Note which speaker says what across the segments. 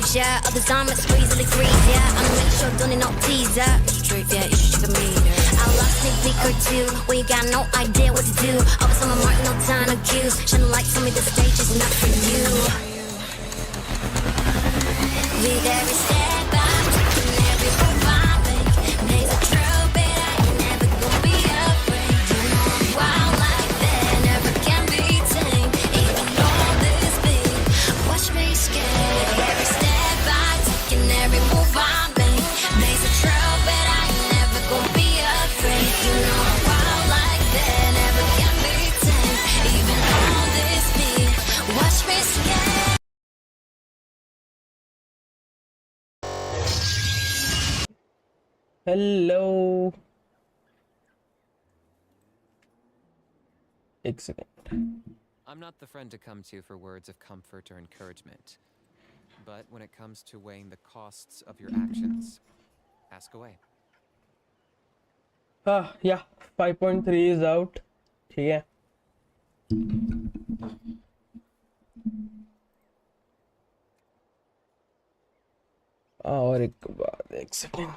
Speaker 1: moves, yeah. Others I'm a squeeze, freeze, yeah. I'm make sure don't need no teaser. Straight, yeah, you should check a meter. I lost a week or two, when you got no idea what to do. Always on my mark, no time to cues. Shining light, tell me the stage is not for you. With every step I'm taking, every move I make, there's a trail, but I ain't never gonna be afraid. You know I'm wild like that, never can be tamed. Even all this big, watch me skate. Every step I take and every move I make, there's a trail, but I ain't never gonna be afraid. You know I'm wild like that, never can be tamed. Even all this big, watch me skate.
Speaker 2: Hello. एक second.
Speaker 3: I'm not the friend to come to for words of comfort or encouragement. But when it comes to weighing the costs of your actions, ask away.
Speaker 2: Yeah, 5.3 is out. ठीक है. और एक बात, एक second.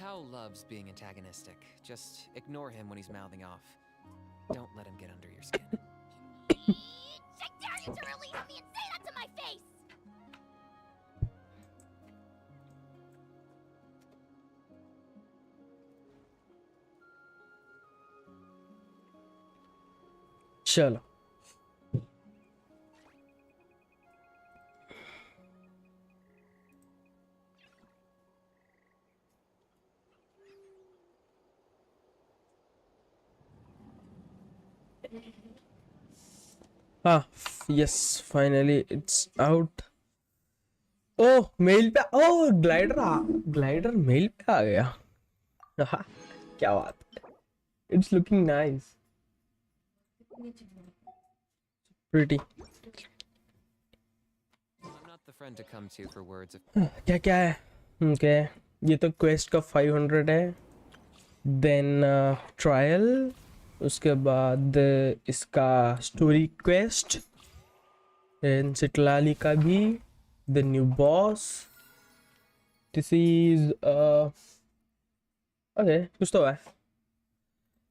Speaker 3: Hal loves being antagonistic. Just ignore him when he's mouthing off. Don't let him get under your skin.
Speaker 1: I dare you to release me and say that to my face!
Speaker 2: चलो. Yes, finally it's out. Oh, mail पे. Oh, glider mail पे आ गया. क्या बात है. It's looking nice. Pretty.
Speaker 3: I'm not the friend to come to for words of
Speaker 2: क्या है. Okay, ये तो quest का 500 है. Then trial. उसके बाद इसका स्टोरी क्वेस्ट. Then सिटलाली का भी. The new boss. This is okay, कुछ तो है.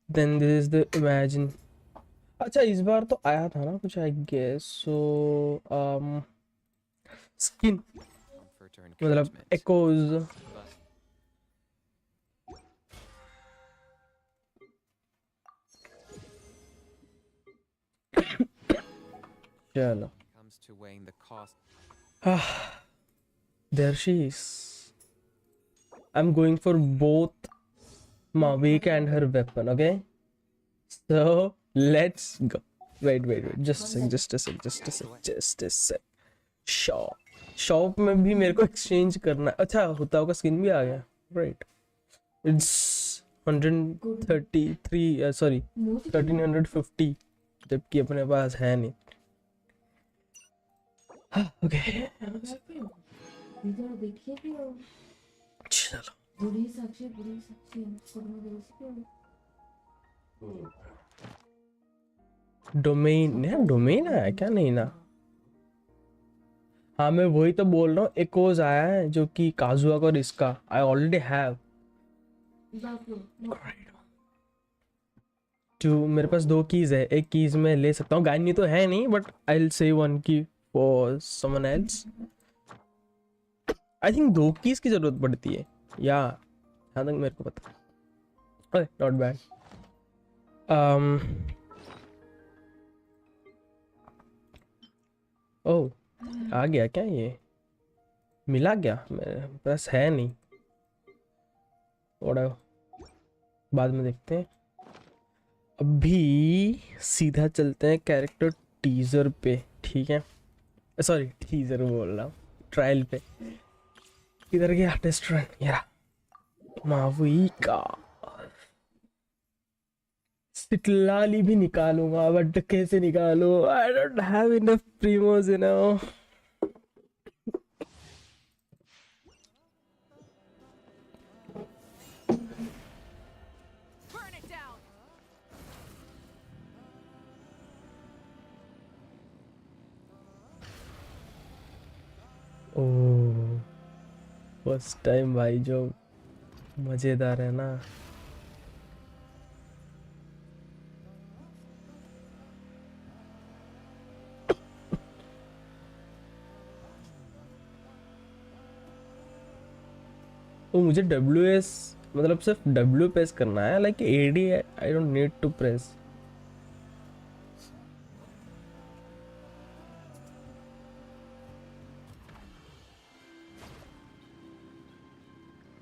Speaker 2: Then this is the imagine. अच्छा, इस बार तो आया था ना कुछ, I guess. So skin
Speaker 3: comfort or
Speaker 2: मतलब
Speaker 3: encouragement.
Speaker 2: echoes.
Speaker 3: But
Speaker 2: चलो.
Speaker 3: comes to weighing the cost.
Speaker 2: There she is. I'm going for both Mavuika and her weapon, okay? So let's go. Wait. Just a sec. Shop में भी मेरे को exchange करना है. अच्छा, होता होगा skin भी आ गया. Right. It's 133 sorry 1350 जबकि अपने पास है नहीं. Okay. चलो. डोमेन है क्या? नहीं ना. हाँ, मैं वही तो बोल रहा हूँ. एकोज आया है जो कि काजुआ और इसका आई ऑलरेडी हैव. टू, मेरे पास 2 कीज है, एक कीज में ले सकता हूँ, गायनी तो है नहीं, बट आई विल से 1 की for someone else. I think 2 keys की जरूरत पड़ती है, या जहाँ तक मेरे को पता। ओए नॉट बैड। ओह, आ गया क्या ये? मिला क्या? मेरे पास है नहीं, थोड़ा बाद में देखते हैं। अभी सीधा चलते हैं कैरेक्टर टीजर पे, ठीक है? सॉरी, टीजर बोल रहा हूँ, ट्रायल पे। इधर गया टेस्ट रन, यार मावुइका। सिटलाली भी निकालूंगा, बट कैसे निकालूं? I don't have enough primos, you know.
Speaker 4: Burn it down.
Speaker 2: Oh, first time भाई, जो मजेदार है ना। वो मुझे WS मतलब सिर्फ W प्रेस करना है, like AD I don't need to press.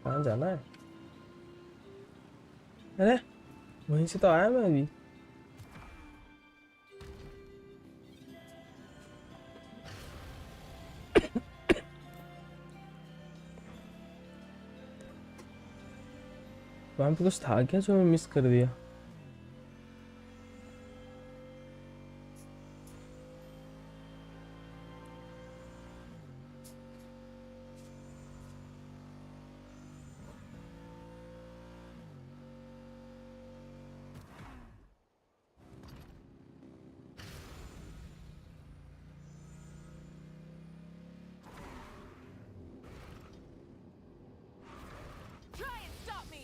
Speaker 2: कहाँ जाना है? अरे वहीं से तो आया मैं अभी। वहां पे कुछ था क्या जो मैं मिस कर दिया?
Speaker 4: Try and stop me.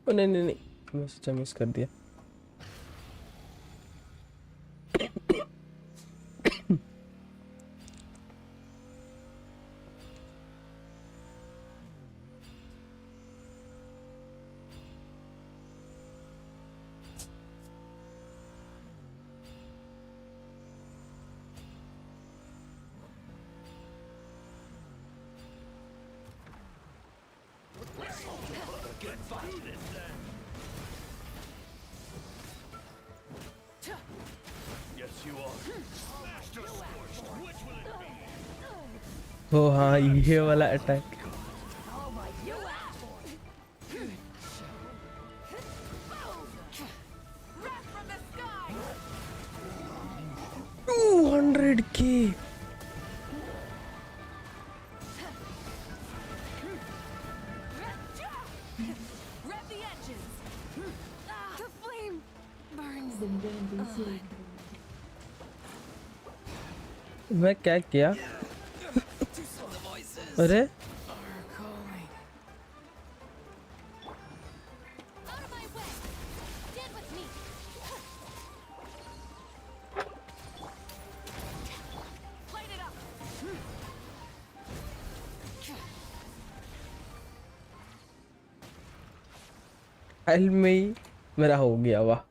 Speaker 2: ओ नहीं नहीं नहीं, मैं सच्चा मिस कर दिया। ओ हाँ, ये वाला attack.
Speaker 4: Wrath from the sky.
Speaker 2: 200K।
Speaker 4: Rev the engines. The flame burns.
Speaker 2: मैं क्या किया? अरे
Speaker 1: Out of my way. Stand with me.
Speaker 4: Light it up.
Speaker 2: L में ही मेरा हो गया, वाह।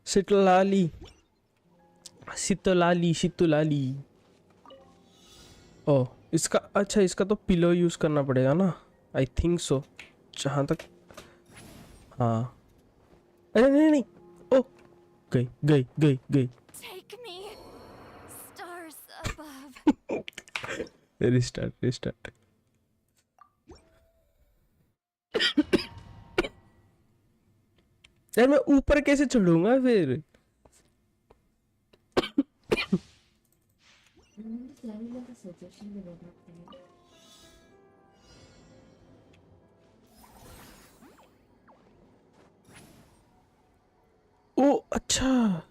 Speaker 2: सितलाली सितलाली सितलाली। ओ इसका, अच्छा इसका तो पिलो यूज करना पड़ेगा ना, आई थिंक सो, जहाँ तक। हाँ, अरे नहीं नहीं, ओ गई गई गई गई।
Speaker 1: Take me. Stars above.
Speaker 2: Restart restart. यार मैं ऊपर कैसे चढ़ूंगा फिर? ओ अच्छा,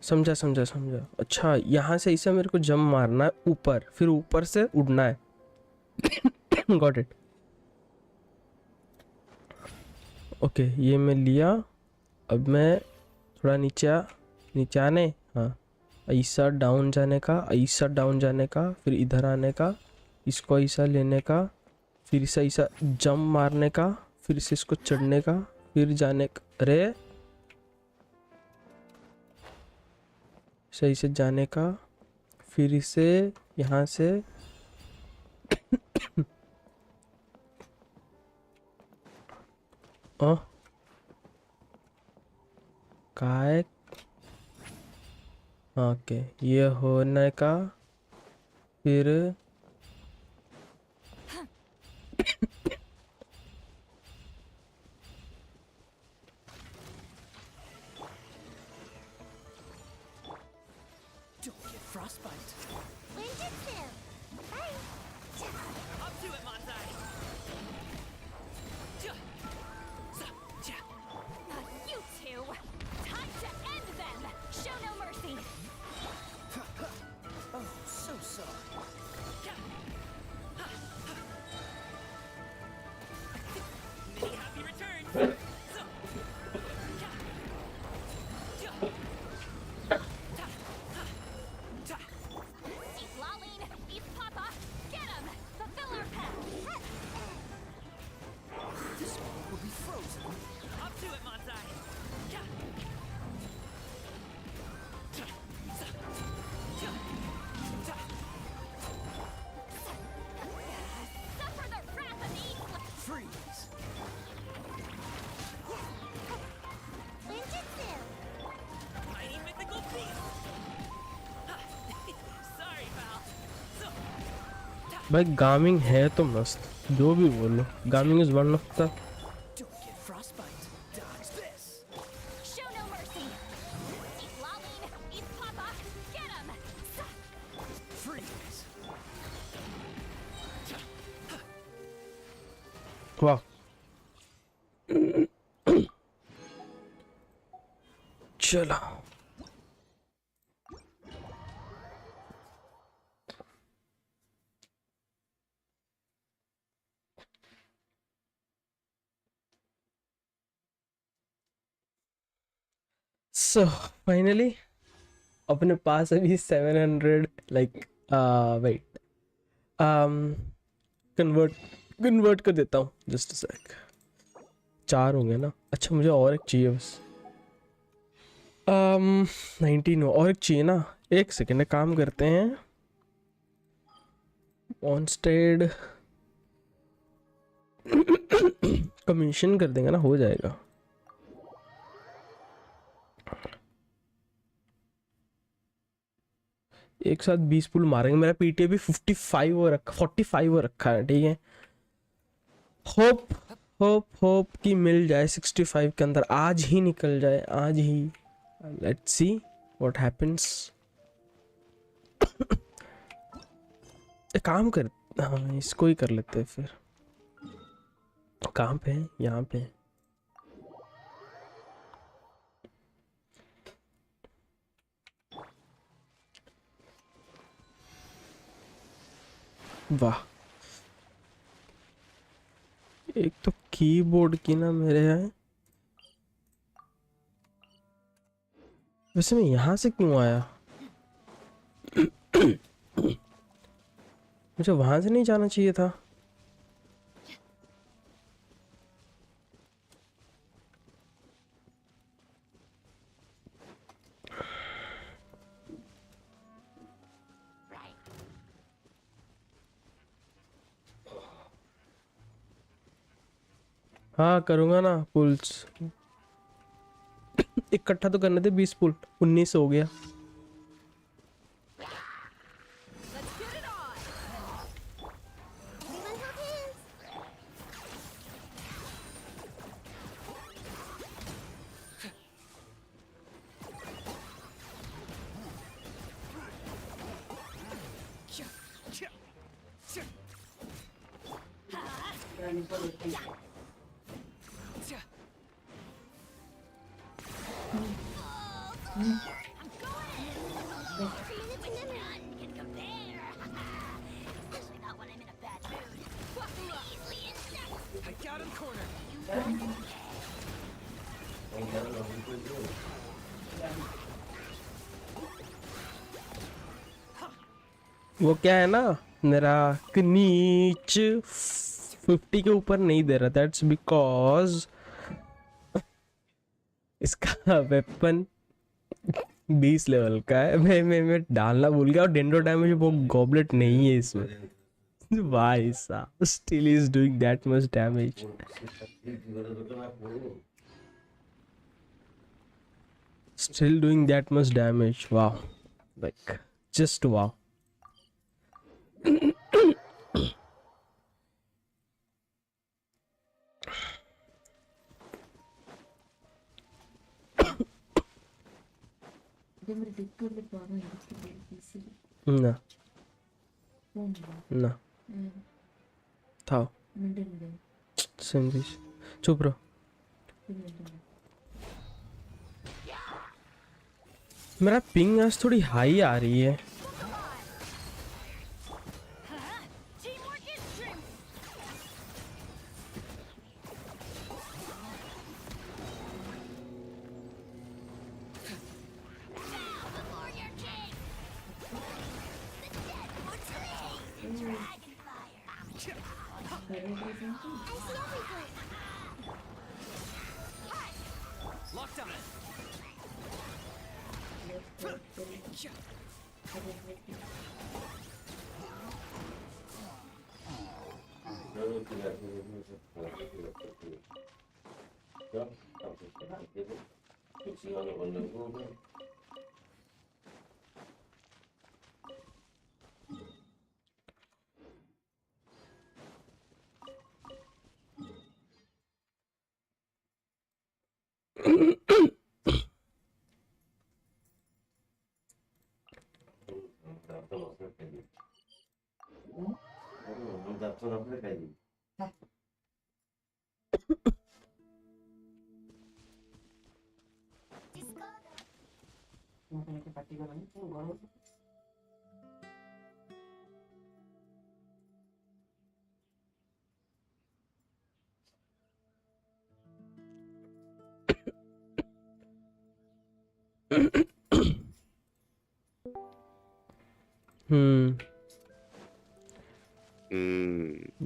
Speaker 2: समझा समझा समझा। अच्छा यहाँ से इसे मेरे को जंप मारना है ऊपर, फिर ऊपर से उड़ना है। Got it. ओके ये मैं लिया। अब मैं थोड़ा नीचे आने, हाँ ऐसा डाउन जाने का, ऐसा डाउन जाने का, फिर इधर आने का, इसको ऐसा लेने का, फिर इसे ऐसा जंप मारने का, फिर से इसको चढ़ने का, फिर जाने का। अरे सही से जाने का, फिर इसे यहाँ से काय। ओके ये होने का, फिर
Speaker 5: Don't get frostbite.
Speaker 1: Ninjutsu. Bye.
Speaker 5: Up to it, Manzai.
Speaker 4: You two! Time to end them! Show no mercy!
Speaker 5: Oh, so sorry. Many happy returns.
Speaker 4: Eat Laline! Eat Papa! Get him! Fulfill our pact!
Speaker 5: This one will be frozen. Up to it, Manzai.
Speaker 4: Suffer the wrath of the East!
Speaker 5: Freeze.
Speaker 1: Ninjutsu.
Speaker 5: Mighty mythical beast. Sorry, pal.
Speaker 2: भाई गामिंग है तो मस्त, जो भी बोलो, gaming is one of the.
Speaker 5: Don't get frostbite. Dodge this.
Speaker 4: Show no mercy! Eat Laline! Eat Papa! Get him!
Speaker 5: Freeze.
Speaker 2: वाह चलो so finally अपने पास अभी 700 लाइक वेट कन्वर्ट कर देता हूँ, जस्ट अ सेक। 4 होंगे ना? अच्छा मुझे और एक चाहिए बस। 19 हो, और एक चाहिए ना। एक सेकेंड काम करते हैं, ऑनस्टेड कमीशन कर देंगे ना, हो जाएगा। एक साथ 20 पुल मारेंगे। मेरा पीटीए भी 45 हो रखा, 45 हो रखा है, ठीक है। होप कि मिल जाए 65 के अंदर, आज ही निकल जाए, आज ही। Let's see what happens. एक काम कर, हाँ इसको ही कर लेते हैं फिर। कहाँ पे है? यहाँ पे है। वाह, एक तो कीबोर्ड की ना मेरे है। वैसे मैं यहाँ से क्यों आया? मुझे वहां से नहीं जाना चाहिए था। हाँ करूँगा ना पुल्स। इकट्ठा तो करने थे 20 पुल, 19 हो गया।
Speaker 4: Let's get it on!
Speaker 1: Everyone hold hands.
Speaker 4: Can compare. Especially not when I'm in a bad mood. Easily insect.
Speaker 5: I got him cornered.
Speaker 2: वो क्या है ना, मेरा नीच 50 के ऊपर नहीं दे रहा, दैट्स बिकॉज इसका वेपन 20 लेवल का है। मैं डालना भूल गया, और डेंडो डैमेज वो गॉबलेट नहीं है इसमें। भाई साहब still is doing that much damage. Still doing that much damage. Wow. Like, just wow. No, no. था सैंडविच। चुप रहो। मेरा पिंग आज थोड़ी हाई आ रही है।
Speaker 4: Teamwork is dream. Bow before your king. The dead want to taste dragon fire. I see everything.
Speaker 5: Locked on it.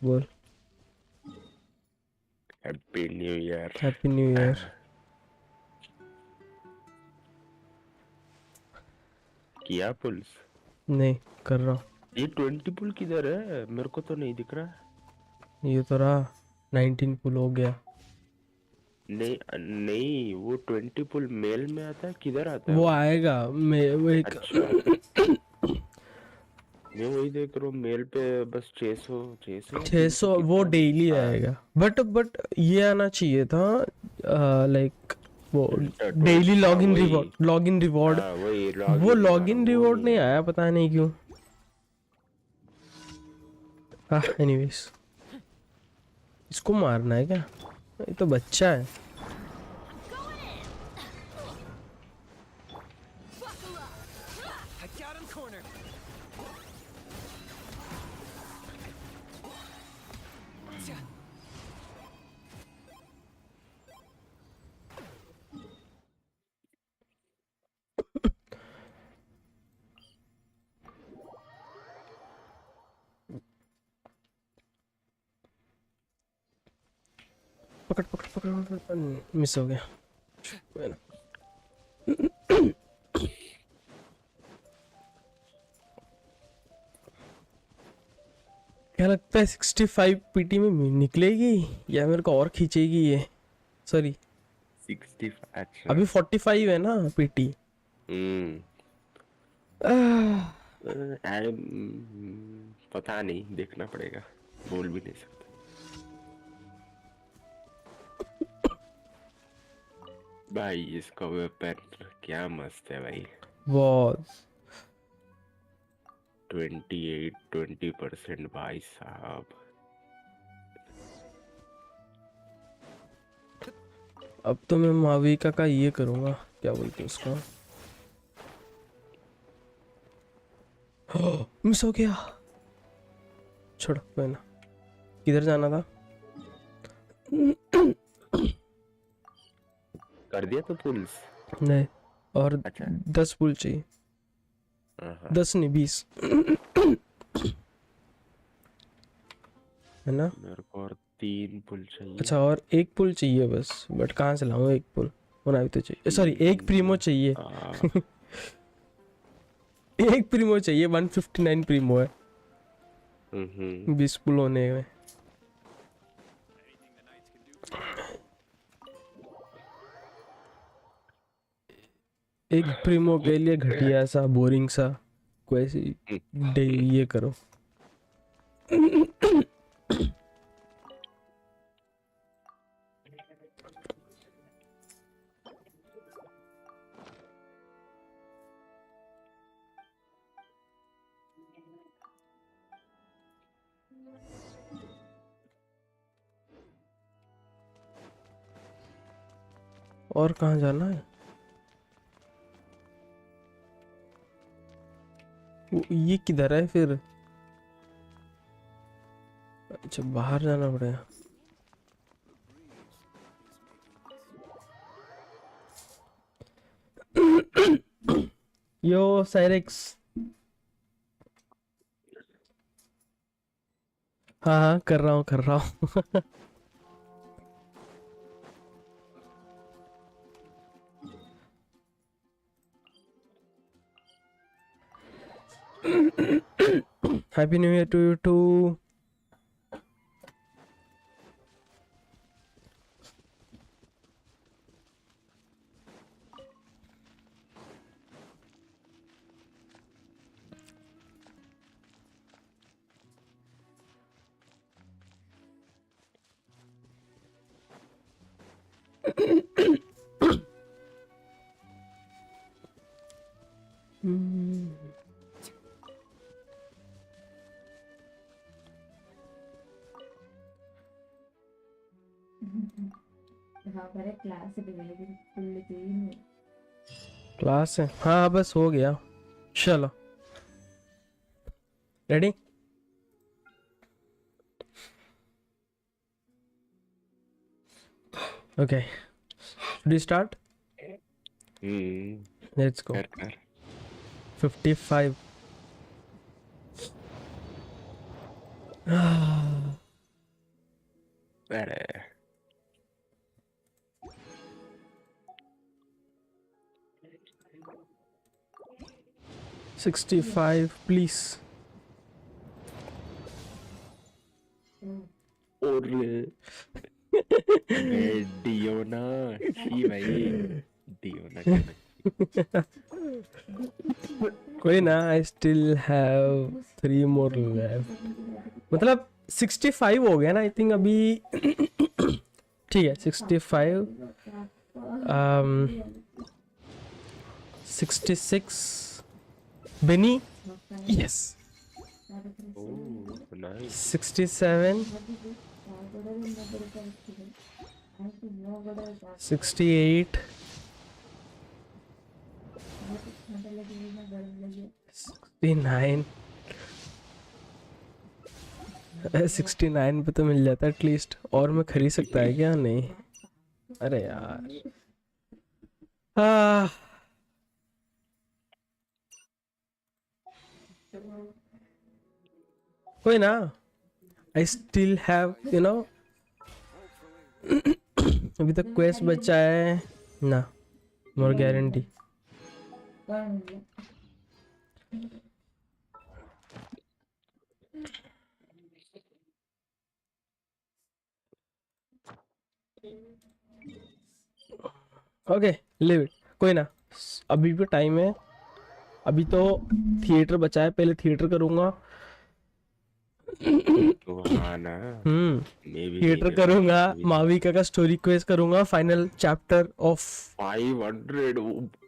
Speaker 2: बोल।
Speaker 6: Happy new year.
Speaker 2: Happy new year.
Speaker 6: किया पुल्स?
Speaker 2: नहीं कर रहा हूँ।
Speaker 6: ये 20 पुल किधर है? मेरे को तो नहीं दिख रहा।
Speaker 2: ये तो रहा 19 पुल हो गया।
Speaker 6: नहीं नहीं, वो 20 पुल मेल में आता है, किधर आता है
Speaker 2: वो आएगा। मैं वो एक
Speaker 6: अच्छा। मैं वही देख रहा हूँ मेल पे, बस 600
Speaker 2: वो डेली आएगा। बट ये आना चाहिए था लाइक वो डेली लॉगिन रिवॉर्ड। वो लॉगिन रिवॉर्ड नहीं आया, पता नहीं क्यों। एनीवेज, इसको मारना है क्या? ये तो बच्चा है।
Speaker 5: I got him cornered.
Speaker 2: पकड़ मिस हो गया। क्या लगता है 65 पीटी में निकलेगी या मेरे को और खींचेगी ये? सॉरी
Speaker 6: 60। अच्छा
Speaker 2: अभी 45 है ना पीटी।
Speaker 6: पता नहीं, देखना पड़ेगा, बोल भी नहीं सकता। भाई इसका वेपन क्या मस्त है भाई।
Speaker 2: बहुत
Speaker 6: 20% भाई साहब।
Speaker 2: अब तो मैं माविका का ये करूँगा, क्या बोलते हैं उसका, मिस हो गया। छोड़ कोई ना, किधर जाना था?
Speaker 6: कर दिया तो पुल्स।
Speaker 2: नहीं, और
Speaker 6: अच्छा
Speaker 2: 10 पुल चाहिए।
Speaker 6: हाँ
Speaker 2: 10 नहीं 20 है ना?
Speaker 6: मेरे को और 3 पुल चाहिए।
Speaker 2: अच्छा और एक पुल चाहिए बस, बट कहाँ से लाऊं एक पुल, होना भी तो चाहिए। सॉरी एक प्रीमो चाहिए। एक प्रीमो चाहिए, 159 प्रीमो है 20 पुल होने में। एक प्रीमो के लिए घटिया सा बोरिंग सा कोई सी डे ये करो। और कहाँ जाना है? ये किधर है फिर? अच्छा बाहर जाना पड़ेगा। यो साइरेक्स। हाँ हाँ कर रहा हूँ कर रहा हूँ। Happy new year to you too. Class है हाँ बस हो गया। चलो रेडी। ओके डी स्टार्ट। Let's go.
Speaker 6: कर
Speaker 2: 55।
Speaker 6: अरे
Speaker 2: 65 प्लीज।
Speaker 6: और डियोना शी भाई डियोना करना।
Speaker 2: कोई ना, I still have 3 more left. मतलब 65 हो गया ना आई थिंक अभी। ठीक है 65 66 बेनी यस
Speaker 6: ओह नाइस
Speaker 2: 67 68 69 69 पे तो मिल जाता है एटलीस्ट। और मैं खरीद सकता है क्या? नहीं अरे यार कोई ना, I still have you know अभी तक क्वेस्ट बचा है ना, मोर गारंटी। Okay live it. कोई ना, अभी भी टाइम है। अभी तो थिएटर बचा है, पहले थिएटर करूंगा।
Speaker 6: तो हाँ ना
Speaker 2: थिएटर करूंगा, माविका का स्टोरी क्वेस्ट करूंगा, फाइनल चैप्टर ऑफ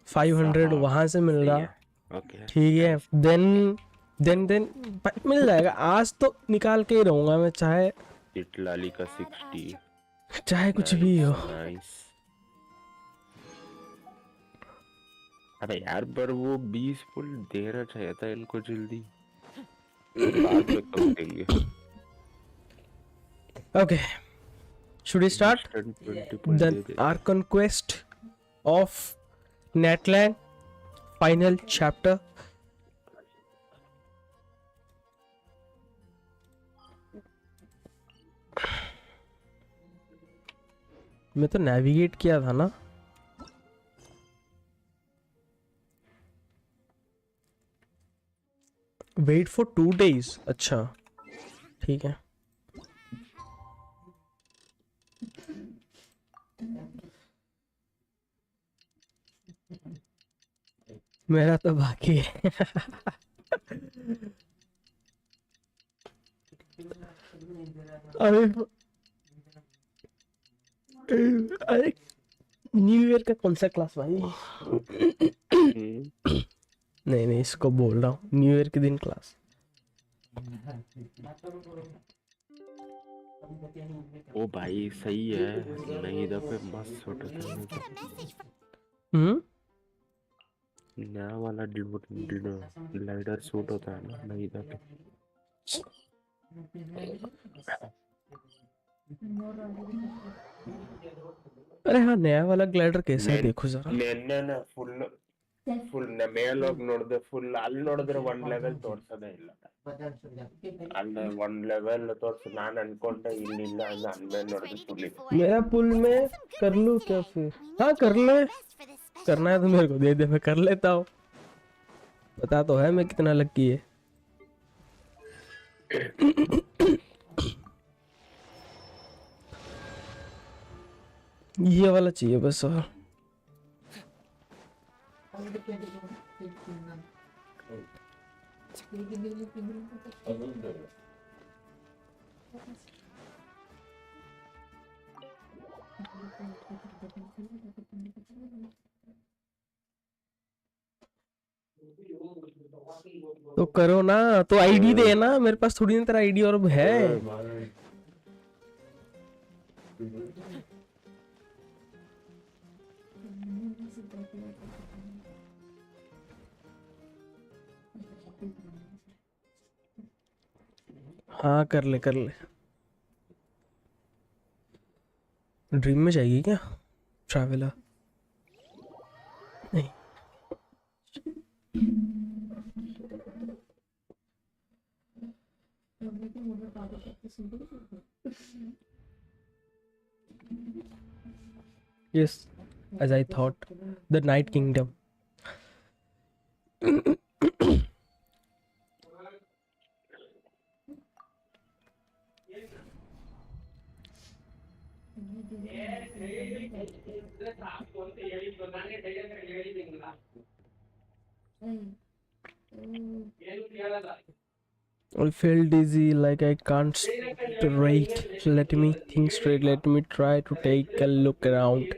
Speaker 2: 500 वहां से मिल रहा।
Speaker 6: ओके
Speaker 2: ठीक है देन मिल जाएगा। आज तो निकाल के ही रहूंगा मैं, चाहे
Speaker 6: इटलाली का 60
Speaker 2: चाहे कुछ भी हो।
Speaker 6: नाइस अरे यार पर वो 20 पुल देना चाहिए था इनको जल्दी, बाद में कब देंगे।
Speaker 2: Okay, should we start?
Speaker 6: Instant 20 pull
Speaker 2: Then
Speaker 6: they they.
Speaker 2: our conquest of Netland, final chapter. मैं तो नेविगेट किया था ना। Wait for 2 days। अच्छा ठीक है। मेरा तो बाकी है। अरे अरे न्यू ईयर का कौन सा क्लास भाई? नहीं नहीं, इसको बोल रहा हूँ न्यू ईयर के दिन क्लास।
Speaker 6: ओ भाई सही है, नई दफे मस्त सूट
Speaker 4: Is
Speaker 6: होता
Speaker 4: that a message from
Speaker 2: हम्म।
Speaker 6: नया वाला ग्लाइडर सूट होता है ना नई दफे।
Speaker 2: अरे हाँ, नया वाला ग्लाइडर कैसा है
Speaker 6: मैं
Speaker 2: देखो जरा।
Speaker 6: मैंने ना ಫುಲ್ ಮೇಲೋಗಿ ನೋಡಿದೆ, ಫುಲ್ ಅಲ್ಲಿ ನೋಡಿದ್ರೆ 1 ಲೆವೆಲ್ ತೋರ್ಸೋದೇ ಇಲ್ಲ, ಅಲ್ಲಿ 1 ಲೆವೆಲ್ ತೋರ್ಸ, ನಾನು ಅನ್ಕೊಂಡೆ ಇಲ್ಲಿಲ್ಲ ಅಂದ್ರೆ ಅನ್ಮೇಲೆ ನೋಡಿದ್ರೆ
Speaker 4: ready to
Speaker 6: ಫುಲ್
Speaker 4: be
Speaker 6: ಇದೆ।
Speaker 4: forged?
Speaker 2: मेरा पुल में
Speaker 4: Some good
Speaker 2: कर लूँ
Speaker 4: recipes.
Speaker 2: क्या फिर?
Speaker 4: We
Speaker 2: हाँ
Speaker 4: will
Speaker 2: कर
Speaker 4: do
Speaker 2: ले,
Speaker 4: our best for this special
Speaker 2: करना है तो मेरे को दे दे, मैं कर लेता हूँ। पता तो है मैं कितना लकी है। ये वाला चाहिए बस। और तो करो ना, तो आईडी दे ना, मेरे पास थोड़ी ना तेरा आईडी और है। हाँ कर ले कर ले। ड्रीम में जाएगी क्या ट्रैवलर? नहीं। Yes, as I thought, the Night Kingdom. I feel dizzy, like I can't straight. Let me think straight. Let me try to take a look around.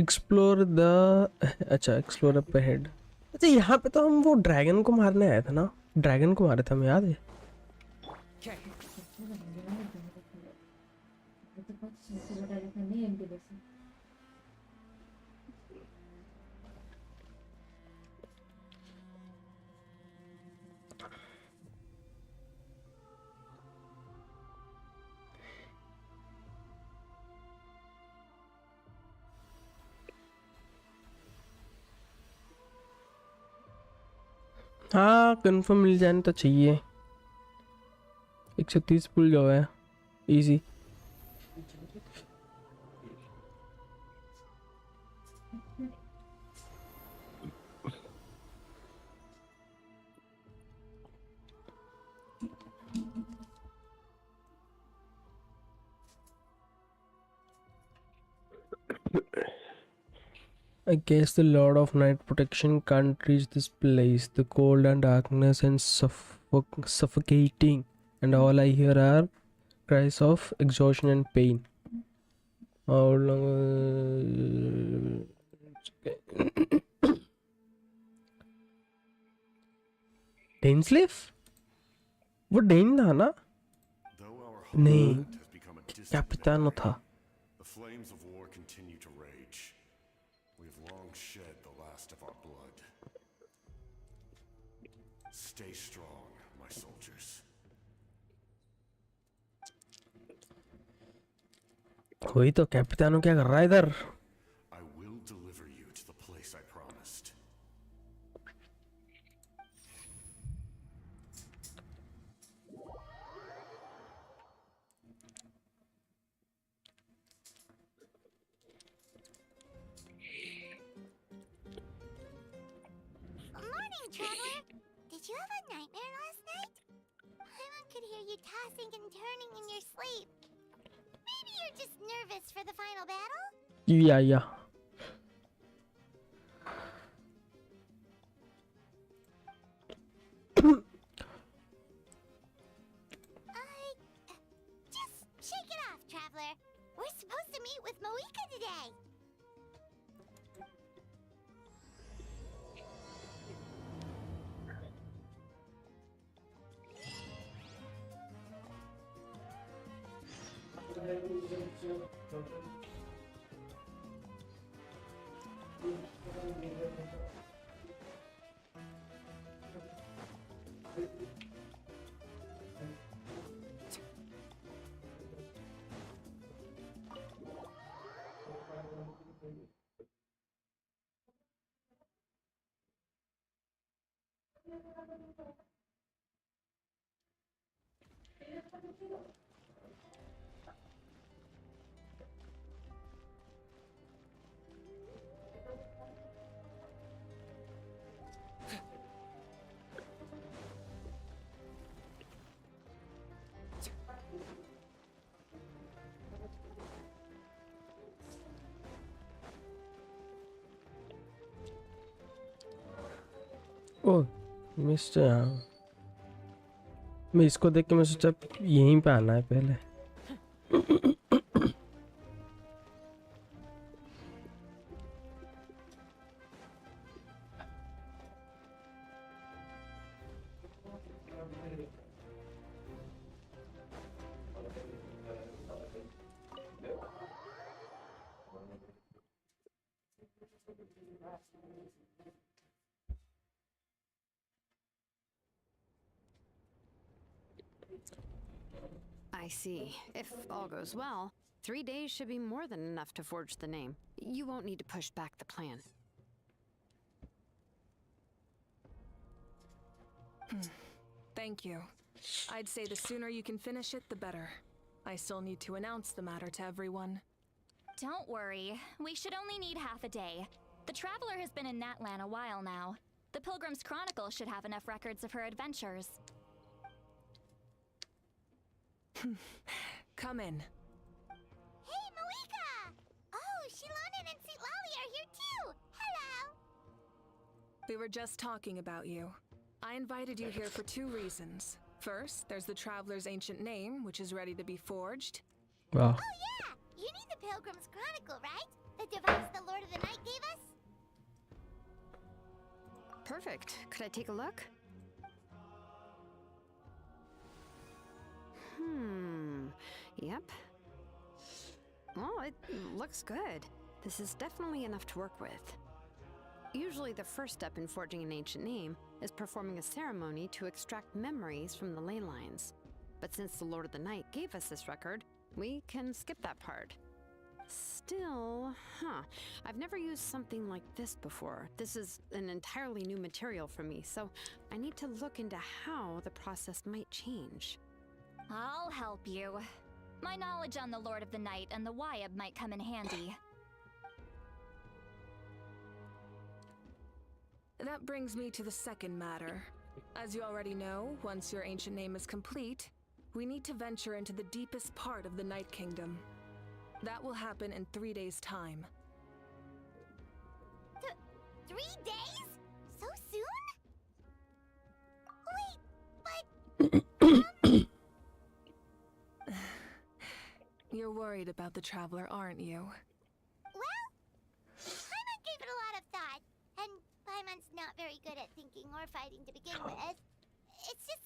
Speaker 2: Explore the, अच्छा एक्सप्लोर अप अहेड। अच्छा यहाँ पे तो हम वो dragon को मारने आए थे ना, ड्रैगन को मारे थे हमें, याद है? हाँ कंफर्म मिल जाने तो चाहिए। 130 पुल जो है easy. I guess the Lord of Night Protection can't reach this place. The cold and darkness and suffocating, and all I hear are cries of exhaustion and pain. How long? Okay. Dainsleif? वो Dane था ना?
Speaker 7: Though our
Speaker 2: नहीं,
Speaker 7: homeland has become a distant
Speaker 2: कैपिटानो था.
Speaker 7: memory, the flames of war continue to rage. We've long shed the last of our blood. Stay strong, my soldiers.
Speaker 2: वही तो कैपिटानो क्या कर रहा है इधर?
Speaker 7: I will deliver you to the place I promised.
Speaker 4: Morning, traveler. Did you have a nightmare last night? Paimon could hear you tossing and turning in your sleep. Maybe you're just nervous for the final battle?
Speaker 2: Yeah.
Speaker 4: Just shake it off, traveler. We're supposed to meet with Mavuika today.
Speaker 2: Oh mister, मैं इसको देख के मैं सोचा यहीं पे आना है पहले.
Speaker 8: I see. If all goes well, 3 days should be more than enough to forge the name. You won't need to push back the plan.
Speaker 9: Thank you. I'd say the sooner you can finish it, the better. I still need to announce the matter to everyone.
Speaker 10: Don't worry. We should only need half a day. The Traveler has been in Natlan a while now. The Pilgrim's Chronicle should have enough records of her adventures.
Speaker 9: Come in.
Speaker 4: Hey, Mavuika! Oh, Shilonen and Lally are here too! Hello!
Speaker 9: We were just talking about you. I invited you here for 2 reasons. First, there's the Traveler's ancient name, which is ready to be forged.
Speaker 2: Wow.
Speaker 4: Oh yeah! You need the Pilgrim's Chronicle, right? The device the Lord of the Night gave us?
Speaker 8: Perfect. Could I take a look? Yep. Well, it looks good. This is definitely enough to work with. Usually the first step in forging an ancient name is performing a ceremony to extract memories from the ley lines. But since the Lord of the Night gave us this record, we can skip that part. Still, I've never used something like this before. This is an entirely new material for me, so I need to look into how the process might change.
Speaker 10: I'll help you. My knowledge on the Lord of the Night and the Wyab might come in handy.
Speaker 9: That brings me to the second matter. As you already know, once your ancient name is complete, we need to venture into the deepest part of the Night Kingdom. That will happen in 3 days' time.
Speaker 4: 3 days? So soon? Wait, but...
Speaker 9: You're You're worried about the Traveler, aren't you?
Speaker 4: Well, Paimon gave it a lot of thought, and Paimon's not very good at thinking or fighting to begin with. It's just...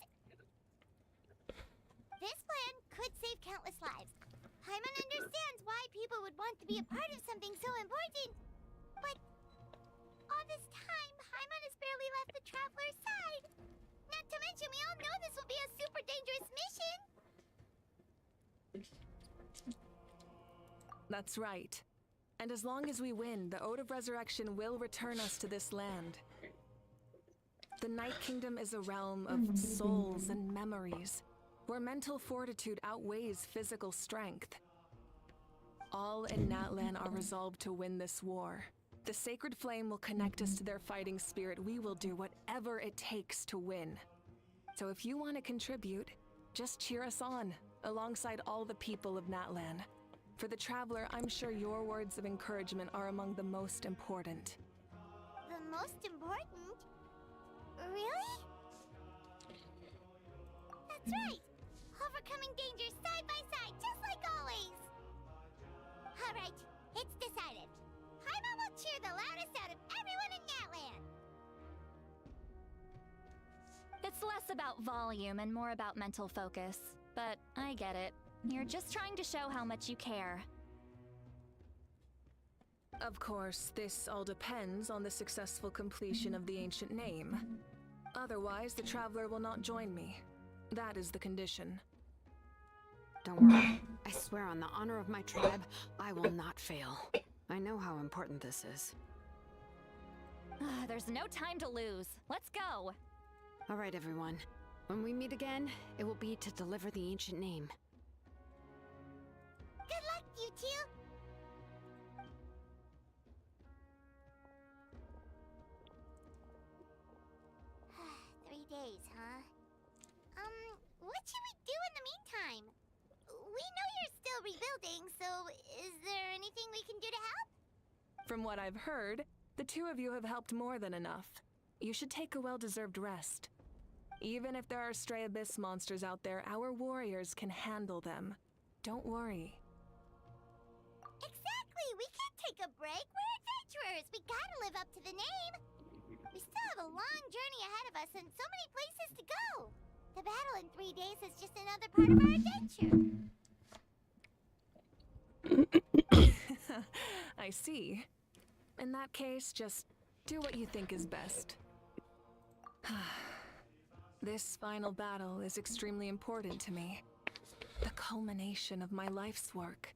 Speaker 4: This plan could save countless lives. Paimon understands why people would want to be a part of something so important. But all this time, Paimon has barely left the Traveler's side. Not to mention, we all know this will be a super dangerous mission.
Speaker 9: That's right. And as long as we win, the Ode of Resurrection will return us to this land. The Night Kingdom is a realm of souls and memories, where mental fortitude outweighs physical strength. All in Natlan are resolved to win this war. The Sacred Flame will connect us to their fighting spirit. We will do whatever it takes to win. So if you want to contribute, just cheer us on, alongside all the people of Natlan. For the Traveler, I'm sure your words of encouragement are among the most important.
Speaker 4: The most important? Really? That's right! Overcoming dangers side by side, just like always! Alright, it's decided. Paimon will cheer the loudest out of everyone in Natlan!
Speaker 10: It's less about volume and more about mental focus. But I get it. You're just trying to show how much you care.
Speaker 9: Of course, this all depends on the successful completion of the ancient name. Otherwise, the Traveler will not join me. That is the condition.
Speaker 8: Don't worry. I swear on the honor of my tribe, I will not fail. I know how important this is.
Speaker 10: There's no time to lose. Let's go.
Speaker 8: All right, everyone. When we meet again, it will be to deliver the ancient name.
Speaker 4: Good luck, you two! 3 days, huh? What should we do in the meantime? We know you're still rebuilding, so is there anything we can do to help?
Speaker 9: From what I've heard, the two of you have helped more than enough. You should take a well-deserved rest. Even if there are stray abyss monsters out there, our warriors can handle them. Don't worry.
Speaker 4: Exactly! We can't take a break! We're adventurers! We gotta live up to the name! We still have a long journey ahead of us and so many places to go! The battle in 3 days is just another part of our adventure!
Speaker 9: I see. In that case, just do what you think is best. This final battle is extremely important to me. The culmination of my life's work.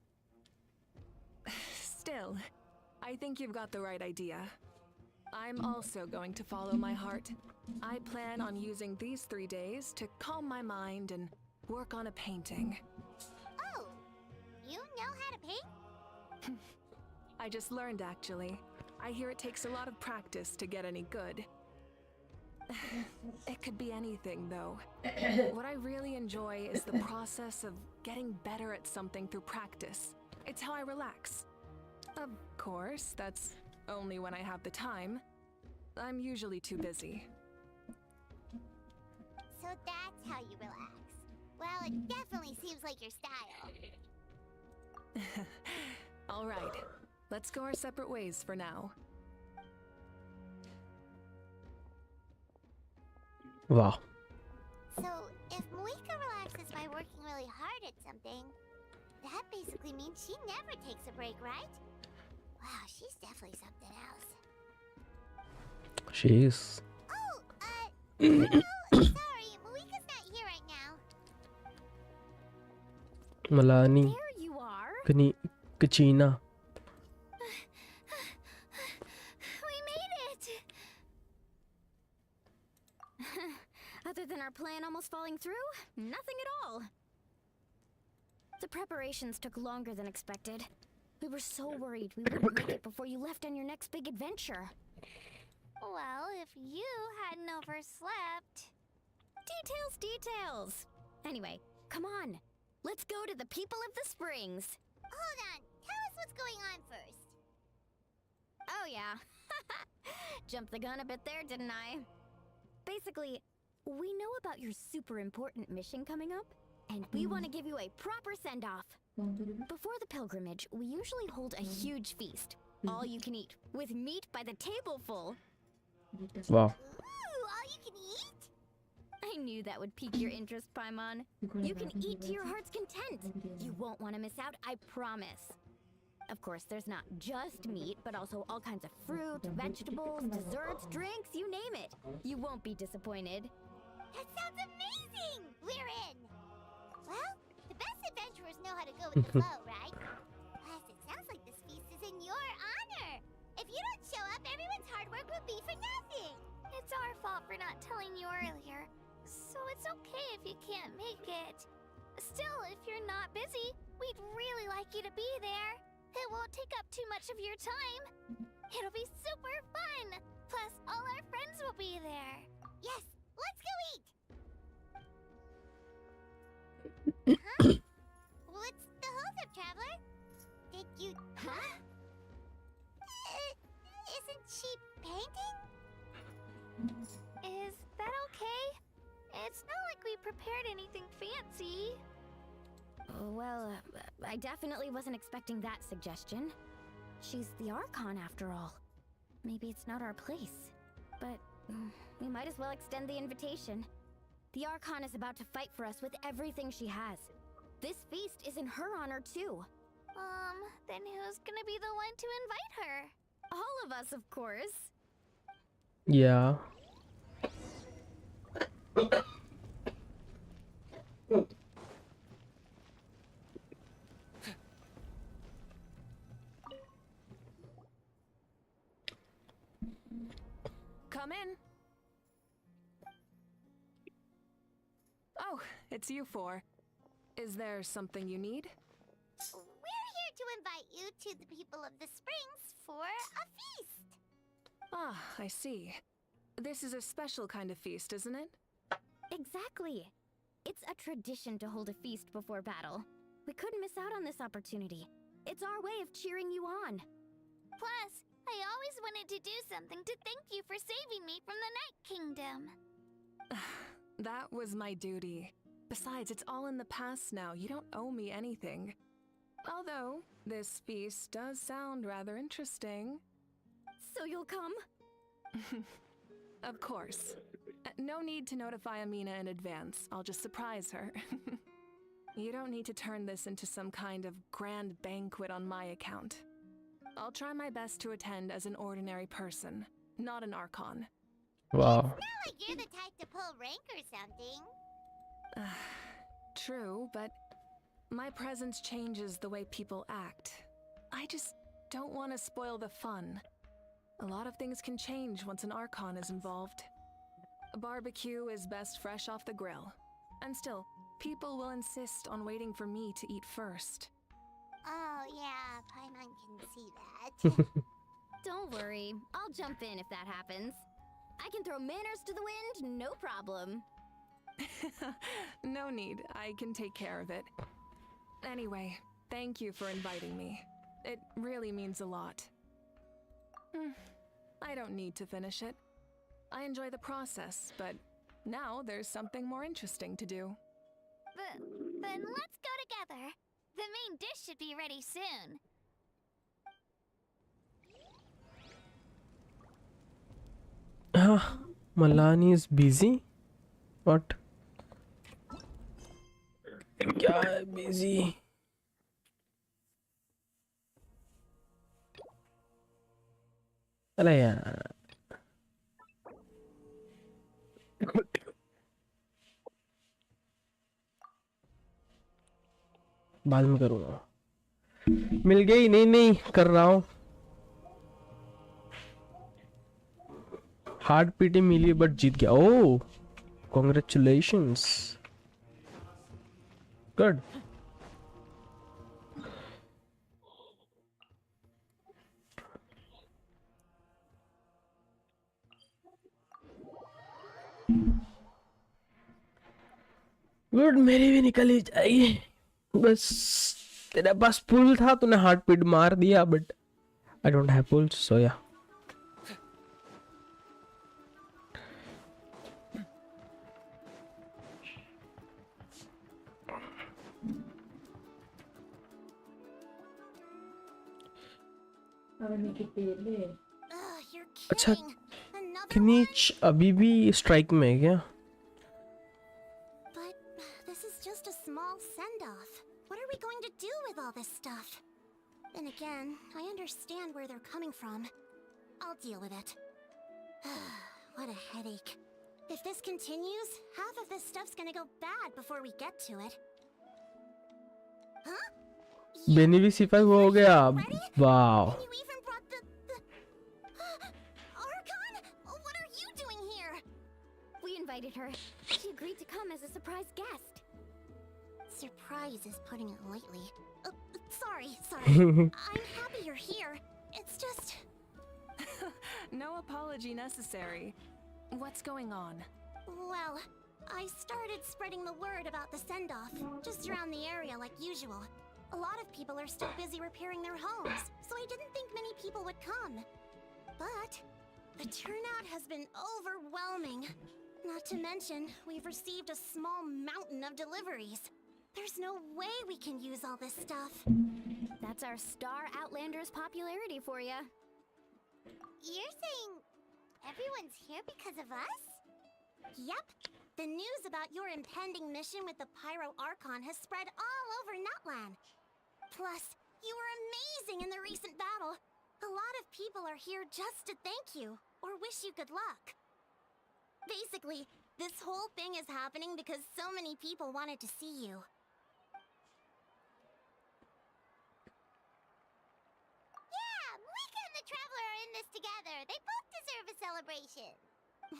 Speaker 9: Still, I think you've got the right idea. I'm also going to follow my heart. I plan on using these 3 days to calm my mind and work on a painting.
Speaker 4: Oh! You know how to paint?
Speaker 9: I just learned, actually. I hear it takes a lot of practice to get any good. It could be anything, though. What I really enjoy is the process of getting better at something through practice. It's how I relax. Of course, that's only when I have the time. I'm usually too busy.
Speaker 4: So that's how you relax. Well, it definitely seems like your style.
Speaker 9: All right, let's go our separate ways for now.
Speaker 2: Wow.
Speaker 4: So, if Mavuika relaxes by working really hard at something, that basically means she never takes a break, right? Wow, she's definitely something else.
Speaker 2: She is.
Speaker 4: Oh, no, sorry, Mavuika's not here right now.
Speaker 2: Malani.
Speaker 10: There you are.
Speaker 2: Kachina.
Speaker 10: We made it! Other than our plan almost falling through, nothing at all. The preparations took longer than expected. We were so worried we wouldn't make it before you left on your next big adventure.
Speaker 4: Well, if you hadn't overslept...
Speaker 10: Details! Anyway, come on. Let's go to the people of the Springs.
Speaker 4: Hold on, tell us what's going on first.
Speaker 10: Oh yeah. Jumped the gun a bit there, didn't I? Basically, we know about your super important mission coming up, and we want to give you a proper send-off. Before the pilgrimage, we usually hold a huge feast. All you can eat, with meat by the tableful.
Speaker 2: Wow.
Speaker 4: Ooh, all you can eat?
Speaker 10: I knew that would pique your interest, Paimon. You can eat to your heart's content. You won't want to miss out, I promise. Of course, there's not just meat, but also all kinds of fruit, vegetables, desserts, drinks, you name it. You won't be disappointed.
Speaker 4: That sounds amazing! We're in! Well, the best adventurers know how to go with the flow, right? Plus, it sounds like this feast is in your honor. If you don't show up, everyone's hard work will be for nothing.
Speaker 10: It's our fault for not telling you earlier, so it's okay if you can't make it. Still, if you're not busy, we'd really like you to be there. It won't take up too much of your time. It'll be super fun. Plus, all our friends will be there.
Speaker 4: Yes, let's go eat! What's the hold-up, traveler? Did you...
Speaker 10: Huh?
Speaker 4: Isn't she painting?
Speaker 10: Is that okay? It's not like we prepared anything fancy. Well, I definitely wasn't expecting that suggestion. She's the Archon after all. Maybe it's not our place. But we might as well extend the invitation. The Archon is about to fight for us with everything she has. This feast is in her honor too. Then who's gonna be the one to invite her? All of us, of course.
Speaker 2: Yeah.
Speaker 9: Come in. Oh, it's you four. Is there something you need?
Speaker 4: We're here to invite you to the people of the Springs for a feast.
Speaker 9: Ah, I see. This is a special kind of feast, isn't it?
Speaker 10: Exactly. It's a tradition to hold a feast before battle. We couldn't miss out on this opportunity. It's our way of cheering you on.
Speaker 4: Plus, I always wanted to do something to thank you for saving me from the Night Kingdom.
Speaker 9: That was my duty. Besides, it's all in the past now. You don't owe me anything. Although, this feast does sound rather interesting.
Speaker 10: So you'll come?
Speaker 9: Of course. No need to notify Amina in advance. I'll just surprise her. You don't need to turn this into some kind of grand banquet on my account. I'll try my best to attend as an ordinary person, not an Archon.
Speaker 2: Wow.
Speaker 4: It's not like you're the type to pull rank or something.
Speaker 9: True, but my presence changes the way people act. I just don't want to spoil the fun. A lot of things can change once an Archon is involved. A barbecue is best fresh off the grill. And still, people will insist on waiting for me to eat first.
Speaker 4: Oh, yeah, Paimon can see that.
Speaker 10: Don't worry. I'll jump in if that happens. I can throw manners to the wind, no problem.
Speaker 9: No need. I can take care of it. Anyway, thank you for inviting me. It really means a lot. I don't need to finish it. I enjoy the process, but now there's something more interesting to do.
Speaker 4: Then let's go together. The main dish should be ready soon.
Speaker 2: Malani is busy? What? क्या है busy? अरे यार बाद में करूँगा मिल गई नहीं कर रहा हूँ हार्ड पीटी मिली बट जीत गया ओह कॉन्ग्रेचुलेशंस गुड गुड मेरी भी निकल ही जाएगी बस तेरे पास पुल था तूने हार्ट पीट मार दिया बट आई डोंट हैव पुल सो या
Speaker 4: You're
Speaker 2: अच्छा
Speaker 4: kidding. Another one?
Speaker 2: किनीच अभी भी स्ट्राइक में है क्या?
Speaker 4: But this is just a small send-off. What are we going to do with all this stuff? Then again, I understand where they're coming from. I'll deal with it. What a headache. If this continues, half of this stuff's gonna go bad before we get to it. Huh?
Speaker 2: Beni भी सिफाई वो हो गया. Wow.
Speaker 4: And you even brought the Archon? What are you doing here?
Speaker 10: We invited her. She agreed to come as a surprise guest.
Speaker 4: Surprise is putting it lightly. Sorry. I'm happy you're here. It's just...
Speaker 9: No apology necessary. What's going on?
Speaker 4: Well, I started spreading the word about the send-off, just around the area like usual. A lot of people are still busy repairing their homes, so I didn't think many people would come. But the turnout has been overwhelming. Not to mention, we've received a small mountain of deliveries. There's no way we can use all this stuff.
Speaker 10: That's our Star Outlander's popularity for you.
Speaker 4: You're saying everyone's here because of us? Yep. The news about your impending mission with the Pyro Archon has spread all over Nutland. Plus, you were amazing in the recent battle. A lot of people are here just to thank you, or wish you good luck. Basically, this whole thing is happening because so many people wanted to see you. Yeah, Mavuika and the Traveler are in this together. They both deserve a celebration.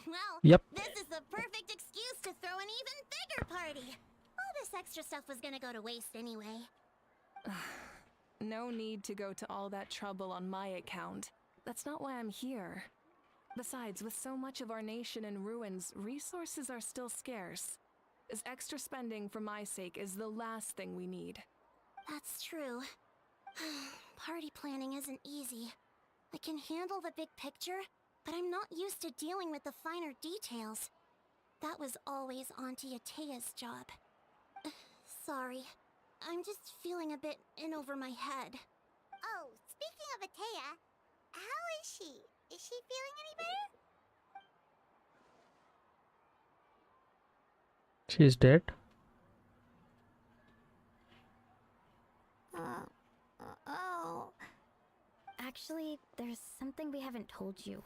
Speaker 4: Well,
Speaker 2: Yep.
Speaker 4: this is the perfect excuse to throw an even bigger party. All this extra stuff was gonna go to waste anyway.
Speaker 9: No need to go to all that trouble on my account. That's not why I'm here. Besides, with so much of our nation in ruins, resources are still scarce. This extra spending for my sake is the last thing we need.
Speaker 4: That's true. Party planning isn't easy. I can handle the big picture, but I'm not used to dealing with the finer details. That was always Auntie Atea's job. Sorry. I'm just feeling a bit in over my head. Oh, speaking of Atea, how is she? Is she feeling any better?
Speaker 2: She's dead.
Speaker 10: Oh. Actually, there's something we haven't told you.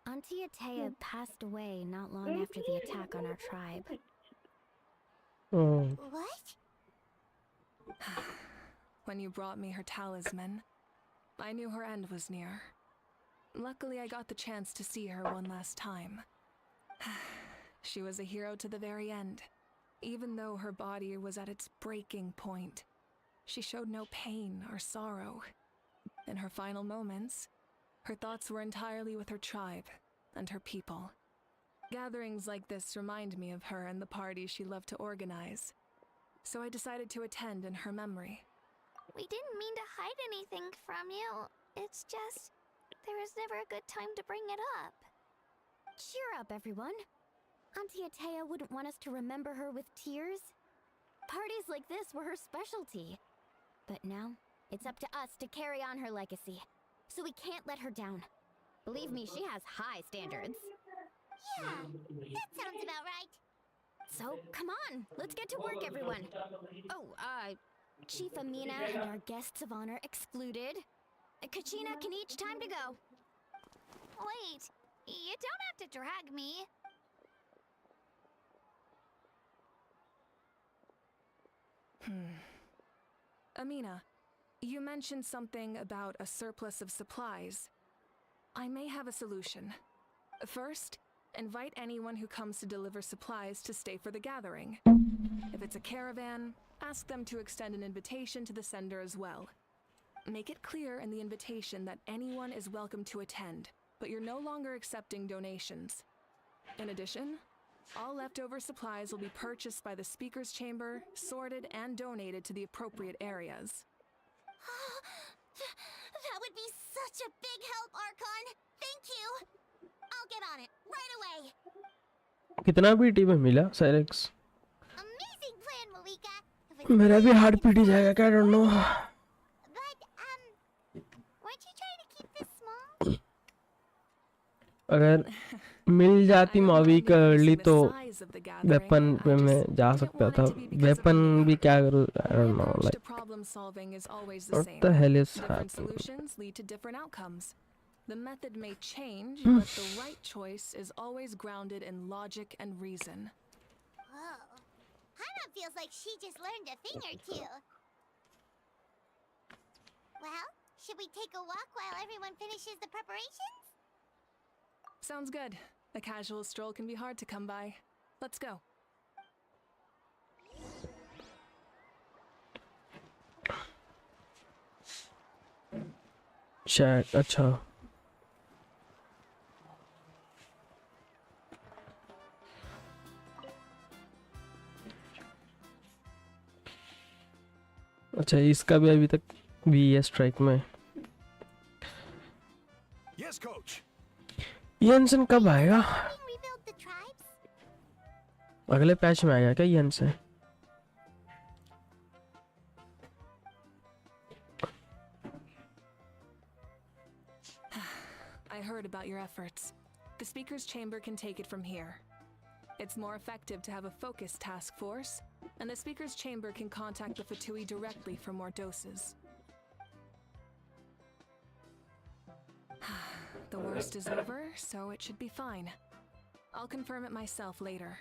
Speaker 10: Auntie Atea passed away not long after the attack on our tribe.
Speaker 2: Oh.
Speaker 4: What?
Speaker 9: When you brought me her talisman, I knew her end was near. Luckily, I got the chance to see her one last time. She was a hero to the very end. Even though her body was at its breaking point, she showed no pain or sorrow. In her final moments, her thoughts were entirely with her tribe and her people. Gatherings like this remind me of her and the parties she loved to organize. So I decided to attend in her memory.
Speaker 10: We didn't mean to hide anything from you. It's just, there was never a good time to bring it up. Cheer up, everyone. Auntie Atea wouldn't want us to remember her with tears. Parties like this were her specialty. But now, it's up to us to carry on her legacy. So we can't let her down. Believe me, she has high standards.
Speaker 4: Yeah, that sounds about right.
Speaker 10: So, come on, let's get to work, everyone. Oh, Chief Amina and our guests of honor excluded. Kachina can each time to go.
Speaker 4: Wait, you don't have to drag me.
Speaker 9: Amina, you mentioned something about a surplus of supplies. I may have a solution. First, invite anyone who comes to deliver supplies to stay for the gathering. If it's a caravan, ask them to extend an invitation to the sender as well. Make it clear in the invitation that anyone is welcome to attend, but you're no longer accepting donations. In addition, all leftover supplies will be purchased by the speaker's chamber, sorted and donated to the appropriate areas.
Speaker 4: That would be such a big help, Archon. Thank you. I'll get on it right away.
Speaker 2: कितना भी team में मिला साइरेक्स?
Speaker 4: Amazing plan, Mavuika. If
Speaker 2: मेरा भी heart पीट ही जाएगा क्या, I don't know.
Speaker 4: But, weren't you trying to keep this small?
Speaker 2: अगर मिल जाती माविका अर्ली तो वेपन पे मैं जा सकता था. वेपन भी क्या करूँ, I don't know, like
Speaker 9: problem solving is always the
Speaker 2: what
Speaker 9: same.
Speaker 2: the hell is
Speaker 9: Different
Speaker 2: happening?
Speaker 9: solutions lead to different outcomes. The method may change, but the right choice is always grounded in logic and reason.
Speaker 4: Whoa. Hana feels like she just learned a thing or two. Well, should we take a walk while everyone finishes the preparations?
Speaker 9: Sounds good. A casual stroll can be hard to come by. Let's go.
Speaker 2: Chat, अच्छा. अच्छा, इसका भी अभी तक VS strike में.
Speaker 7: Yes, coach.
Speaker 2: Jansen कब आएगा?
Speaker 4: Helping rebuild the tribes?
Speaker 2: अगले पैच में आएगा क्या Jansen?
Speaker 9: I heard about your efforts. The Speaker's Chamber can take it from here. It's more effective to have a focused task force, and the Speaker's Chamber can contact the Fatui directly for more doses. The worst is over, so it should be fine. I'll confirm it myself later.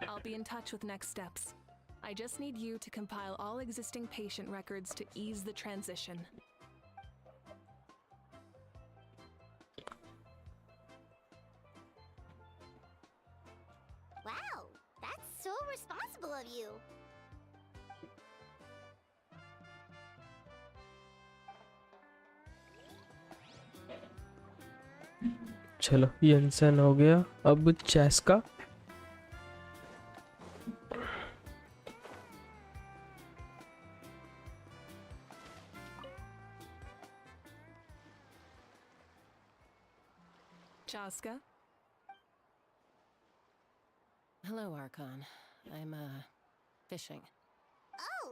Speaker 9: I'll be in touch with next steps. I just need you to compile all existing patient records to ease the transition.
Speaker 4: Wow, that's so responsible of you.
Speaker 2: चलो Jansen हो गया. अब chess का.
Speaker 9: Chaska?
Speaker 11: Hello, Archon. I'm, fishing.
Speaker 4: Oh,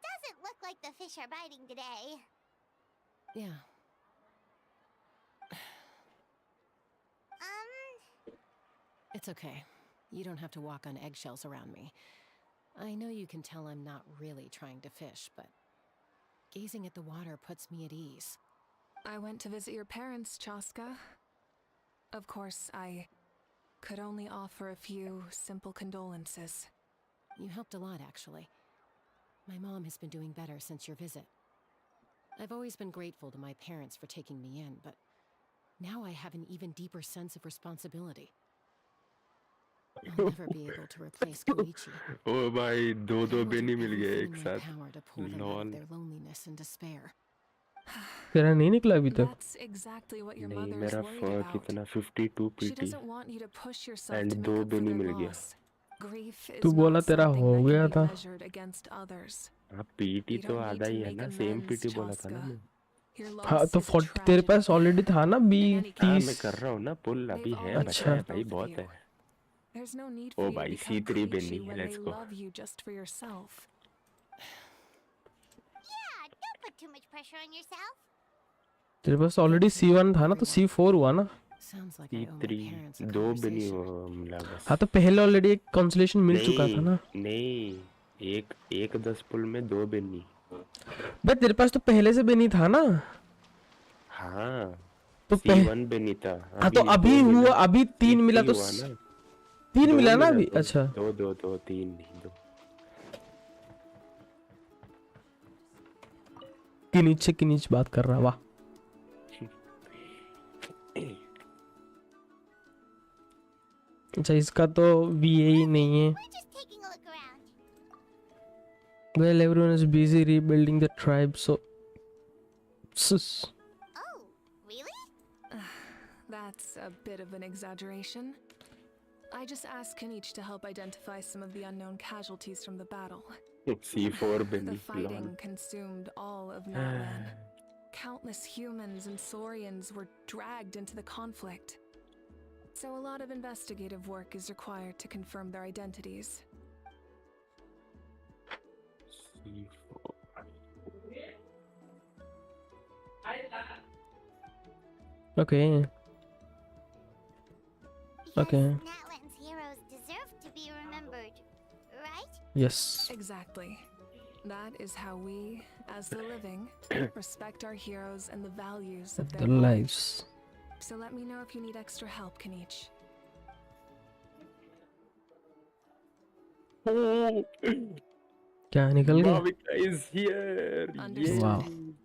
Speaker 4: doesn't look like the fish are biting today.
Speaker 11: Yeah. It's okay. You don't have to walk on eggshells around me. I know you can tell I'm not really trying to fish, but gazing at the water puts me at ease.
Speaker 9: I went to visit your parents, Chaska. Of course, I could only offer a few simple condolences.
Speaker 11: You helped a lot, actually. My mom has been doing better since your visit. I've always been grateful to my parents for taking me in, but now I have an even deeper sense of responsibility. I'll never be able to replace Koichi.
Speaker 6: ओ भाई दो बेनी मिल गए एक साथ.
Speaker 11: Power to pull them out of their loneliness and despair.
Speaker 2: तेरा नहीं निकला अभी तक?
Speaker 9: That's exactly what your
Speaker 6: नहीं,
Speaker 9: mother is
Speaker 6: मेरा
Speaker 9: worried about.
Speaker 6: कितना 52
Speaker 9: She
Speaker 6: PT
Speaker 9: doesn't want you to push yourself
Speaker 6: and
Speaker 9: to make
Speaker 6: दो
Speaker 9: up for
Speaker 6: बेनी
Speaker 9: their
Speaker 6: मिल गया.
Speaker 9: loss. Grief is
Speaker 2: तू बोला
Speaker 9: not
Speaker 2: तेरा
Speaker 9: something
Speaker 2: हो
Speaker 9: that
Speaker 2: गया
Speaker 9: can be
Speaker 2: था.
Speaker 9: measured against others.
Speaker 6: हाँ PT
Speaker 9: You
Speaker 6: तो
Speaker 9: don't need
Speaker 6: आधा
Speaker 9: to
Speaker 6: ही है
Speaker 9: make
Speaker 6: ना. सेम
Speaker 9: amends,
Speaker 6: PT बोला था ना
Speaker 9: Chaska.
Speaker 6: मैं.
Speaker 9: Your
Speaker 2: हाँ
Speaker 9: loss
Speaker 2: तो
Speaker 9: is a
Speaker 2: 40 तेरे
Speaker 9: tragedy.
Speaker 2: पास ऑलरेडी था ना बी
Speaker 9: In any
Speaker 6: हाँ
Speaker 2: 30.
Speaker 6: मैं कर रहा हूँ ना. पुल अभी
Speaker 9: They've
Speaker 6: है.
Speaker 9: always
Speaker 6: बचा
Speaker 2: अच्छा.
Speaker 6: है
Speaker 9: loved
Speaker 6: भाई.
Speaker 9: both of
Speaker 6: बहुत
Speaker 9: you.
Speaker 6: है.
Speaker 9: There's no need
Speaker 6: O
Speaker 9: for you to
Speaker 6: भाई
Speaker 9: become
Speaker 6: C3
Speaker 9: Koichi
Speaker 6: बेनी है.
Speaker 9: when
Speaker 6: Let's
Speaker 9: they
Speaker 6: go.
Speaker 9: love you just for yourself.
Speaker 4: Yeah, don't put too much pressure on yourself.
Speaker 2: तेरे पास already C1 था ना, तो C4 हुआ ना.
Speaker 11: Sounds like I owe my
Speaker 6: C3
Speaker 11: parents a
Speaker 6: दो Beni
Speaker 11: conversation.
Speaker 6: मिला बस.
Speaker 2: हाँ तो पहले ऑलरेडी एक कंसोलेशन मिल चुका था ना.
Speaker 6: नहीं एक 10 पुल में दो बेनी.
Speaker 2: बट तेरे पास तो पहले से भी नहीं था ना.
Speaker 6: हाँ
Speaker 2: तो
Speaker 6: C1 बेनी था.
Speaker 2: हाँ तो अभी हुआ, अभी 3 मिला तो
Speaker 6: हुआ ना.
Speaker 2: 3
Speaker 6: दो
Speaker 2: मिला ना अभी.
Speaker 6: दो,
Speaker 2: अच्छा
Speaker 6: दो 3 नहीं 2.
Speaker 2: के नीचे बात कर रहा. वाह. अच्छा इसका तो VA ही नहीं है.
Speaker 4: We're just taking a look around.
Speaker 2: Well, everyone is busy rebuilding the tribe, so
Speaker 4: Oh, really?
Speaker 9: That's a bit of an exaggeration. I just asked Kanich to help identify some of the unknown casualties from the battle.
Speaker 6: C4
Speaker 9: The
Speaker 6: Beni.
Speaker 9: fighting consumed all of Nalan. Countless humans and Saurians were dragged into the conflict. So a lot of investigative work is required to confirm their identities.
Speaker 2: Okay.
Speaker 4: Because
Speaker 2: Okay.
Speaker 4: Natlan's heroes deserve to be remembered, right?
Speaker 2: Yes.
Speaker 9: Exactly. That is how we, as the living, respect our heroes and the values of
Speaker 2: The
Speaker 9: their lives.
Speaker 2: lives.
Speaker 9: So let me know if you need extra help, Kenichi.
Speaker 2: क्या निकल गया?
Speaker 6: Mavuika is here.
Speaker 2: Wow.
Speaker 9: Understood. Thank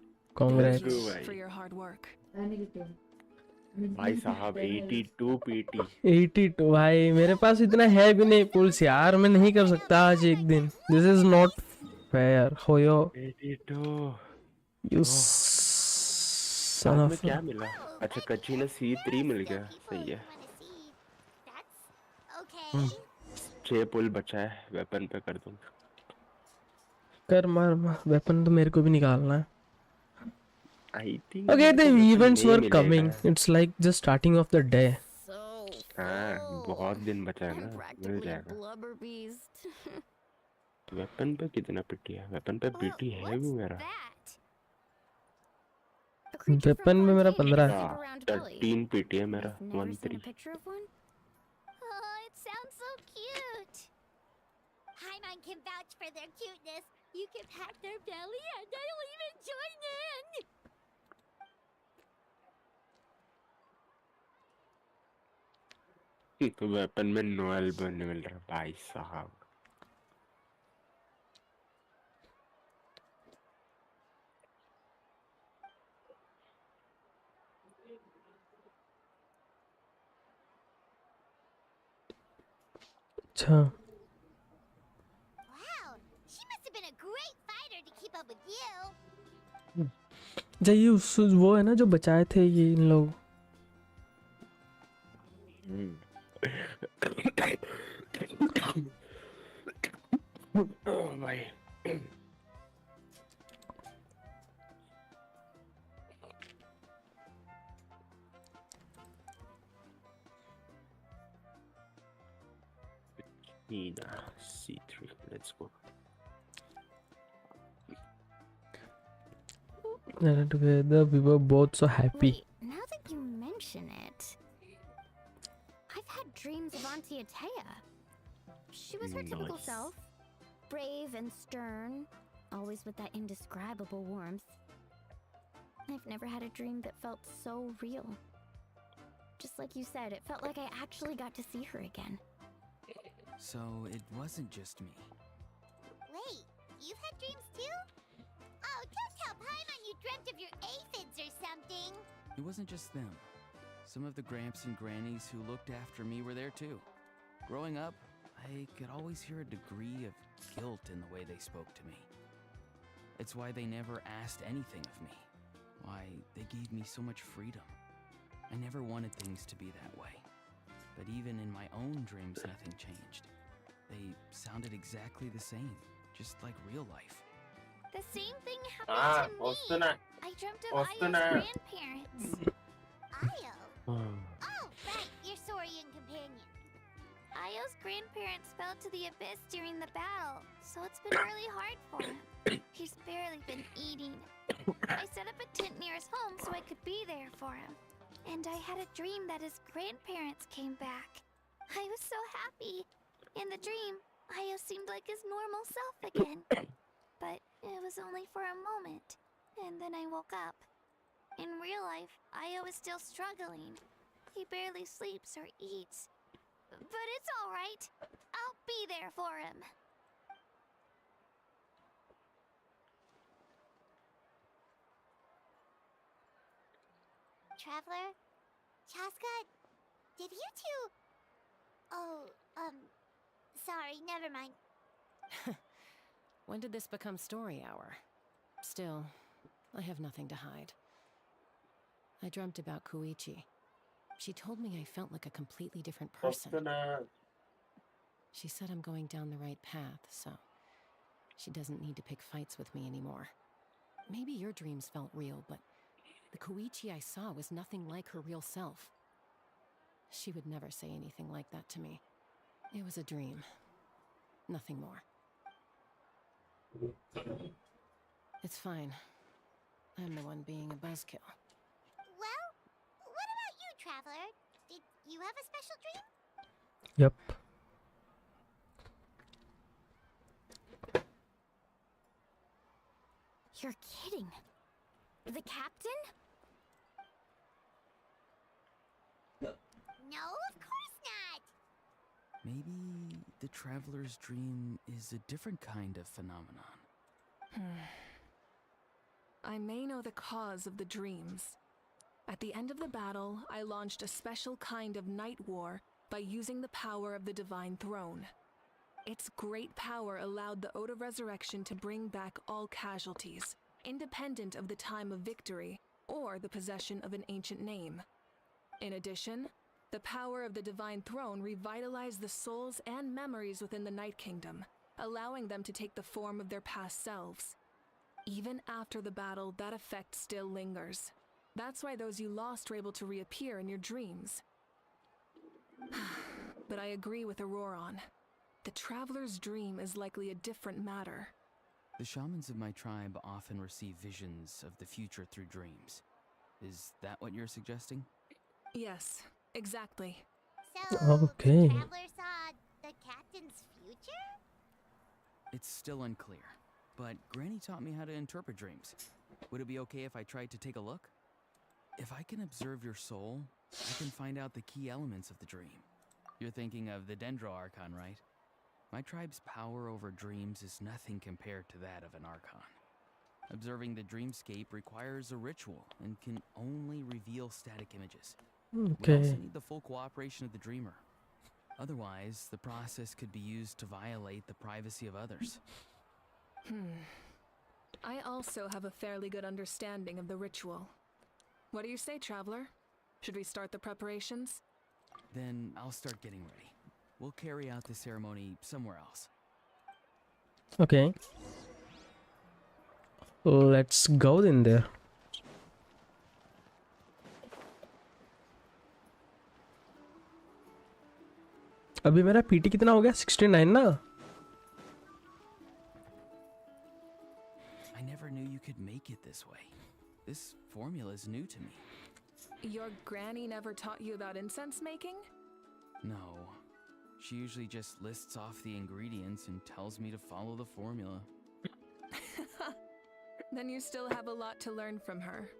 Speaker 2: Congrats.
Speaker 9: you
Speaker 6: भाई
Speaker 9: for your hard work.
Speaker 6: भाई साहब 82 PT
Speaker 2: 82 भाई मेरे पास इतना है भी नहीं पुल्स यार, मैं नहीं कर सकता आज एक दिन. This is not fair. होयो
Speaker 6: 82
Speaker 2: यू
Speaker 6: ओह
Speaker 2: सन
Speaker 6: बाद में
Speaker 2: ऑफ.
Speaker 6: क्या मिला? अच्छा कच्ची ने C3 मिल गया. सही है.
Speaker 4: Okay.
Speaker 6: 6 पुल बचा है. वेपन पे कर दूंगा.
Speaker 2: कर मार वेपन तो मेरे को भी निकालना है.
Speaker 6: I think
Speaker 2: Okay,
Speaker 6: मेरे
Speaker 2: the
Speaker 6: को वेपन
Speaker 2: events
Speaker 6: नहीं
Speaker 2: were
Speaker 6: मिलेगा.
Speaker 2: coming. It's like just starting of the day.
Speaker 10: So
Speaker 6: हाँ बहुत दिन बचा है
Speaker 10: I'm
Speaker 6: ना. मिल
Speaker 10: practically a
Speaker 6: जाएगा.
Speaker 10: blubber beast.
Speaker 6: वेपन पे कितना पीटी है? वेपन पे पीटी है भी मेरा.
Speaker 10: That? A creature from
Speaker 2: weapon में मेरा
Speaker 10: Fontaine
Speaker 2: 15
Speaker 10: with a
Speaker 2: है.
Speaker 10: super round belly.
Speaker 6: 13 पीटी है मेरा.
Speaker 10: I've never seen a
Speaker 6: 13.
Speaker 10: picture of one.
Speaker 4: Oh, it sounds so cute. Paimon can vouch for their cuteness. You can pat their belly and I'll even join in.
Speaker 6: तो weapon में Noel बनने मिल रहा भाई साहब.
Speaker 2: अच्छा
Speaker 4: Wow, she must have been a great fighter to keep up with you.
Speaker 2: ये वो है ना जो बचाए थे ये इन लोग.
Speaker 6: ओह भाई. Nina C3. Let's go.
Speaker 2: And together we were both so happy.
Speaker 10: Wait, now that you mention it, I've had dreams of Auntie Atea. She was her typical
Speaker 6: Nice.
Speaker 10: self, brave and stern, always with that indescribable warmth. I've never had a dream that felt so real. Just like you said, it felt like I actually got to see her again.
Speaker 5: So it wasn't just me.
Speaker 4: Wait, you've had dreams too? Oh, don't tell Paimon you dreamt of your aphids or something.
Speaker 5: It wasn't just them. Some of the Gramps and Grannies who looked after me were there too. Growing up, I could always hear a degree of guilt in the way they spoke to me. It's why they never asked anything of me. Why they gave me so much freedom. I never wanted things to be that way. But even in my own dreams, nothing changed. They sounded exactly the same, just like real life.
Speaker 4: The same thing happened to me.
Speaker 6: Ostuna.
Speaker 4: I dreamt of Ayo's
Speaker 6: Ostuna.
Speaker 4: grandparents. Ayo? Oh, right, your Saurian companion. Ayo's grandparents fell to the abyss during the battle, so it's been really hard for him. He's barely been eating. I set up a tent near his home so I could be there for him. And I had a dream that his grandparents came back. I was so happy. In the dream, Ayo seemed like his normal self again. But it was only for a moment. And then I woke up. In real life, Ayo is still struggling. He barely sleeps or eats. But it's all right. I'll be there for him. Traveler? Chaska? Did you two... Oh, sorry, never mind.
Speaker 11: When did this become story hour? Still, I have nothing to hide. I dreamt about Koichi. She told me I felt like a completely different person.
Speaker 6: Ostuna.
Speaker 11: She said I'm going down the right path, so she doesn't need to pick fights with me anymore. Maybe your dreams felt real, but the Koichi I saw was nothing like her real self. She would never say anything like that to me. It was a dream. Nothing more. It's fine. I'm the one being a buzzkill.
Speaker 4: Well, what about you, Traveler? Did you have a special dream?
Speaker 2: Yep.
Speaker 10: You're kidding. The captain?
Speaker 4: No, of course not.
Speaker 5: Maybe the traveler's dream is a different kind of phenomenon.
Speaker 9: I may know the cause of the dreams. At the end of the battle, I launched a special kind of night war by using the power of the Divine Throne. Its great power allowed the Ode of Resurrection to bring back all casualties, independent of the time of victory or the possession of an ancient name. In addition, the power of the Divine Throne revitalized the souls and memories within the Night Kingdom, allowing them to take the form of their past selves. Even after the battle, that effect still lingers. That's why those you lost were able to reappear in your dreams. But I agree with Auroron. The Traveler's dream is likely a different matter.
Speaker 5: The shamans of my tribe often receive visions of the future through dreams. Is that what you're suggesting?
Speaker 9: Yes, exactly.
Speaker 4: So,
Speaker 2: Okay.
Speaker 4: the Traveler saw the captain's future?
Speaker 5: It's still unclear, but Granny taught me how to interpret dreams. Would it be okay if I tried to take a look? If I can observe your soul, I can find out the key elements of the dream. You're thinking of the Dendro Archon, right? My tribe's power over dreams is nothing compared to that of an Archon. Observing the dreamscape requires a ritual and can only reveal static images. We also
Speaker 2: Okay.
Speaker 5: need the full cooperation of the dreamer. Otherwise, the process could be used to violate the privacy of others.
Speaker 9: I also have a fairly good understanding of the ritual. What do you say, Traveler? Should we start the preparations?
Speaker 5: Then I'll start getting ready. We'll carry out the ceremony somewhere else.
Speaker 2: Okay. Let's go in there. अभी मेरा PT कितना हो गया 69 ना
Speaker 5: I never knew you could make it this way. This formula is new to me.
Speaker 9: Your granny never taught you about incense making?
Speaker 5: No. She usually just lists off the ingredients and tells me to follow the formula.
Speaker 9: Then you still have a lot to learn from her.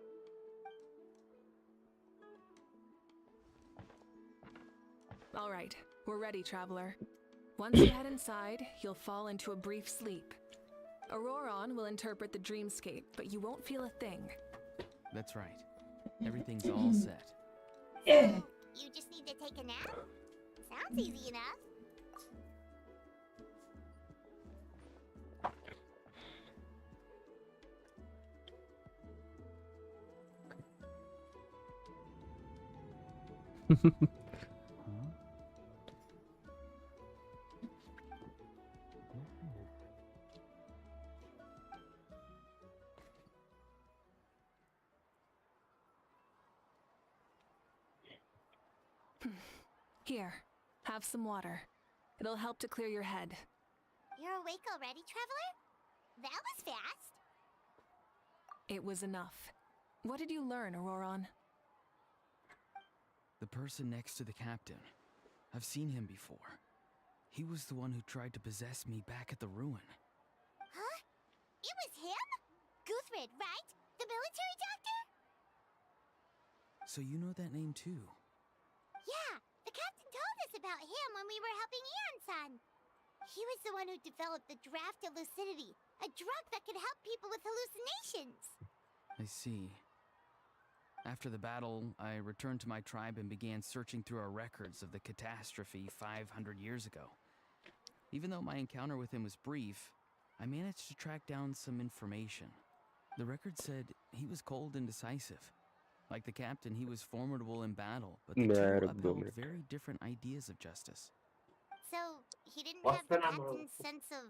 Speaker 9: All right, we're ready, Traveler. Once you head inside, you'll fall into a brief sleep. Auroron will interpret the dreamscape, but you won't feel a thing.
Speaker 5: That's right. Everything's all set.
Speaker 4: You just need to take a nap? Sounds easy enough.
Speaker 9: Here, have some water. It'll help to clear your head.
Speaker 4: You're awake already, Traveler? That was fast.
Speaker 9: It was enough. What did you learn, Auroron?
Speaker 5: The person next to the captain. I've seen him before. He was the one who tried to possess me back at the ruin.
Speaker 4: Huh? It was him? Guthrid, right? The military doctor?
Speaker 5: So you know that name too?
Speaker 4: Yeah, the captain told us about him when we were helping Ian-san. He was the one who developed the draft of lucidity, a drug that could help people with hallucinations.
Speaker 5: I see. After the battle, I returned to my tribe and began searching through our records of the catastrophe 500 years ago. Even though my encounter with him was brief, I managed to track down some information. The record said he was cold and decisive. Like the captain, he was formidable in battle, but the two upheld very different ideas of justice.
Speaker 4: So, he didn't
Speaker 6: What's
Speaker 4: have the
Speaker 6: the number?
Speaker 4: captain's sense of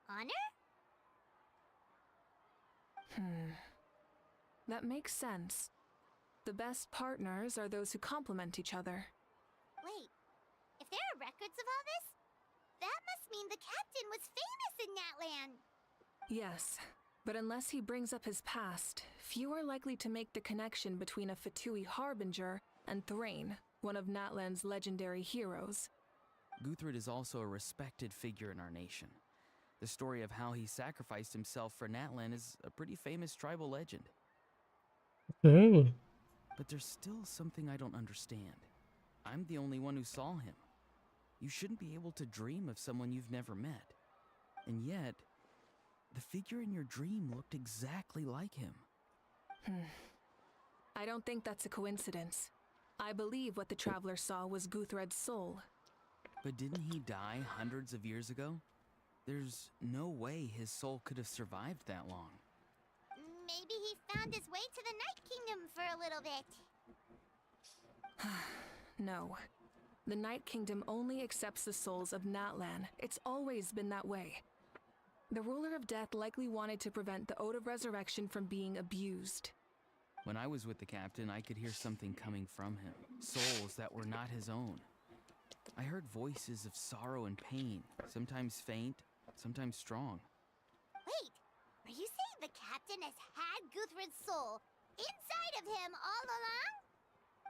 Speaker 4: honor?
Speaker 9: That makes sense. The best partners are those who complement each other.
Speaker 4: Wait, if there are records of all this, that must must mean the captain was famous in Natlan.
Speaker 9: Yes, but unless he brings up his past, few are likely to make the connection between a Fatui Harbinger and Thrain, one of Natlan's legendary heroes.
Speaker 5: Guthred is also a respected figure in our nation. The story of how he sacrificed himself for Natlan is a pretty famous tribal legend.
Speaker 2: Okay.
Speaker 5: But there's still something I don't understand. I'm the only one who saw him. You shouldn't be able to dream of someone you've never met. And yet, the figure in your dream looked exactly like him.
Speaker 9: I don't think that's a coincidence. I believe what the traveler saw was Guthred's soul.
Speaker 5: But didn't he die hundreds of years ago? There's no way his soul could have survived that long.
Speaker 4: Maybe he found his way to the Night Kingdom for a little bit.
Speaker 9: No. The Night Kingdom only accepts the souls of Natlan. It's always been that way. The ruler of death likely wanted to prevent the Ode of Resurrection from being abused.
Speaker 5: When I was with the captain, I could hear something coming from him. Souls that were not his own. I heard voices of sorrow and pain, sometimes faint, sometimes strong.
Speaker 4: Wait, are you saying the captain has had Guthred's soul inside of him all along?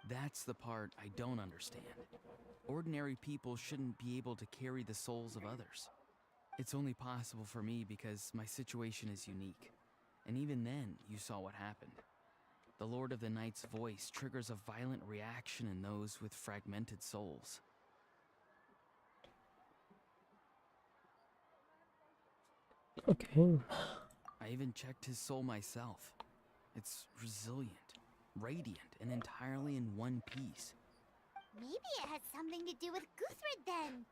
Speaker 5: That's the part I don't understand. Ordinary people shouldn't be able to carry the souls of others. It's only possible for me because my situation is unique. And even then, you saw what happened. The Lord of the Night's voice triggers a violent reaction in those with fragmented souls.
Speaker 2: Okay.
Speaker 5: I even checked his soul myself. It's resilient, radiant, and entirely in one piece.
Speaker 4: Maybe it has something to do with Guthred then.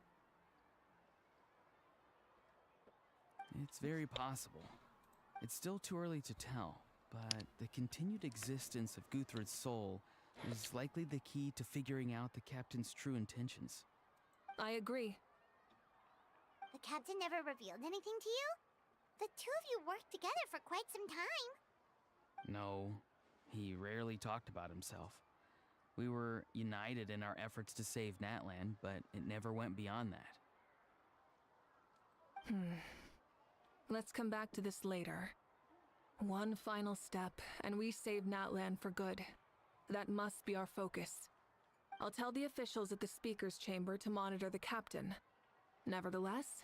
Speaker 5: It's very possible. It's still too early to tell, but the continued existence of Guthred's soul is likely the key to figuring out the captain's true intentions.
Speaker 9: I agree.
Speaker 4: The captain never revealed anything to you? The two of you worked together for quite some time.
Speaker 5: No, he rarely talked about himself. We were united in our efforts to save Natlan, but it never went beyond that.
Speaker 9: Let's come back to this later. One final step, and we save Natlan for good. That must be our focus. I'll tell the officials at the speaker's chamber to monitor the captain. Nevertheless,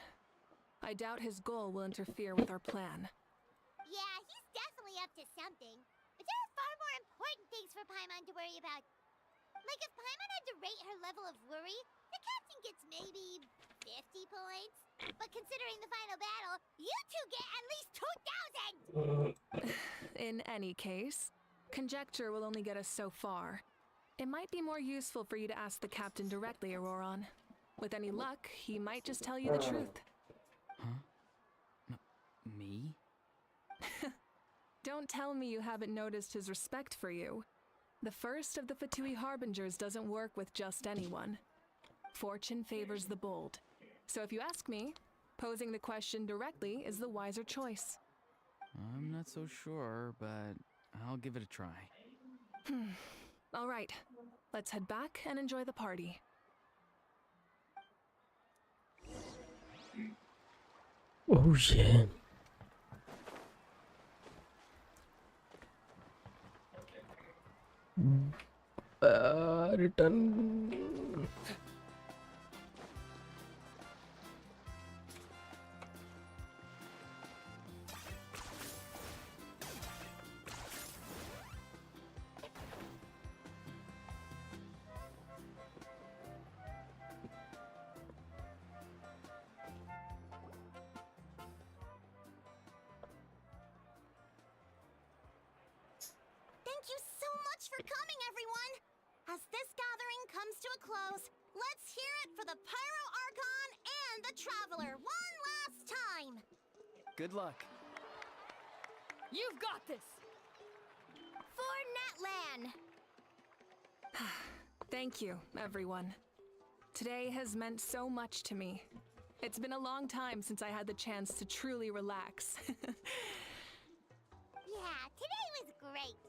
Speaker 9: I doubt his goal will interfere with our plan.
Speaker 4: Yeah, he's definitely up to something. But there are far more important things for Paimon to worry about. Like if Paimon had to rate her level of worry, the captain gets maybe 50 points. But considering the final battle, you two get at least 2,000!
Speaker 9: In any case, conjecture will only get us so far. It might be more useful for you to ask the captain directly, Auroron. With any luck, he might just tell you the truth.
Speaker 5: Huh? Me?
Speaker 9: Don't tell me you haven't noticed his respect for you. The first of the Fatui Harbingers doesn't work with just anyone. Fortune favors the bold. So if you ask me, posing the question directly is the wiser choice.
Speaker 5: I'm not so sure, but I'll give it a try.
Speaker 9: All right, let's head back and enjoy the party.
Speaker 2: Oh yeah. Return.
Speaker 4: Thank you so much for coming, everyone! As this gathering comes to a close, let's hear it for the Pyro Archon and the Traveler one last time!
Speaker 5: Good luck.
Speaker 10: You've got this!
Speaker 4: For Natlan!
Speaker 9: Thank you, everyone. Today has meant so much to me. It's been a long time since I had the chance to truly relax.
Speaker 4: Yeah, today was great!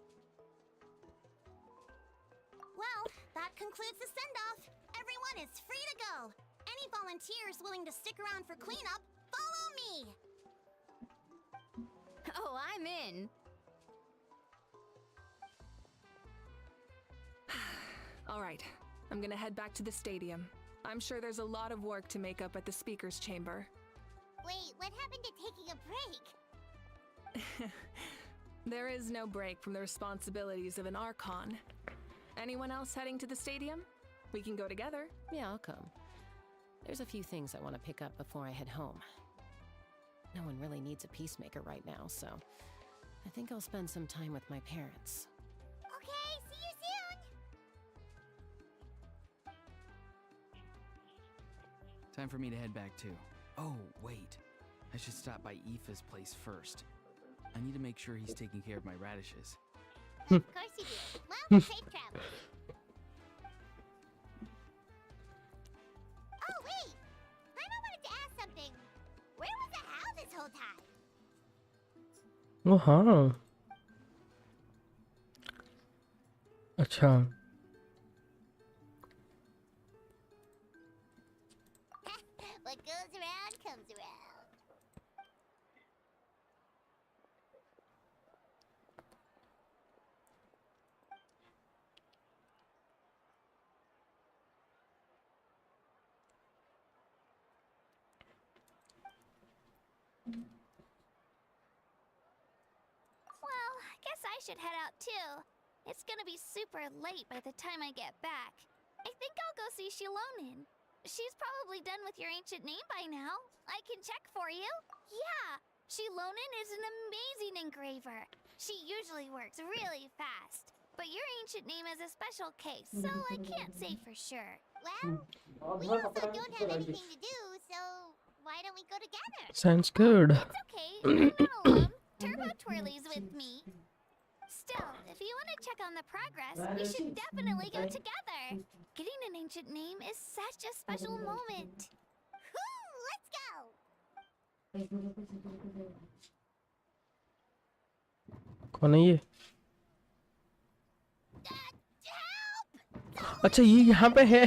Speaker 4: Well, that concludes the send-off. Everyone is free to go. Any volunteers willing to stick around for cleanup, follow me!
Speaker 10: Oh, I'm in.
Speaker 9: All right, I'm gonna head back to the stadium. I'm sure there's a lot of work to make up at the speaker's chamber.
Speaker 4: Wait, what happened to taking a break?
Speaker 9: There is no break from the responsibilities of an Archon. Anyone else heading to the stadium? We can go together.
Speaker 11: Yeah, I'll come. There's a few things I want to pick up before I head home. No one really needs a peacemaker right now, so I think I'll spend some time with my parents.
Speaker 4: Okay, see you soon!
Speaker 5: Time for me to head back too. Oh, wait. I should stop by Aoife's place first. I need to make sure he's taking care of my radishes.
Speaker 4: Of course you do. Well, safe travels. Oh, wait! Paimon wanted to ask something. Where was the Hal this whole time?
Speaker 2: Oh हाँ. अच्छा.
Speaker 4: What goes around comes around.
Speaker 10: Well, I guess I should head out too. It's gonna be super late by the time I get back. I think I'll go see Shilonin. She's probably done with your ancient name by now. I can check for you. Yeah, Shilonin is an amazing engraver. She usually works really fast. But your ancient name is a special case, so I can't say for sure.
Speaker 4: Well, we also don't have anything to do, so why don't we go together?
Speaker 2: Sounds good.
Speaker 10: It's okay, I'm not alone. Turbo Twirly's with me. Still, if you want to check on the progress, we should definitely go together. Getting an ancient name is such a special moment.
Speaker 4: Woo! Let's go!
Speaker 2: कौन है ये?
Speaker 4: Help!
Speaker 2: अच्छा ये यहाँ पे है.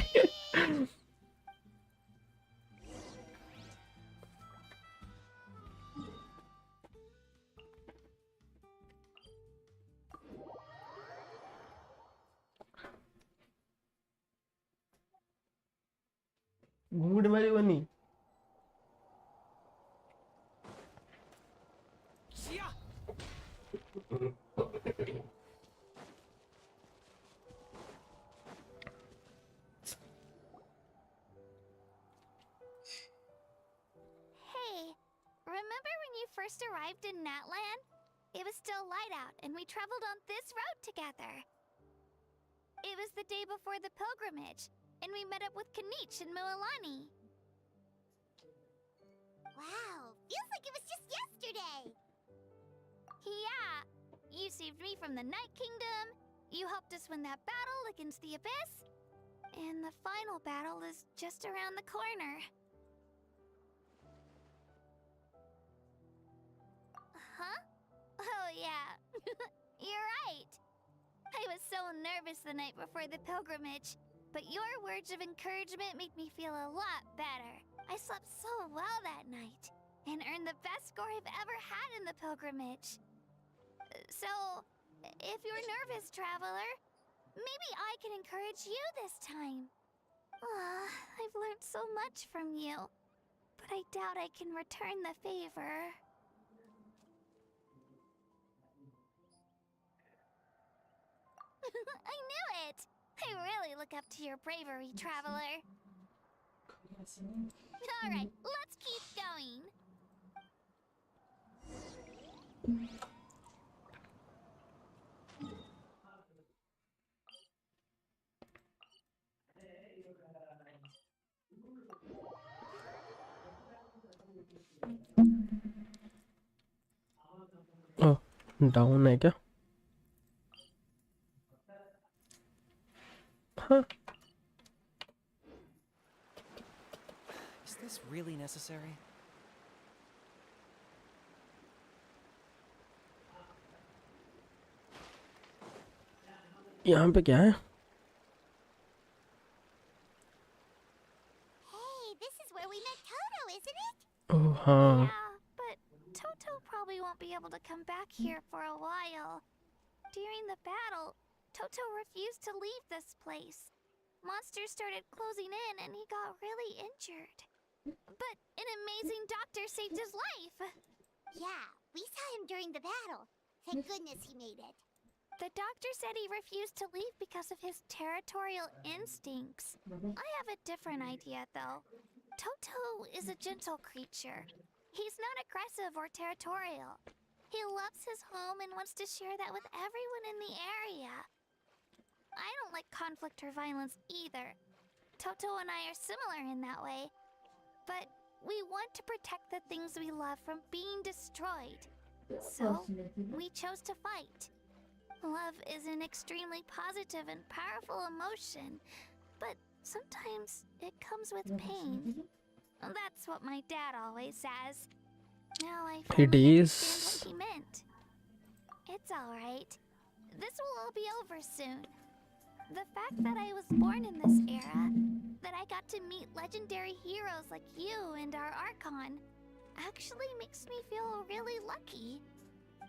Speaker 2: घूंघट वाली बनी.
Speaker 10: Hey, remember when you first arrived in Natland? It was still light out, and we traveled on this road together. It was the day before the pilgrimage, and we met up with Kanich and Moalani.
Speaker 4: Wow, feels like it was just yesterday.
Speaker 10: Yeah, you saved me from the Night Kingdom, you helped us win that battle against the Abyss, and the final battle is just around the corner. Huh? Oh yeah, you're right. I was so nervous the night before the pilgrimage, but your words of encouragement made me feel a lot better. I slept so well that night, and earned the best score I've ever had in the pilgrimage. So, if you're nervous, traveler, maybe I can encourage you this time. I've learned so much from you, but I doubt I can return the favor. I knew it! I really look up to your bravery, traveler. Alright, let's keep going.
Speaker 2: Oh down है क्या? हाँ.
Speaker 3: Is this really necessary?
Speaker 2: यहाँ पे क्या है?
Speaker 4: Hey, Toto probably won't be able to come back here for a while. During the battle, Toto refused to leave this place. Monsters started closing in and he got really injured. But an amazing doctor saved his life! Yeah, we saw him during the battle. Thank goodness he made it. The doctor said he refused to leave because of his territorial instincts. I have a different idea, though. Toto is a gentle creature. He's not aggressive or territorial. He loves his home and wants to share that with everyone in the area. I don't like conflict or violence either. Toto and I are similar in that way. But we want to protect the things we love from being destroyed. So, we chose to fight. Love is an extremely positive and powerful emotion, but sometimes it comes with pain. That's what my dad always says. Now I finally understand what he meant. It's alright. This will all be over soon. The fact that I was born in this era, that I got to meet legendary heroes like you and our Archon, actually makes me feel really lucky.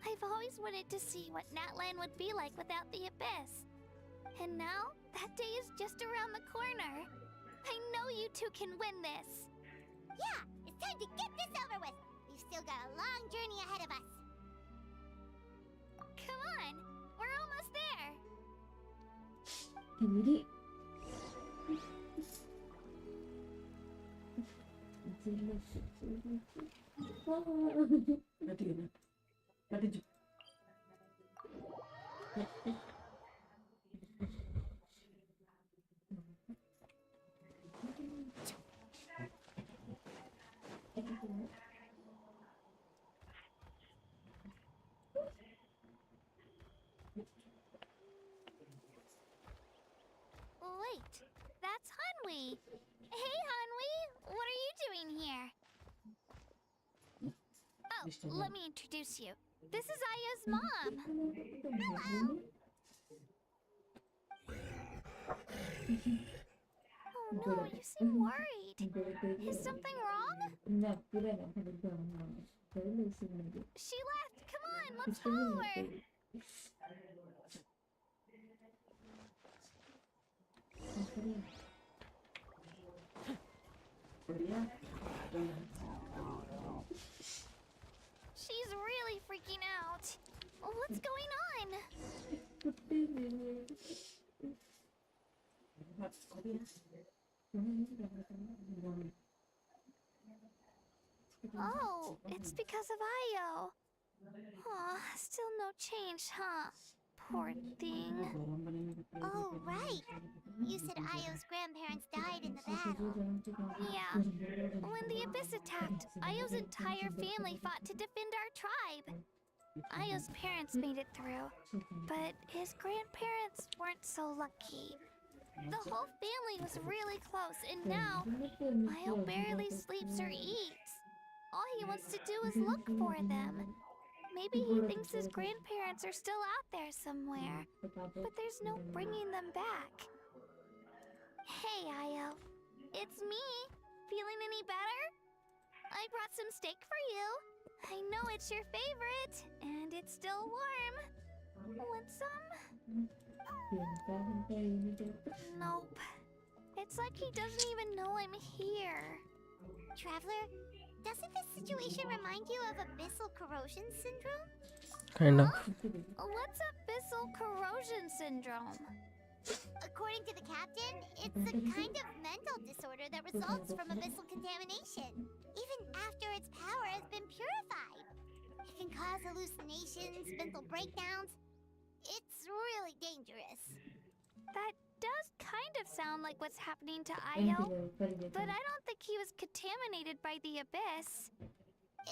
Speaker 4: I've always wanted to see what Natlan would be like without the Abyss. And now, that day is just around the corner. I know you two can win this. Yeah, it's time to get this over with. We've still got a long journey ahead of us. Come on, we're almost there. Wait, that's Hanwi. Hey, Hanwi, what are you doing here? Oh, let me introduce you. This is Aya's mom. Hello. Oh no, you seem worried. Is something wrong? She left. Come on, let's follow her. She's really freaking out. What's going on? Oh, it's because of Io. Aw, still no change, huh? Poor thing. Oh, right. You said Io's grandparents died in the battle. Yeah. When the Abyss attacked, Io's entire family fought to defend our tribe. Io's parents made it through, but his grandparents weren't so lucky. The whole family was really close, and now Io barely sleeps or eats. All he wants to do is look for them. Maybe he thinks his grandparents are still out there somewhere, but there's no bringing them back. Hey, Io. It's me. Feeling any better? I brought some steak for you. I know it's your favorite, and it's still warm. Want some? Nope. It's like he doesn't even know I'm here. Traveler, doesn't this situation remind you of abyssal corrosion syndrome?
Speaker 2: Kind of.
Speaker 4: What's abyssal corrosion syndrome? According to the captain, it's a kind of mental disorder that results from abyssal contamination, even after its power has been purified. It can cause hallucinations, mental breakdowns. It's really dangerous. That does kind of sound like what's happening to Io, but I don't think he was contaminated by the Abyss.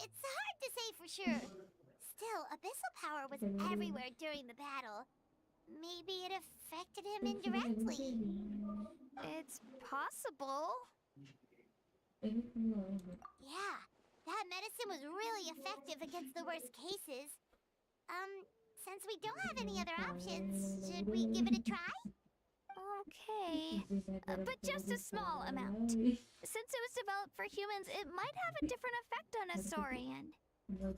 Speaker 4: It's hard to say for sure. Still, abyssal power was everywhere during the battle. Maybe it affected him indirectly. It's possible. Yeah, that medicine was really effective against the worst cases. Since we don't have any other options, should we give it a try? Okay, but just a small amount. Since it was developed for humans, it might have a different effect on a Saurian. Yeah,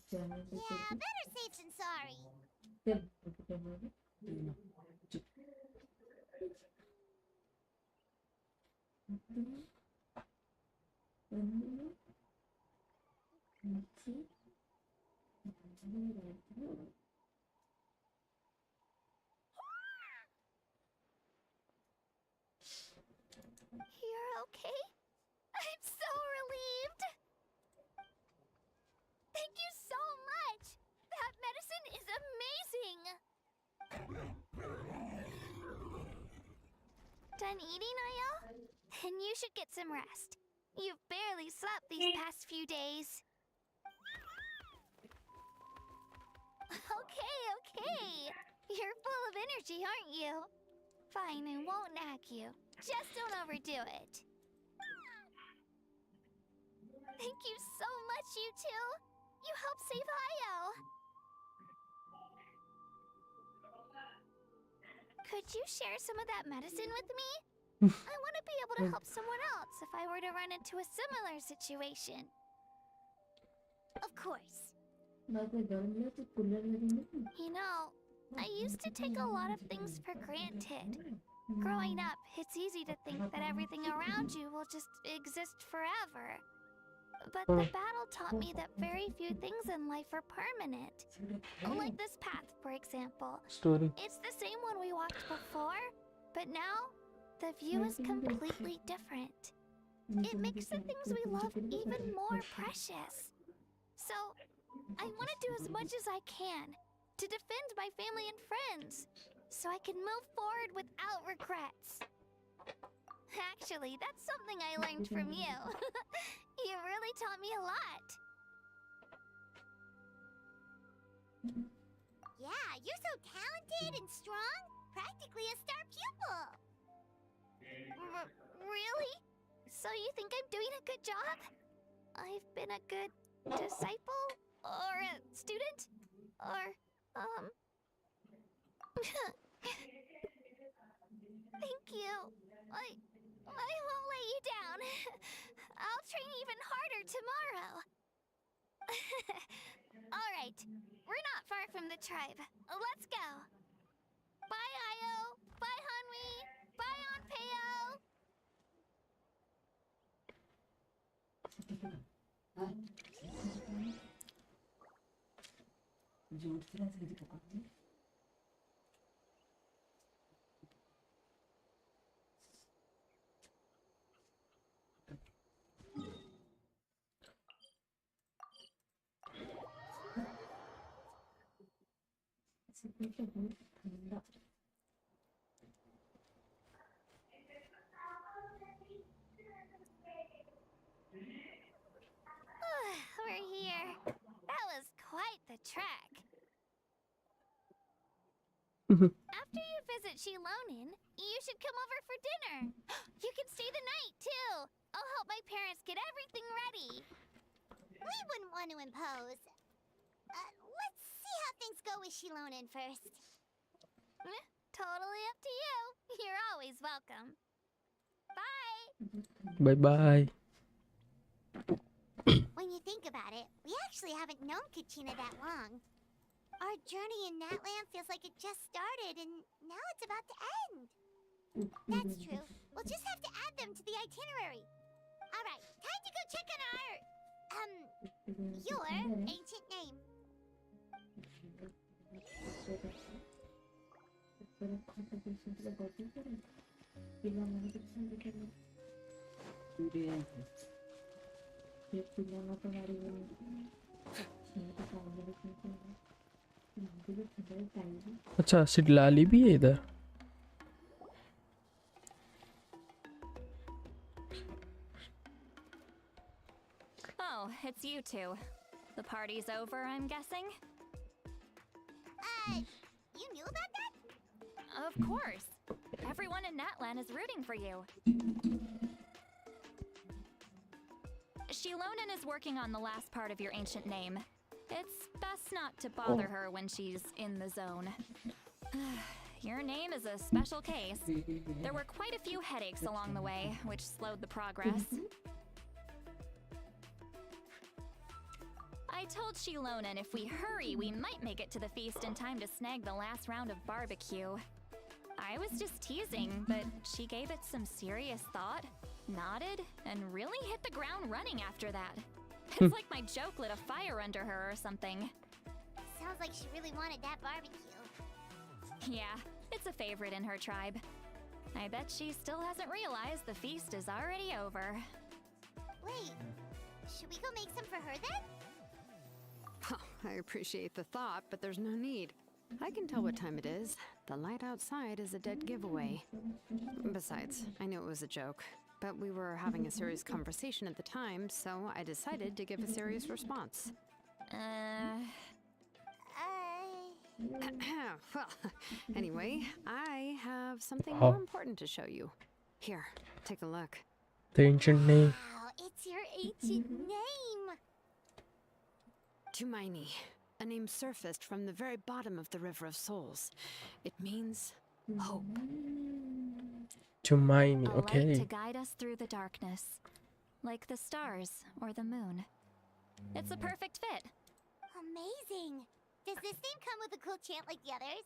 Speaker 4: better safe than sorry.
Speaker 10: You're okay? I'm so relieved! Thank you so much! That medicine is amazing! Done eating, Ayo? Then you should get some rest. You've barely slept these past few days. Okay. You're full of energy, aren't you? Fine, I won't nag you. Just don't overdo it. Thank you so much, you two. You helped save Ayo. Could you share some of that medicine with me? I want to be able to help someone else if I were to run into a similar situation. Of course. You know, I used to take a lot of things for granted. Growing up, it's easy to think that everything around you will just exist forever. But the battle taught me that very few things in life are permanent. Like this path, for example.
Speaker 2: Story.
Speaker 10: It's the same one we walked before, but now the view is completely different. It makes the things we love even more precious. So, I want to do as much as I can to defend my family and friends, so I can move forward without regrets. Actually, that's something I learned from you. You really taught me a lot.
Speaker 4: Yeah, you're so talented and strong. Practically a star pupil.
Speaker 10: Really? So you think I'm doing a good job? I've been a good disciple? Or a student? Or, Thank you. I won't let you down. I'll train even harder tomorrow. Alright, we're not far from the tribe. Let's go. Bye, Ayo. Bye, Hanwi. Bye, Onpeo. We're here. That was quite the trek. After you visit Shilonin, you should come over for dinner. You can stay the night, too. I'll help my parents get everything ready.
Speaker 4: We wouldn't want to impose. Let's see how things go with Shilonin first.
Speaker 10: Totally up to you. You're always welcome. Bye.
Speaker 2: Bye.
Speaker 4: When you think about it, we actually haven't known Kachina that long. Our journey in Natland feels like it just started, and now it's about to end. That's true. We'll just have to add them to the itinerary. Alright, time to go check on your ancient name.
Speaker 2: अच्छा सिडलाली भी है इधर.
Speaker 12: Oh, it's you two. The party's over, I'm guessing?
Speaker 4: You knew about that?
Speaker 12: Of course. Everyone in Natlan is rooting for you. Shilonin is working on the last part of your ancient name. It's best not to bother her when she's in the zone. Your name is a special case. There were quite a few headaches along the way, which slowed the progress. I told Shilonan if we hurry, we might make it to the feast in time to snag the last round of barbecue. I was just teasing, but she gave it some serious thought, nodded, and really hit the ground running after that. It's like my joke lit a fire under her or something.
Speaker 4: Sounds like she really wanted that barbecue.
Speaker 12: Yeah, it's a favorite in her tribe. I bet she still hasn't realized the feast is already over.
Speaker 4: Wait, should we go make some for her then?
Speaker 8: I appreciate the thought, but there's no need. I can tell what time it is. The light outside is a dead giveaway. Besides, I knew it was a joke, but we were having a serious conversation at the time, so I decided to give a serious response. Well, anyway, I have something more important to show you. Here, take a look.
Speaker 2: The ancient name.
Speaker 4: Wow, it's your ancient name!
Speaker 8: Tumaini, a name surfaced from the very bottom of the River of Souls. It means hope.
Speaker 2: Tumaini,
Speaker 12: A
Speaker 2: okay.
Speaker 12: light to guide us through the darkness, like the stars or the moon. It's a perfect fit.
Speaker 4: Amazing! Does this name come with a cool chant like the others?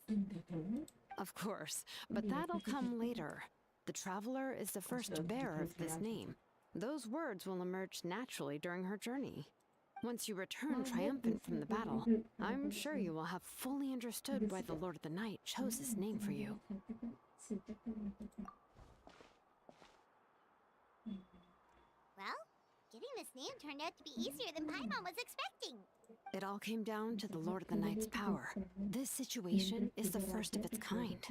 Speaker 8: Of course, but that'll come later. The Traveler is the first bearer of this name. Those words will emerge naturally during her journey. Once you return triumphant from the battle, I'm sure you will have fully understood why the Lord of the Night chose this name for you.
Speaker 4: Well, getting this name turned out to be easier than Paimon was expecting.
Speaker 8: It all came down to the Lord of the Night's power. This situation is the first of its kind.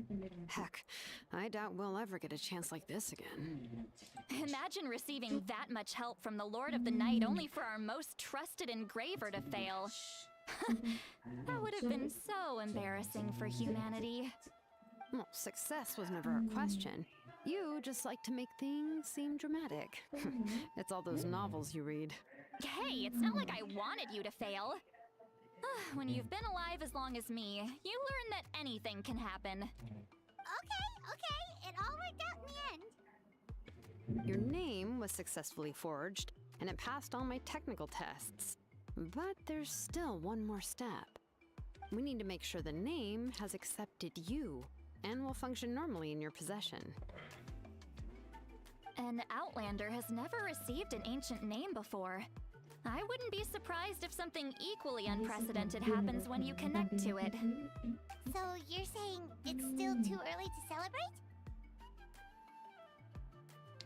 Speaker 8: Heck, I doubt we'll ever get a chance like this again.
Speaker 12: Imagine receiving that much help from the Lord of the Night only for our most trusted engraver to fail. That would have been so embarrassing for humanity.
Speaker 8: Well, success was never a question. You just like to make things seem dramatic. It's all those novels you read.
Speaker 12: Hey, it's not like I wanted you to fail. When you've been alive as long as me, you learn that anything can happen.
Speaker 4: Okay, it all worked out in the end.
Speaker 8: Your name was successfully forged, and it passed all my technical tests. But there's still one more step. We need to make sure the name has accepted you, and will function normally in your possession.
Speaker 12: An Outlander has never received an ancient name before. I wouldn't be surprised if something equally unprecedented happens when you connect to it.
Speaker 4: So you're saying it's still too early to celebrate?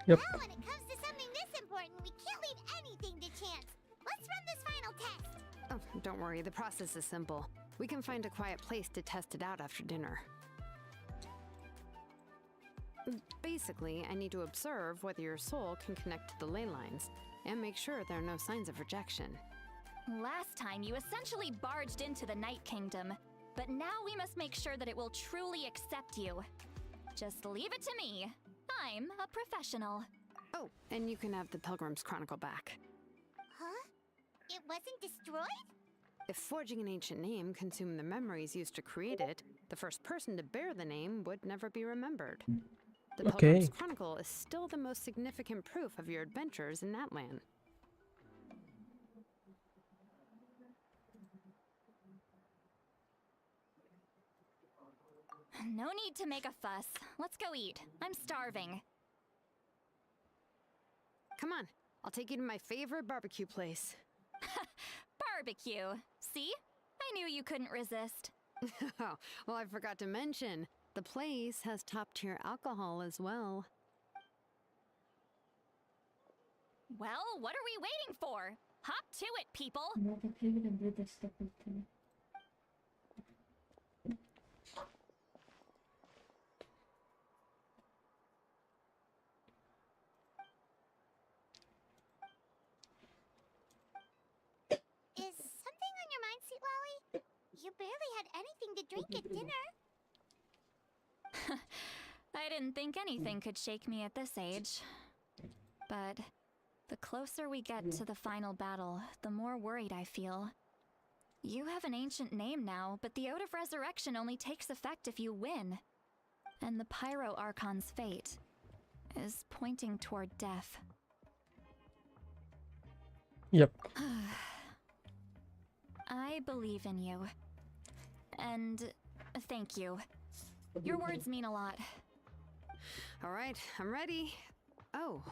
Speaker 2: Yep.
Speaker 4: Well, when it comes to something this important, we can't leave anything to chance. Let's run this final test.
Speaker 8: Oh, don't worry, the process is simple. We can find a quiet place to test it out after dinner. Basically, I need to observe whether your soul can connect to the ley lines, and make sure there are no signs of rejection.
Speaker 12: Last time, you essentially barged into the Night Kingdom, but now we must make sure that it will truly accept you. Just leave it to me. I'm a professional.
Speaker 8: Oh, and you can have the Pilgrim's Chronicle back.
Speaker 4: Huh? It wasn't destroyed?
Speaker 8: If forging an ancient name consumed the memories used to create it, the first person to bear the name would never be remembered. The Pilgrim's Chronicle is still the most significant proof of your adventures in that land.
Speaker 12: No need to make a fuss. Let's go eat. I'm starving.
Speaker 8: Come on, I'll take you to my favorite barbecue place.
Speaker 12: Barbecue. See? I knew you couldn't resist.
Speaker 8: Well, I forgot to mention, the place has top-tier alcohol as well.
Speaker 12: Well, what are we waiting for? Hop to it, people!
Speaker 4: Is something on your mind, Sweet Lolly? You barely had anything to drink at dinner.
Speaker 12: I didn't think anything could shake me at this age. But the closer we get to the final battle, the more worried I feel. You have an ancient name now, but the Ode of Resurrection only takes effect if you win. And the Pyro Archon's fate is pointing toward death.
Speaker 2: Yep.
Speaker 12: I believe in you. And thank you. Your words mean a lot.
Speaker 8: All right, I'm ready. Oh,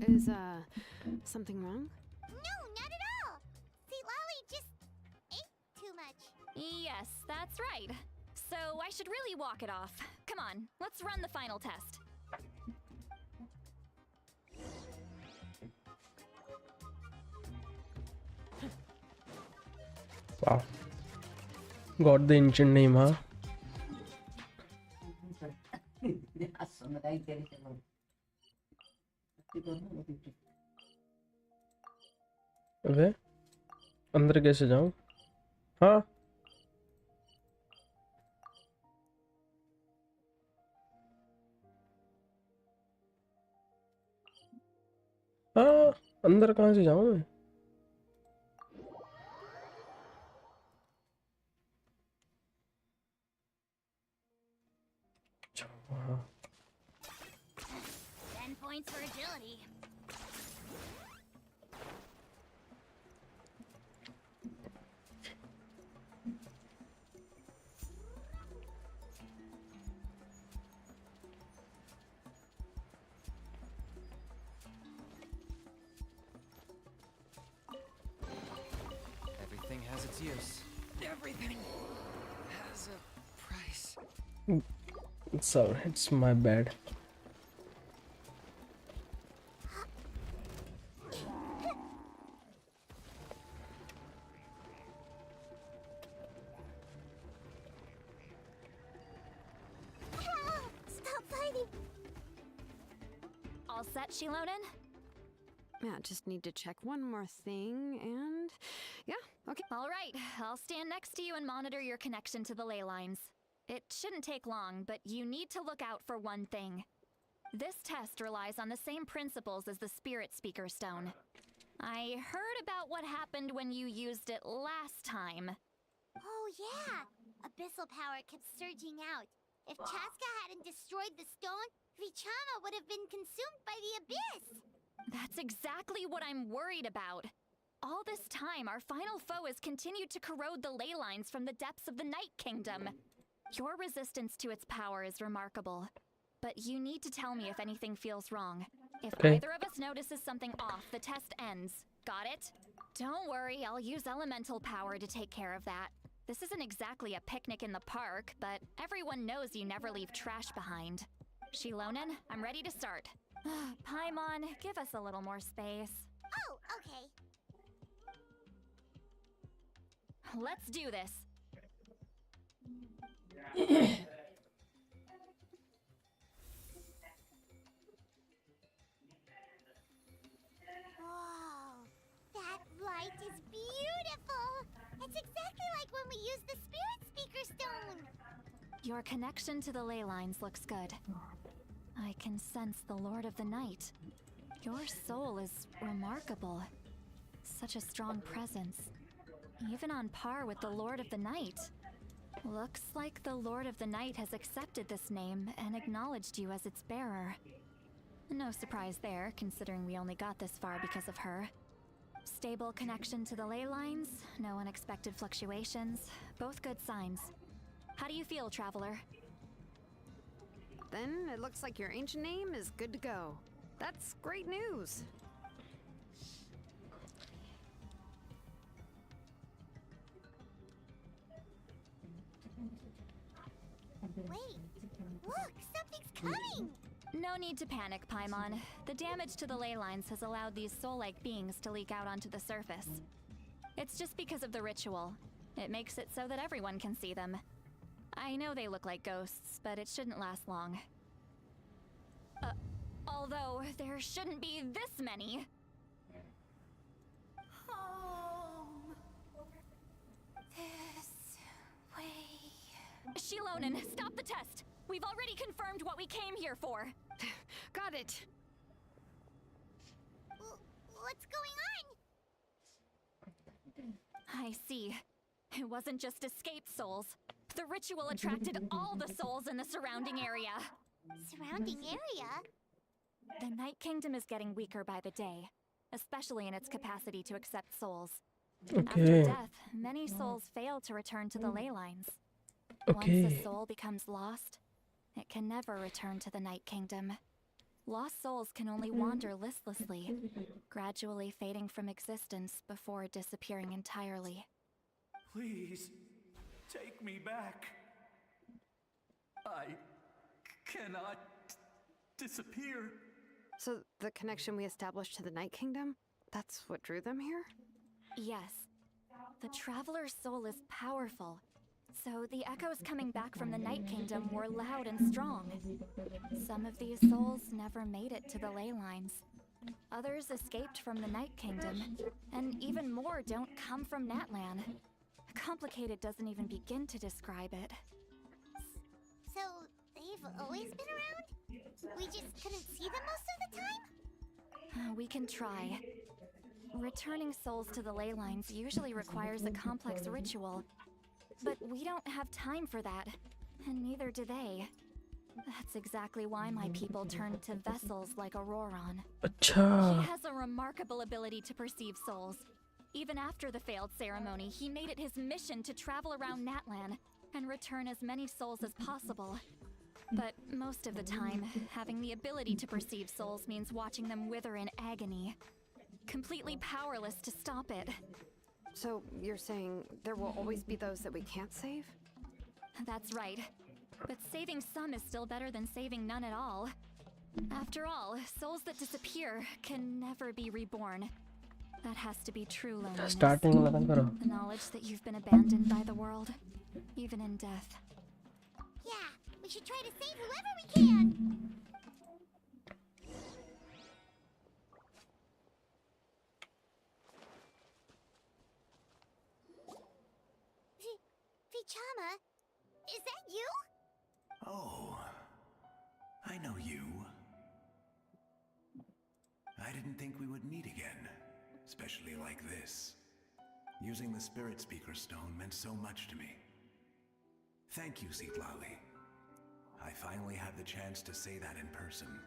Speaker 8: is something wrong?
Speaker 4: No, not at all. See, Lolly just ate too much.
Speaker 12: Yes, that's right. So I should really walk it off. Come on, let's run the final test.
Speaker 2: Wow. Got the ancient name, huh? अबे अंदर कैसे जाऊं? हाँ हाँ अंदर कहाँ से जाऊं मैं? हाँ
Speaker 10: 10 points for agility.
Speaker 3: Everything has its use. Everything has a price.
Speaker 2: Sorry, it's my bad.
Speaker 4: Stop fighting.
Speaker 12: All set, Shilonen?
Speaker 8: Yeah, just need to check one more thing, and yeah, okay.
Speaker 12: All right, I'll stand next to you and monitor your connection to the ley lines. It shouldn't take long, but you need to look out for one thing. This test relies on the same principles as the Spirit Speaker Stone. I heard about what happened when you used it last time.
Speaker 4: Oh yeah, abyssal power kept surging out. If Chaska hadn't destroyed the stone, Vichama would have been consumed by the abyss.
Speaker 12: That's exactly what I'm worried about. All this time, our final foe has continued to corrode the ley lines from the depths of the Night Kingdom. Your resistance to its power is remarkable. But you need to tell me if anything feels wrong. If either of us notices something off, the test ends. Got it? Don't worry, I'll use elemental power to take care of that. This isn't exactly a picnic in the park, but everyone knows you never leave trash behind. Shilonen, I'm ready to start. Paimon, give us a little more space.
Speaker 4: Oh, okay.
Speaker 12: Let's do this.
Speaker 4: Whoa, that light is beautiful. It's exactly like when we used the Spirit Speaker Stone.
Speaker 12: Your connection to the ley lines looks good. I can sense the Lord of the Night. Your soul is remarkable. Such a strong presence. Even on par with the Lord of the Night. Looks like the Lord of the Night has accepted this name and acknowledged you as its bearer. No surprise there, considering we only got this far because of her. Stable connection to the ley lines, no unexpected fluctuations, both good signs. How do you feel, Traveler?
Speaker 8: Then it looks like your ancient name is good to go. That's great news.
Speaker 4: Wait, look, something's coming.
Speaker 12: No need to panic, Paimon. The damage to the ley lines has allowed these soul-like beings to leak out onto the surface. It's just because of the ritual. It makes it so that everyone can see them. I know they look like ghosts, but it shouldn't last long. Although, there shouldn't be this many.
Speaker 10: Home. This way.
Speaker 12: Shilonen, stop the test! We've already confirmed what we came here for.
Speaker 8: Got it.
Speaker 4: What's going on?
Speaker 12: I see. It wasn't just escaped souls. The ritual attracted all the souls in the surrounding area.
Speaker 4: Surrounding area?
Speaker 12: The Night Kingdom is getting weaker by the day, especially in its capacity to accept souls.
Speaker 2: Okay.
Speaker 12: After death, many souls fail to return to the ley lines.
Speaker 2: Okay.
Speaker 12: Once a soul becomes lost, it can never return to the Night Kingdom. Lost souls can only wander listlessly, gradually fading from existence before disappearing entirely.
Speaker 13: Please, take me back. I cannot disappear.
Speaker 8: So, the connection we established to the Night Kingdom? That's what drew them here?
Speaker 12: Yes. The Traveler's soul is powerful, so the echoes coming back from the Night Kingdom were loud and strong. Some of these souls never made it to the ley lines. Others escaped from the Night Kingdom, and even more don't come from Natlan. Complicated doesn't even begin to describe it.
Speaker 4: So, they've always been around? We just couldn't see them most of the time?
Speaker 12: We can try. Returning souls to the ley lines usually requires a complex ritual, but we don't have time for that, and neither do they. That's exactly why my people turned to vessels like Auroron.
Speaker 2: Acha.
Speaker 12: He has a remarkable ability to perceive souls. Even after the failed ceremony, he made it his mission to travel around Natlan and return as many souls as possible. But most of the time, having the ability to perceive souls means watching them wither in agony. Completely powerless to stop it.
Speaker 8: So, you're saying there will always be those that we can't save?
Speaker 12: That's right. But saving some is still better than saving none at all. After all, souls that disappear can never be reborn. That has to be true loneliness.
Speaker 2: Starting walang karo.
Speaker 12: The knowledge that you've been abandoned by the world, even in death.
Speaker 4: Yeah, we should try to save whoever we can! Vichama, is that you?
Speaker 13: Oh, I know you. I didn't think we would meet again, especially like this. Using the Spirit Speaker Stone meant so much to me. Thank you, USALLY. I finally had the chance to say that in person.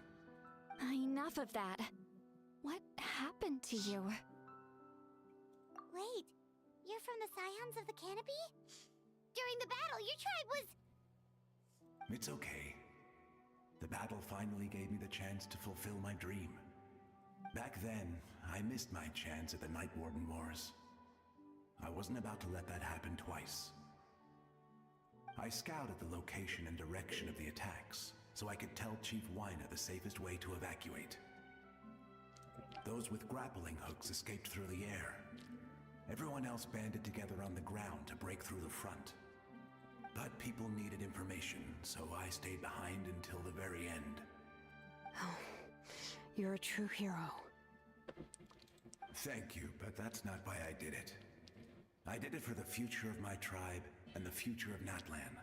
Speaker 12: Enough of that. What happened to you?
Speaker 4: Wait, you're from the Scions of the Canopy? During the battle, your tribe was...
Speaker 13: It's okay. The battle finally gave me the chance to fulfill my dream. Back then, I missed my chance at the Night Warden Wars. I wasn't about to let that happen twice. I scouted the location and direction of the attacks, so I could tell Chief Wyna the safest way to evacuate. Those with grappling hooks escaped through the air. Everyone else banded together on the ground to break through the front. But people needed information, so I stayed behind until the very end.
Speaker 8: Oh, you're a true hero.
Speaker 13: Thank you, but that's not why I did it. I did it for the future of my tribe and the future of Natlan.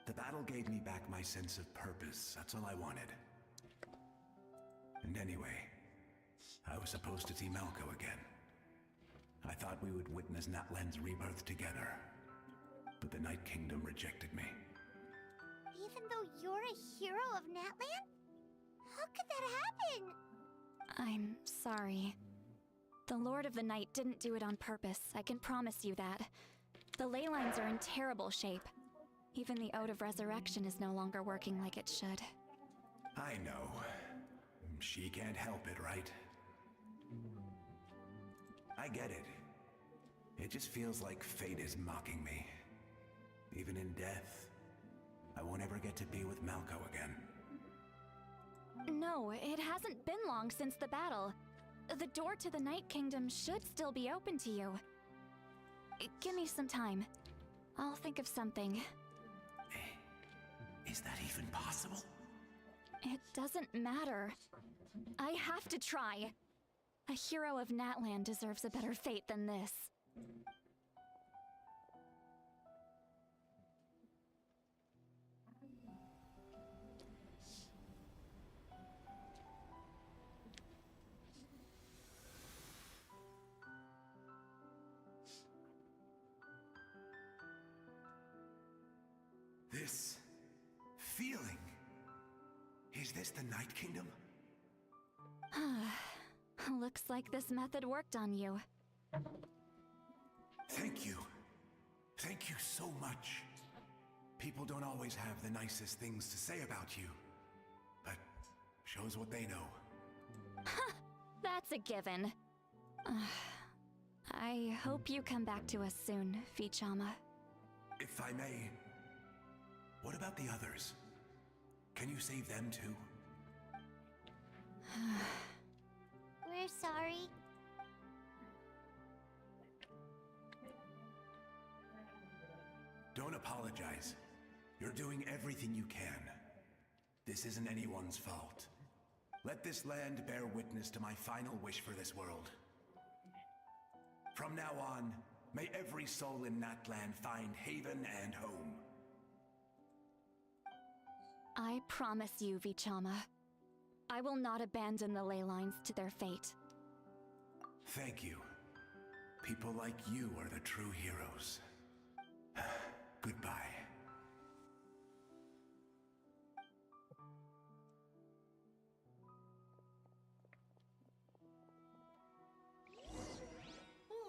Speaker 13: The battle gave me back my sense of purpose, that's all I wanted. And anyway, I was supposed to see Malco again. I thought we would witness Natlan's rebirth together. But the Night Kingdom rejected me.
Speaker 4: Even though you're a hero of Natlan? How could that happen?
Speaker 12: I'm sorry. The Lord of the Night didn't do it on purpose, I can promise you that. The ley lines are in terrible shape. Even the Ode of Resurrection is no longer working like it should.
Speaker 13: I know. She can't help it, right? I get it. It just feels like fate is mocking me. Even in death, I won't ever get to be with Malco again.
Speaker 12: No, it hasn't been long since the battle. The door to the Night Kingdom should still be open to you. Give me some time. I'll think of something.
Speaker 13: Is that even possible?
Speaker 12: It doesn't matter. I have to try. A hero of Natlan deserves a better fate than this.
Speaker 13: This feeling. Is this the Night Kingdom?
Speaker 12: Looks like this method worked on you.
Speaker 13: Thank you. Thank you so much. People don't always have the nicest things to say about you, but shows what they know.
Speaker 12: That's a given. I hope you come back to us soon, Vichama.
Speaker 13: If I may, what about the others? Can you save them too?
Speaker 4: We're sorry.
Speaker 13: Don't apologize. You're doing everything you can. This isn't anyone's fault. Let this land bear witness to my final wish for this world. From now on, may every soul in that land find haven and home.
Speaker 12: I promise you, Vichama. I will not abandon the ley lines to their fate.
Speaker 13: Thank you. People like you are the true heroes. Goodbye.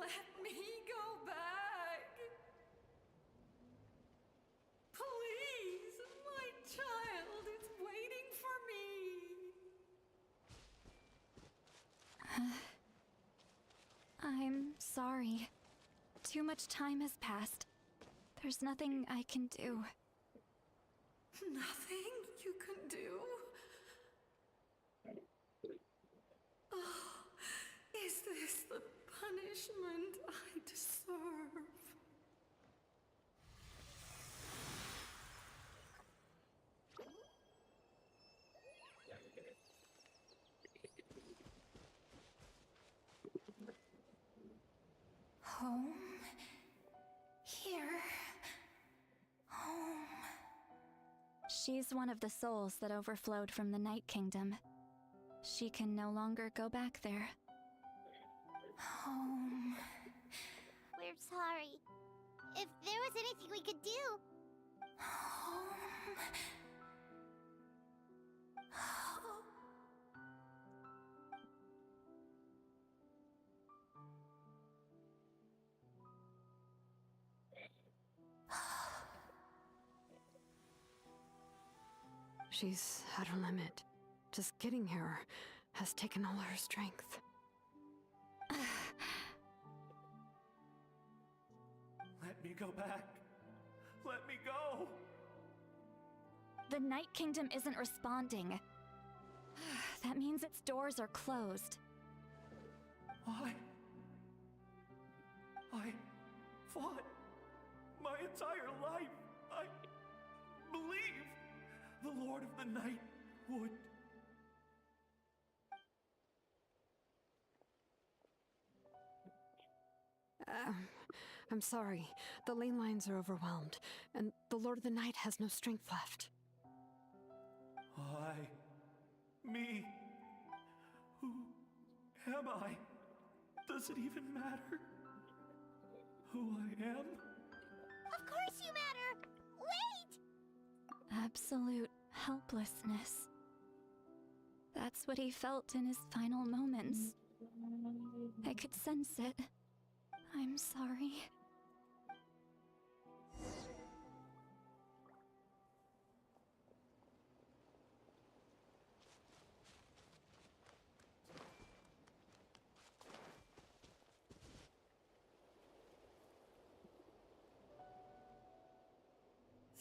Speaker 14: Let me go back. Please, my child is waiting for me.
Speaker 12: I'm sorry. Too much time has passed. There's nothing I can do.
Speaker 14: Nothing you can do? Oh, is this the punishment I deserve?
Speaker 12: Home? Here? Home? She's one of the souls that overflowed from the Night Kingdom. She can no longer go back there. Home.
Speaker 4: We're sorry. If there was anything we could do.
Speaker 12: Home.
Speaker 8: She's at her limit. Just getting here has taken all her strength.
Speaker 5: Let me go back. Let me go.
Speaker 12: The Night Kingdom isn't responding. That means its doors are closed.
Speaker 5: I fought my entire life. I believe the Lord of the Night would.
Speaker 8: I'm sorry. The ley lines are overwhelmed, and the Lord of the Night has no strength left.
Speaker 5: Me. Who am I? Does it even matter who I am?
Speaker 4: Of course you matter! Wait!
Speaker 12: Absolute helplessness. That's what he felt in his final moments. I could sense it. I'm sorry.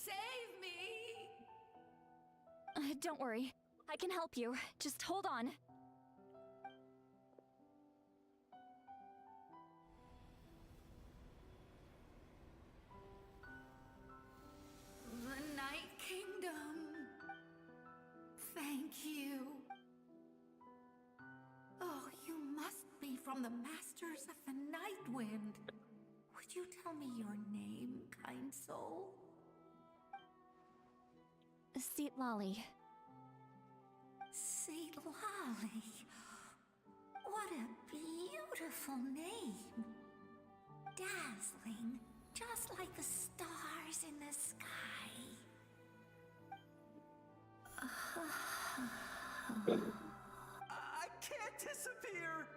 Speaker 14: Save me!
Speaker 12: Don't worry. I can help you. Just hold on.
Speaker 14: The Night Kingdom. Thank you. Oh, you must be from the Masters of the Night Wind. Would you tell me your name, kind soul?
Speaker 12: Lolly.
Speaker 14: Lolly. What a beautiful name. Dazzling, just like the stars in the sky.
Speaker 5: I can't disappear!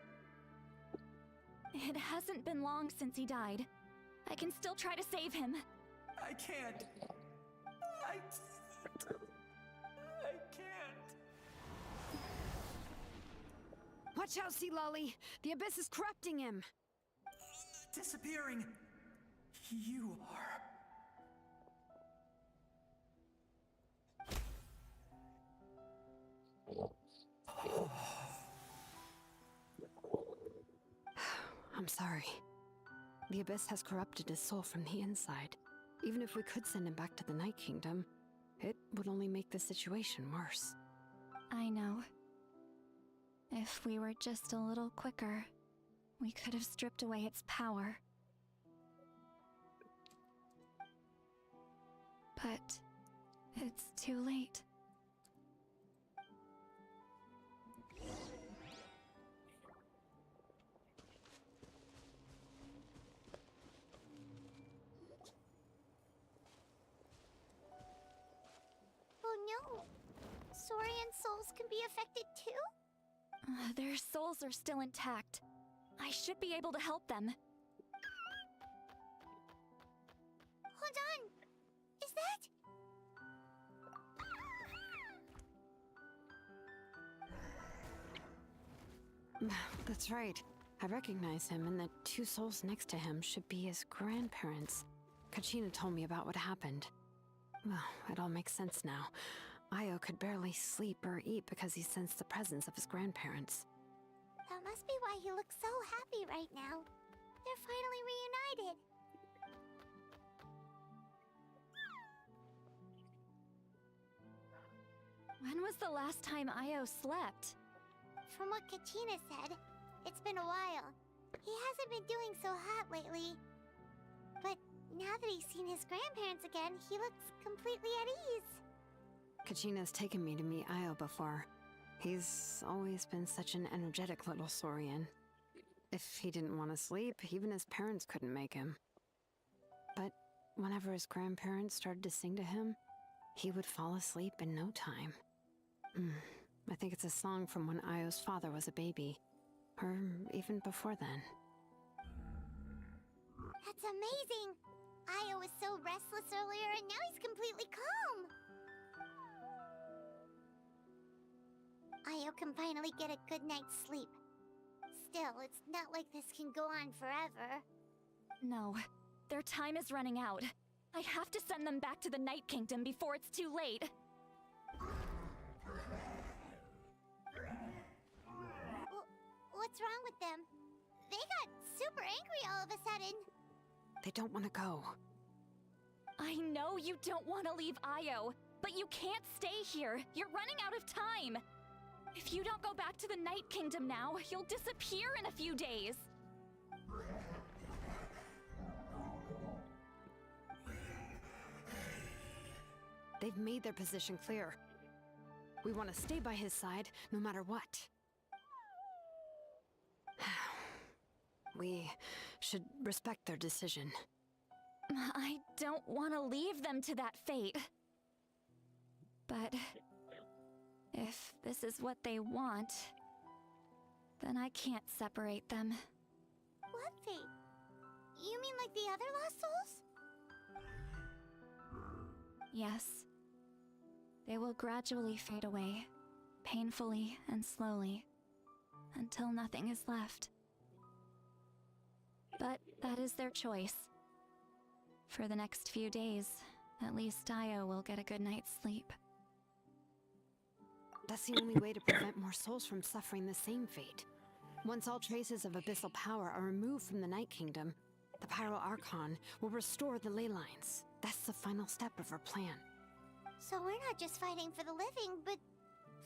Speaker 12: It hasn't been long since he died. I can still try to save him.
Speaker 5: I can't. I can't.
Speaker 8: Watch out, Sea Lolly. The abyss is corrupting him.
Speaker 5: Disappearing. You are.
Speaker 8: I'm sorry. The abyss has corrupted his soul from the inside. Even if we could send him back to the Night Kingdom, it would only make the situation worse.
Speaker 12: I know. If we were just a little quicker, we could have stripped away its power. But it's too late.
Speaker 4: Oh no! Saurian souls can be affected too?
Speaker 12: Their souls are still intact. I should be able to help them.
Speaker 4: Hold on! Is that?
Speaker 8: That's right. I recognize him, and the two souls next to him should be his grandparents. Kachina told me about what happened. Well, it all makes sense now. Io could barely sleep or eat because he sensed the presence of his grandparents.
Speaker 4: That must be why he looks so happy right now. They're finally reunited.
Speaker 12: When was the last time Io slept?
Speaker 4: From what Kachina said, it's been a while. He hasn't been doing so hot lately. But now that he's seen his grandparents again, he looks completely at ease.
Speaker 8: Kachina's taken me to meet Io before. He's always been such an energetic little Saurian. If he didn't want to sleep, even his parents couldn't make him. But whenever his grandparents started to sing to him, he would fall asleep in no time. I think it's a song from when Io's father was a baby. Or even before then.
Speaker 4: That's amazing! Io was so restless earlier and now he's completely calm! Io can finally get a good night's sleep. Still, it's not like this can go on forever.
Speaker 12: No, their time is running out. I have to send them back to the Night Kingdom before it's too late.
Speaker 4: What's wrong with them? They got super angry all of a sudden.
Speaker 8: They don't want to go.
Speaker 12: I know you don't want to leave Io, but you can't stay here. You're running out of time. If you don't go back to the Night Kingdom now, you'll disappear in a few days.
Speaker 8: They've made their position clear. We want to stay by his side, no matter what. We should respect their decision.
Speaker 12: I don't want to leave them to that fate. But if this is what they want, then I can't separate them.
Speaker 4: What fate? You mean like the other lost souls?
Speaker 12: Yes. They will gradually fade away, painfully and slowly, until nothing is left. But that is their choice. For the next few days, at least Io will get a good night's sleep.
Speaker 8: That's the only way to prevent more souls from suffering the same fate. Once all traces of abyssal power are removed from the Night Kingdom, the Pyro Archon will restore the ley lines. That's the final step of our plan.
Speaker 4: So we're not just fighting for the living, but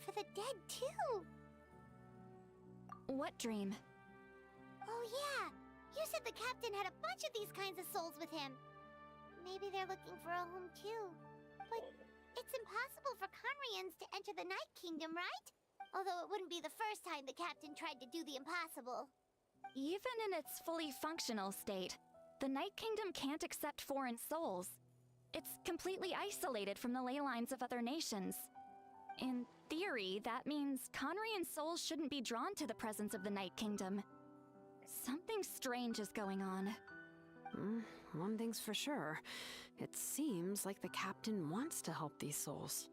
Speaker 4: for the dead too.
Speaker 12: What dream?
Speaker 4: Oh yeah, you said the captain had a bunch of these kinds of souls with him. Maybe they're looking for a home too. But it's impossible for Conrians to enter the Night Kingdom, right? Although it wouldn't be the first time the captain tried to do the impossible.
Speaker 12: Even in its fully functional state, the Night Kingdom can't accept foreign souls. It's completely isolated from the ley lines of other nations. In theory, that means Conrian souls shouldn't be drawn to the presence of the Night Kingdom. Something strange is going on.
Speaker 8: one thing's for sure. It seems like the captain wants to help these souls.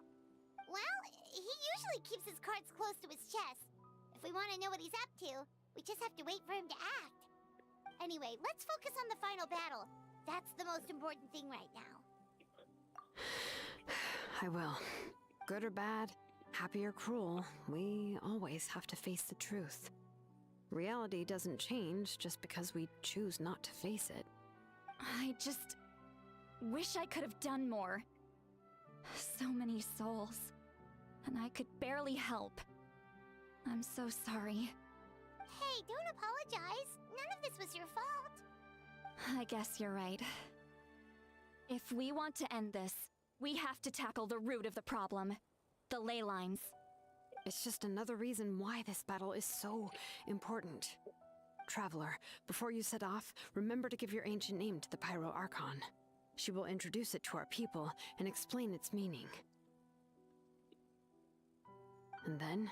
Speaker 4: Well, he usually keeps his cards close to his chest. If we want to know what he's up to, we just have to wait for him to act. Anyway, let's focus on the final battle. That's the most important thing right now.
Speaker 8: I will. Good or bad, happy or cruel, we always have to face the truth. Reality doesn't change just because we choose not to face it.
Speaker 12: I just wish I could have done more. So many souls, and I could barely help. I'm so sorry.
Speaker 4: Hey, don't apologize. None of this was your fault.
Speaker 12: I guess you're right. If we want to end this, we have to tackle the root of the problem. The ley lines.
Speaker 8: It's just another reason why this battle is so important. Traveler, before you set off, remember to give your ancient name to the Pyro Archon. She will introduce it to our people and explain its meaning. And then,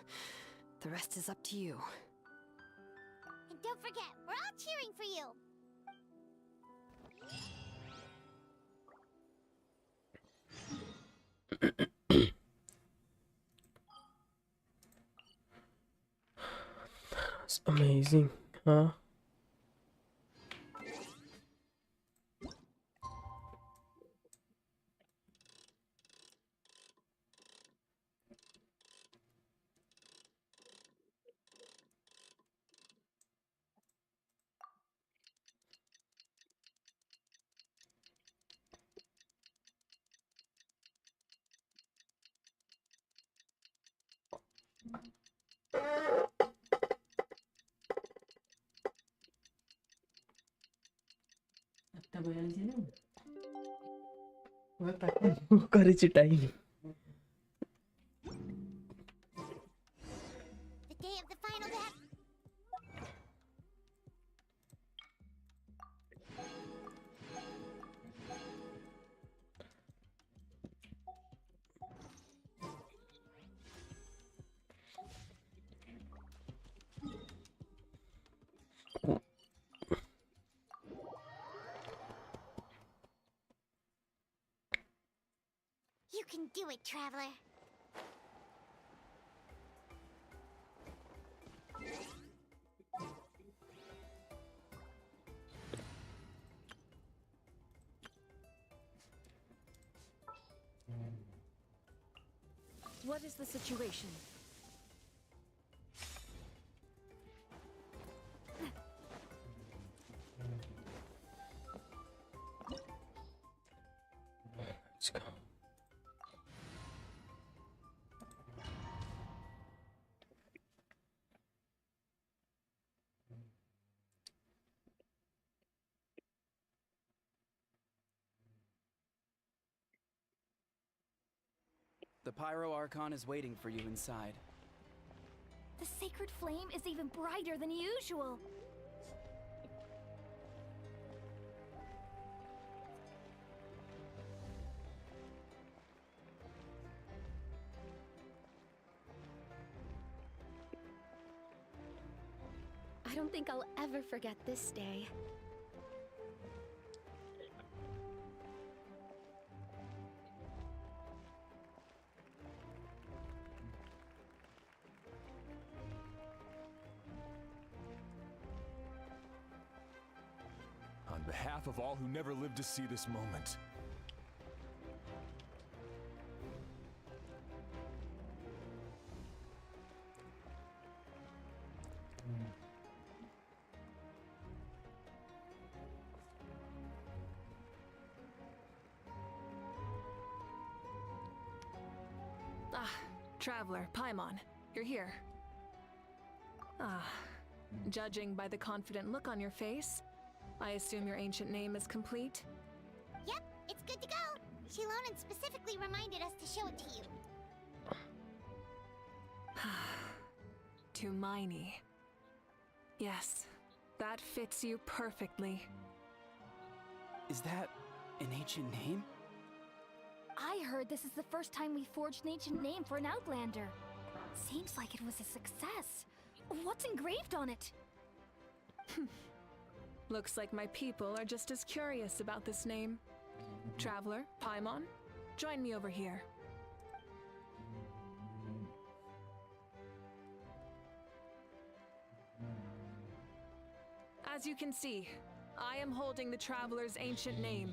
Speaker 8: the rest is up to you.
Speaker 4: And don't forget, we're all cheering for you.
Speaker 2: That's amazing, huh? କରିଛି time
Speaker 4: The day of the final battle. You can do it, Traveler.
Speaker 9: What is the situation?
Speaker 2: Let's go.
Speaker 5: The Pyro Archon is waiting for you inside.
Speaker 12: The sacred flame is even brighter than usual.
Speaker 10: I don't think I'll ever forget this day.
Speaker 15: On behalf of all who never lived to see this moment,
Speaker 9: Ah, Traveler, Paimon, you're here. Ah, judging by the confident look on your face, I assume your ancient name is complete?
Speaker 4: Yep, it's good to go. Shilonan specifically reminded us to show it to you.
Speaker 9: Tumaini. Yes, that fits you perfectly.
Speaker 5: Is that an ancient name?
Speaker 12: I heard this is the first time we forged an ancient name for an Outlander. Seems like it was a success. What's engraved on it?
Speaker 9: Looks like my people are just as curious about this name. Traveler, Paimon, join me over here. As you can see, I am holding the Traveler's ancient name.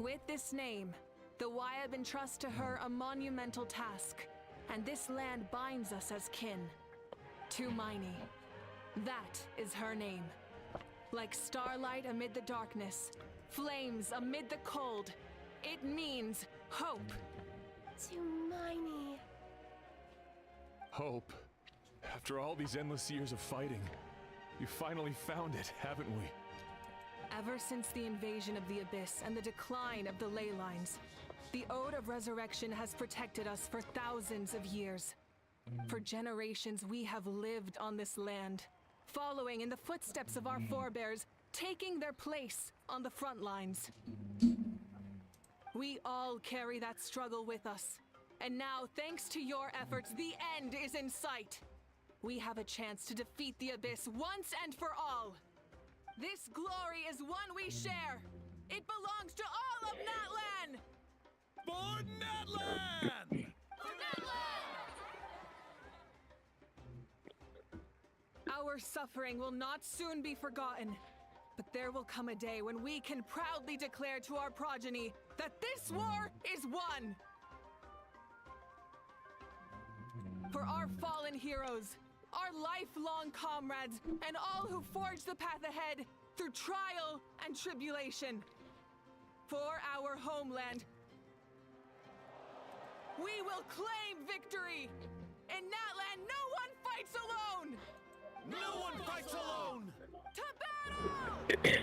Speaker 9: With this name, the Wayab entrust to her a monumental task, and this land binds us as kin. To Miney. That is her name. Like starlight amid the darkness, flames amid the cold, it means hope.
Speaker 10: To Miney.
Speaker 15: Hope. After all these endless years of fighting, you finally found it, haven't we?
Speaker 9: Ever since the invasion of the Abyss and the decline of the ley lines, the Ode of Resurrection has protected us for thousands of years. For generations we have lived on this land, following in the footsteps of our forebears, taking their place on the front lines. We all carry that struggle with us, and now, thanks to your efforts, the end is in sight. We have a chance to defeat the Abyss once and for all. This glory is one we share. It belongs to all of Natlan!
Speaker 15: For Natlan!
Speaker 9: For Natlan! Our suffering will not soon be forgotten, but there will come a day when we can proudly declare to our progeny that this war is won! For our fallen heroes, our lifelong comrades, and all who forge the path ahead through trial and tribulation. For our homeland, we will claim victory! In Natlan, no one fights alone!
Speaker 15: No one fights alone!
Speaker 9: To battle!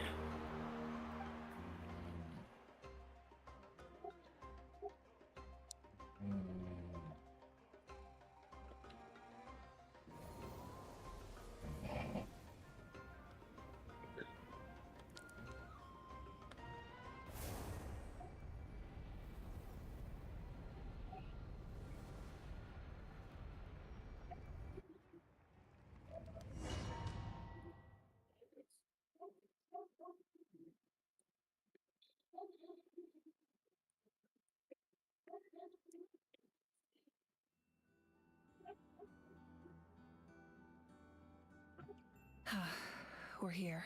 Speaker 9: We're here.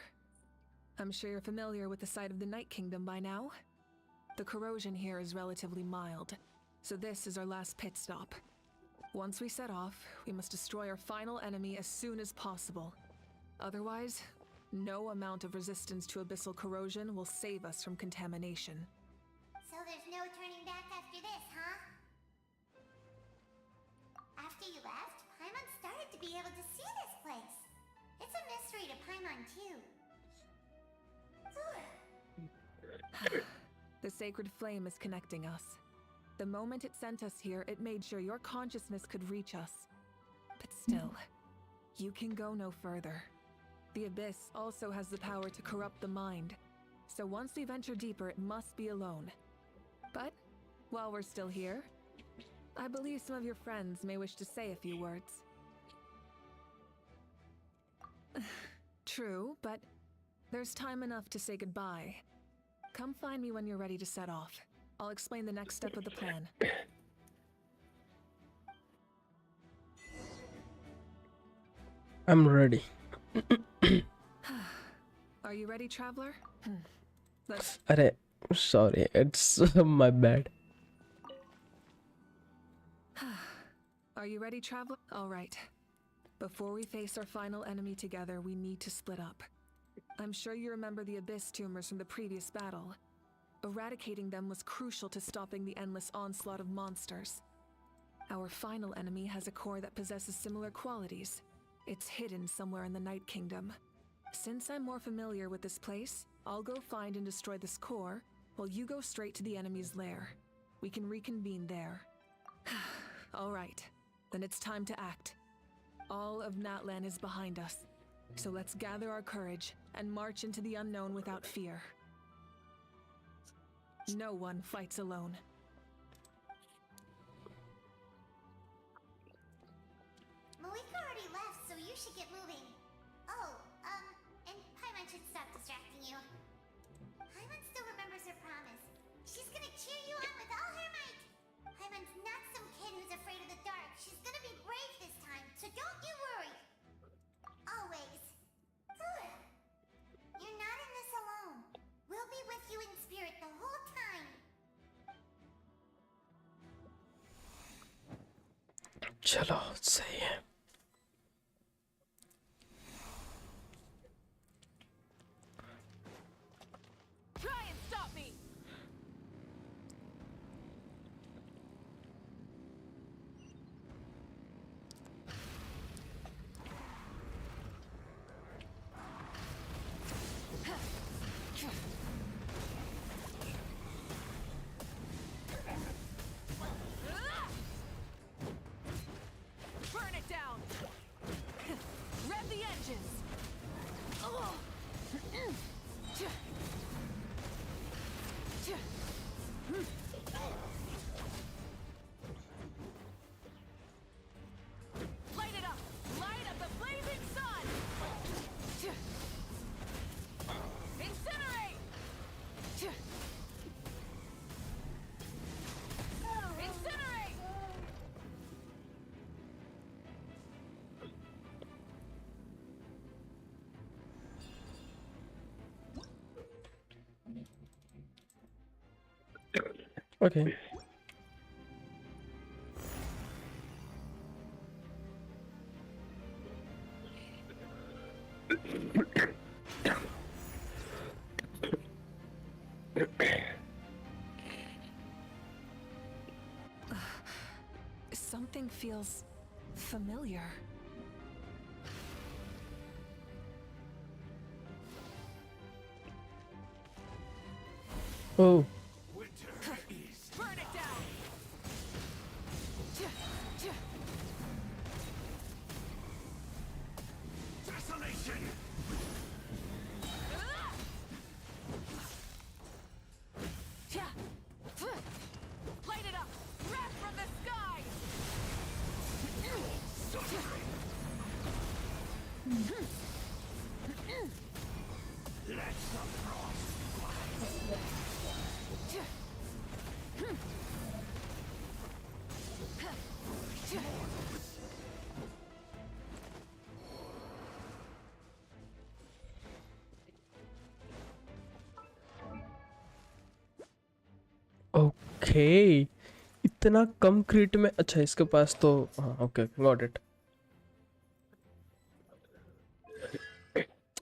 Speaker 9: I'm sure you're familiar with the site of the Night Kingdom by now. The corrosion here is relatively mild, so this is our last pit stop. Once we set off, we must destroy our final enemy as soon as possible. Otherwise, no amount of resistance to abyssal corrosion will save us from contamination.
Speaker 4: So there's no turning back after this, huh? After you left, Paimon started to be able to see this place. It's a mystery to Paimon, too.
Speaker 9: The sacred flame is connecting us. The moment it sent us here, it made sure your consciousness could reach us. But still, you can go no further. The Abyss also has the power to corrupt the mind, so once we venture deeper, it must be alone. But, while we're still here, I believe some of your friends may wish to say a few words. True, but there's time enough to say goodbye. Come find me when you're ready to set off. I'll explain the next step of the plan.
Speaker 2: I'm ready.
Speaker 9: Are you ready, traveler? Let's...
Speaker 2: Sorry, it's my bad.
Speaker 9: Are you ready, traveler? All right. Before we face our final enemy together, we need to split up. I'm sure you remember the Abyss tumors from the previous battle. Eradicating them was crucial to stopping the endless onslaught of monsters. Our final enemy has a core that possesses similar qualities. It's hidden somewhere in the Night Kingdom. Since I'm more familiar with this place, I'll go find and destroy this core, while you go straight to the enemy's lair. We can reconvene there. All right, then it's time to act. All of Natlan is behind us, so let's gather our courage and march into the unknown without fear. No one fights alone.
Speaker 4: Mavuika already left, so you should get moving. Oh, and Paimon should stop distracting
Speaker 2: चलो सही है.
Speaker 9: Try and stop me! Burn it down! Rev the engines! Light it up! Light up the blazing sun! Incinerate! Incinerate!
Speaker 2: Okay.
Speaker 9: Something feels familiar.
Speaker 2: Oh.
Speaker 9: Burn it down!
Speaker 13: Desolation!
Speaker 9: Light it up! Wrath from the sky!
Speaker 13: Let the frost
Speaker 2: okay. इतना कम क्रिट में. अच्छा इसके पास तो हाँ okay got it.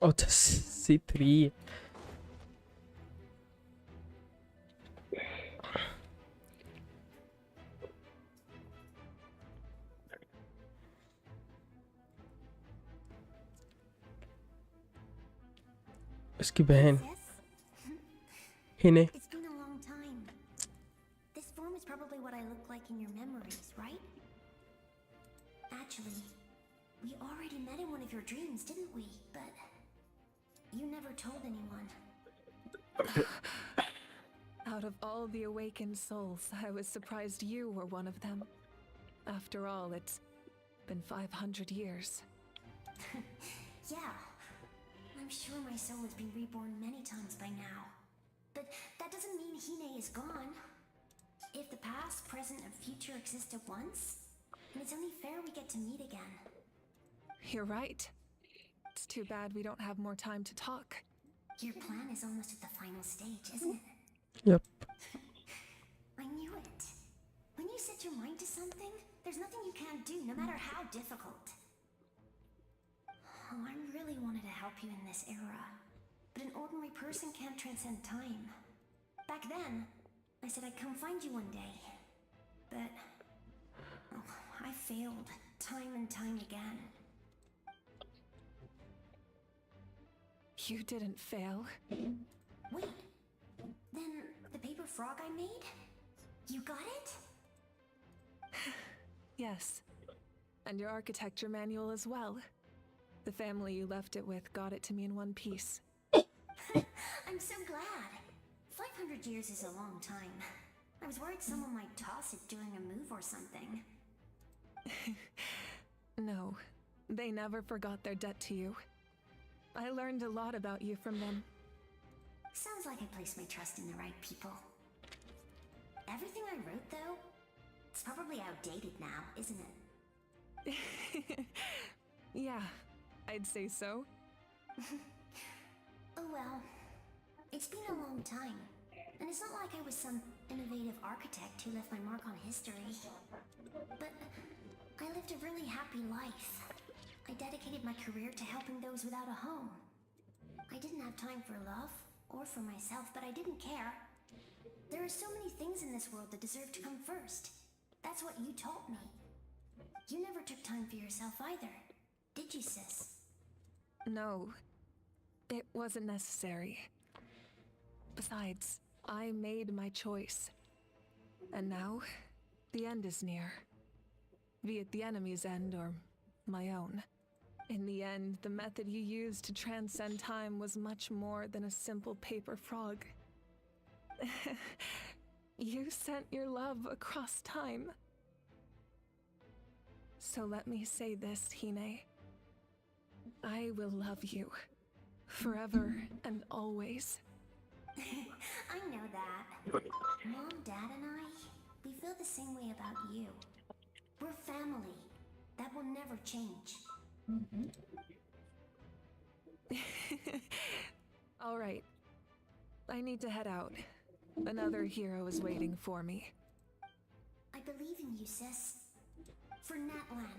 Speaker 2: अच्छा C3. इसकी बहन हिने.
Speaker 10: It's been a long time. This form is probably what I look like in your memories, right? Actually, we already met in one of your dreams, didn't we? But you never told anyone.
Speaker 9: Out of all the awakened souls, I was surprised you were one of them. After all, it's been 500 years.
Speaker 10: Yeah. I'm sure my soul has been reborn many times by now. But that doesn't mean Hine is gone. If the past, present, and future exist at once, then it's only fair we get to meet again.
Speaker 9: You're right. It's too bad we don't have more time to talk.
Speaker 10: Your plan is almost at the final stage, isn't it?
Speaker 2: Yep.
Speaker 10: I knew it. When you set your mind to something, there's nothing you can't do, no matter how difficult. Oh, I really wanted to help you in this era. But an ordinary person can't transcend time. Back then, I said I'd come find you one day. But I failed time and time again.
Speaker 9: You didn't fail.
Speaker 10: Wait, then the paper frog I made? You got it?
Speaker 9: Yes. And your architecture manual as well. The family you left it with got it to me in one piece.
Speaker 10: I'm so glad. 500 years is a long time. I was worried someone might toss it during a move or something.
Speaker 9: No, they never forgot their debt to you. I learned a lot about you from them.
Speaker 10: Sounds like I placed my trust in the right people. Everything I wrote, though, it's probably outdated now, isn't it?
Speaker 9: Yeah, I'd say so.
Speaker 10: Oh well. It's been a long time. And it's not like I was some innovative architect who left my mark on history. But I lived a really happy life. I dedicated my career to helping those without a home. I didn't have time for love, or for myself, but I didn't care. There are so many things in this world that deserve to come first. That's what you taught me. You never took time for yourself either, did you, sis?
Speaker 9: No, it wasn't necessary. Besides, I made my choice. And now, the end is near. Be it the enemy's end or my own. In the end, the method you used to transcend time was much more than a simple paper frog. You sent your love across time. So let me say this, Hine. I will love you. Forever and always.
Speaker 10: I know that. Mom, Dad, and I, we feel the same way about you. We're family. That will never change.
Speaker 9: All right. I need to head out. Another hero is waiting for me.
Speaker 10: I believe in you, sis. For Natlan.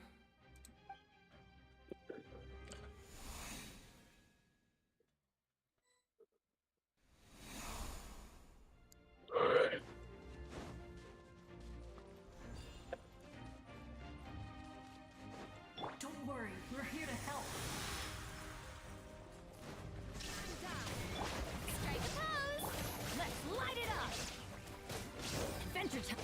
Speaker 14: Don't worry, we're here to help.
Speaker 1: Strike a pose! Let's light it up! Adventure time!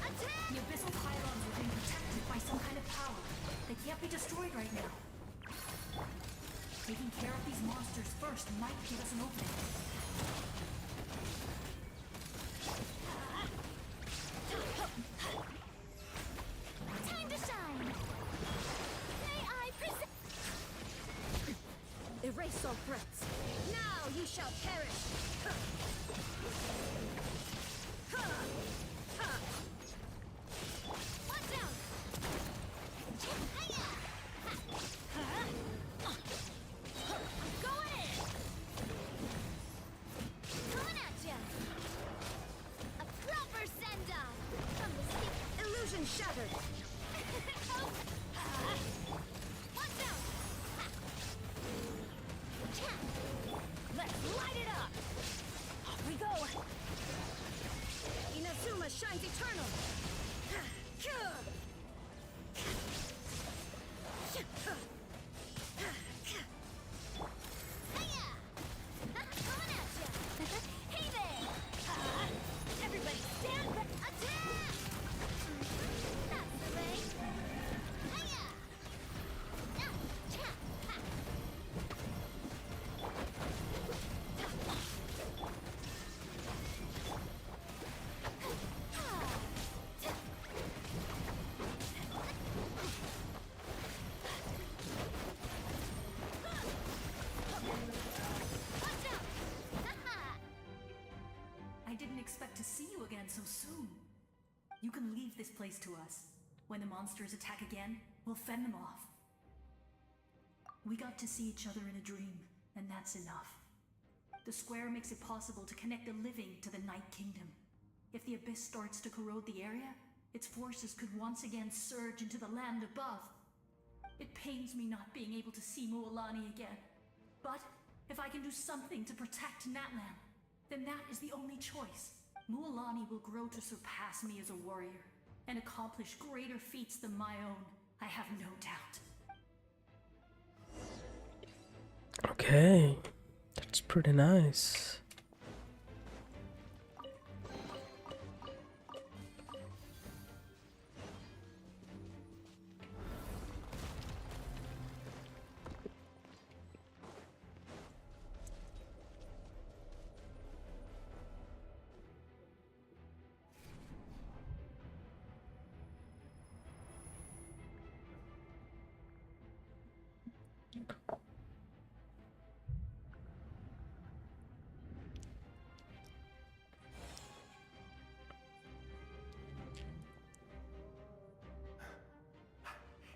Speaker 1: Attack!
Speaker 14: The abyssal pylons are being protected by some kind of power. They can't be destroyed right now. Taking care of these monsters first might give us an opening.
Speaker 1: Time to shine! May I present... Erase all threats. Now you shall perish! Watch out! I'm going in! Coming at ya! A proper send-off! From the stick... Illusion shattered! Watch out! Let's light it up! Off we go! Inazuma shines eternal! Coming at ya! Hey there! Everybody stand back! Attack! That's the way!
Speaker 14: I didn't expect to see you again so soon. You can leave this place to us. When the monsters attack again, we'll fend them off. We got to see each other in a dream, and that's enough. The square makes it possible to connect the living to the Night Kingdom. If the abyss starts to corrode the area, its forces could once again surge into the land above. It pains me not being able to see Mualani again. But if I can do something to protect Natlan, then that is the only choice. Mualani will grow to surpass me as a warrior and accomplish greater feats than my own, I have no doubt.
Speaker 2: Okay, that's pretty nice.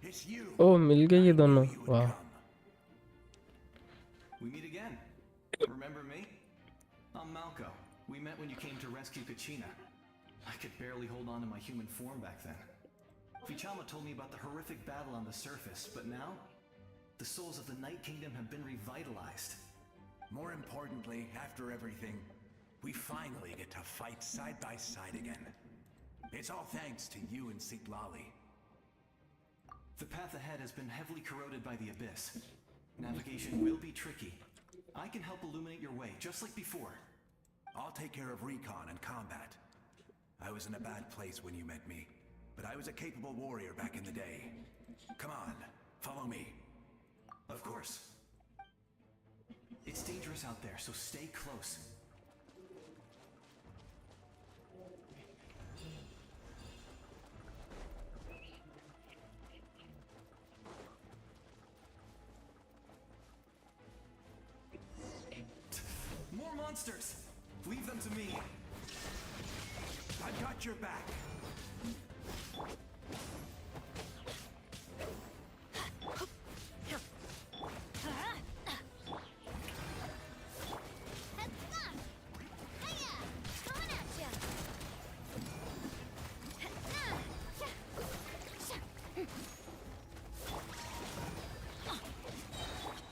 Speaker 13: It's you.
Speaker 2: Oh, मिल गए ये दोनों. Wow.
Speaker 5: We meet again. Remember me? I'm Malco. We met when you came to rescue Kachina. I could barely hold on to my human form back then.
Speaker 16: Vichama told me about the horrific battle on the surface, but now, the souls of the Night Kingdom have been revitalized.
Speaker 13: More importantly, after everything, we finally get to fight side by side again. It's all thanks to you and HONKAI.
Speaker 16: The path ahead has been heavily corroded by the Abyss. Navigation will be tricky. I can help illuminate your way, just like before.
Speaker 13: I'll take care of recon and combat. I was in a bad place when you met me, but I was a capable warrior back in the day. Come on, follow me.
Speaker 16: Of course. It's dangerous out there, so stay close. More monsters! Leave them to me.
Speaker 13: I've got your back.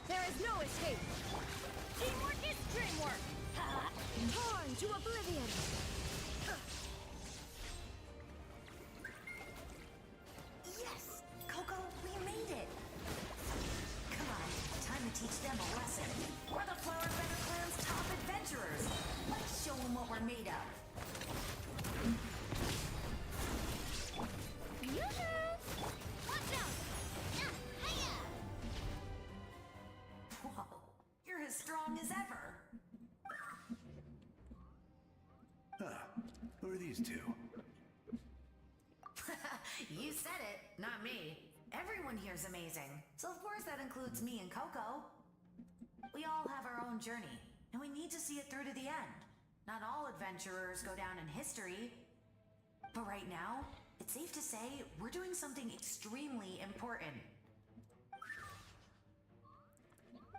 Speaker 10: There is no escape. Teamwork is dreamwork. Torn to oblivion.
Speaker 17: Yes! Coco, we made it! Come on, time to teach them a lesson. We're the Flower Feather Clan's top adventurers. Let's show them what we're made of.
Speaker 10: Watch out!
Speaker 17: Whoa, you're as strong as ever.
Speaker 13: Who are these two?
Speaker 17: You said it, not me. Everyone here's amazing. So of course that includes me and Coco. We all have our own journey, and we need to see it through to the end. Not all adventurers go down in history. But right now, it's safe to say we're doing something extremely important.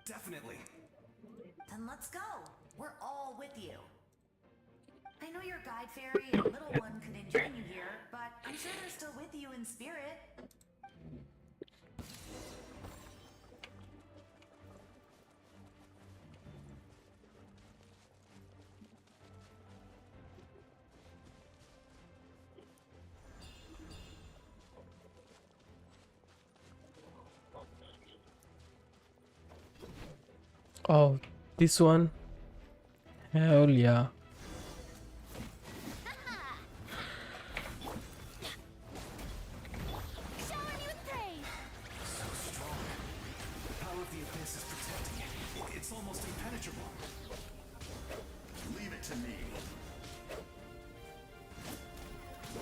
Speaker 16: Definitely.
Speaker 17: Then let's go. We're all with you. I know your guide fairy and little one couldn't join you here, but I'm sure they're still with you in spirit.
Speaker 2: Oh, this one. Hell yeah.
Speaker 10: Showering you with praise.
Speaker 16: So strong. The power of the Abyss is protecting it. It's almost impenetrable.
Speaker 18: Leave it to me.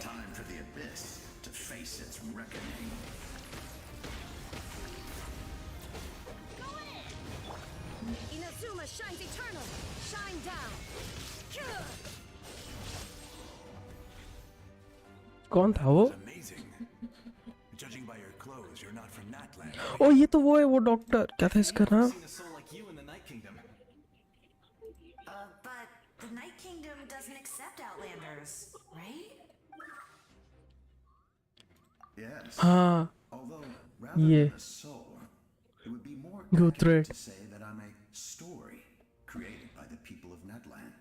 Speaker 18: Time for the Abyss to face its reckoning.
Speaker 10: Inazuma shines eternal. Shine down.
Speaker 2: कौन था वो?
Speaker 13: Amazing. Judging by your clothes, you're not from Natland.
Speaker 2: ओ ये तो वो है, वो doctor क्या था इसका नाम?
Speaker 16: Seen a soul like you in the Night Kingdom.
Speaker 17: But the Night Kingdom doesn't accept Outlanders, right?
Speaker 18: Yes.
Speaker 2: हाँ.
Speaker 18: Although, rather
Speaker 2: Yeah.
Speaker 18: than a soul, it would be more
Speaker 2: Go through
Speaker 18: accurate
Speaker 2: it.
Speaker 18: to say that I'm a story created by the people of Natland.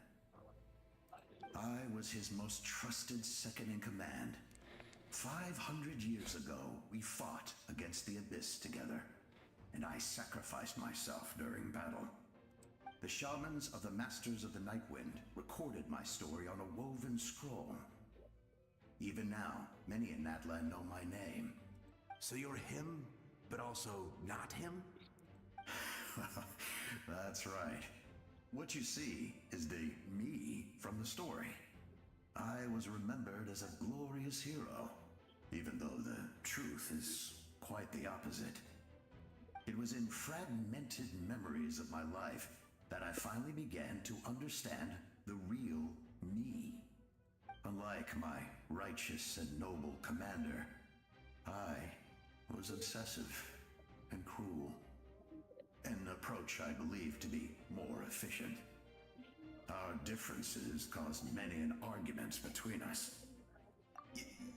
Speaker 18: I was his most trusted second in command. 500 years ago, we fought against the Abyss together, and I sacrificed myself during battle. The shamans of the Masters of the Nightwind recorded my story on a woven scroll. Even now, many in Natland know my name.
Speaker 13: So you're him, but also not him?
Speaker 18: That's right. What you see is the me from the story. I was remembered as a glorious hero, even though the truth is quite the opposite. It was in fragmented memories of my life that I finally began to understand the real me. Unlike my righteous and noble commander, I was obsessive and cruel. An approach I believe to be more efficient. Our differences caused many an arguments between us.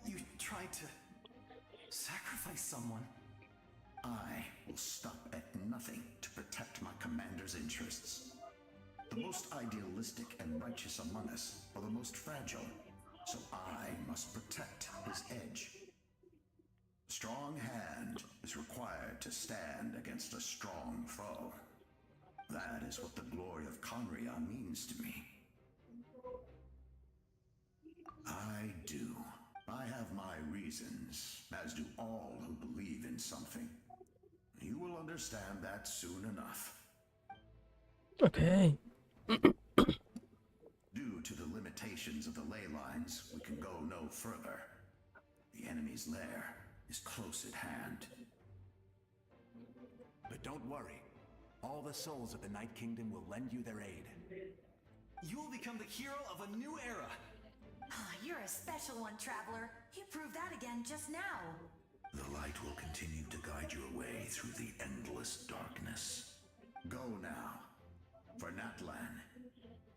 Speaker 16: You tried to Sacrifice someone?
Speaker 13: I will stop at nothing to protect my commander's interests. The most idealistic and righteous among us are the most fragile, so I must protect his edge. A strong hand is required to stand against a strong foe. That is what the glory of Conria means to me. I do. I have my reasons, as do all who believe in something. You will understand that soon enough.
Speaker 2: Okay.
Speaker 13: Due to the limitations of the ley lines, we can go no further. The enemy's lair is close at hand.
Speaker 16: But don't worry. All the souls of the Night Kingdom will lend you their aid. You will become the hero of a new era.
Speaker 17: You're a special one, Traveler. You proved that again just now.
Speaker 13: The light will continue to guide your way through the endless darkness. Go now, for Natlan,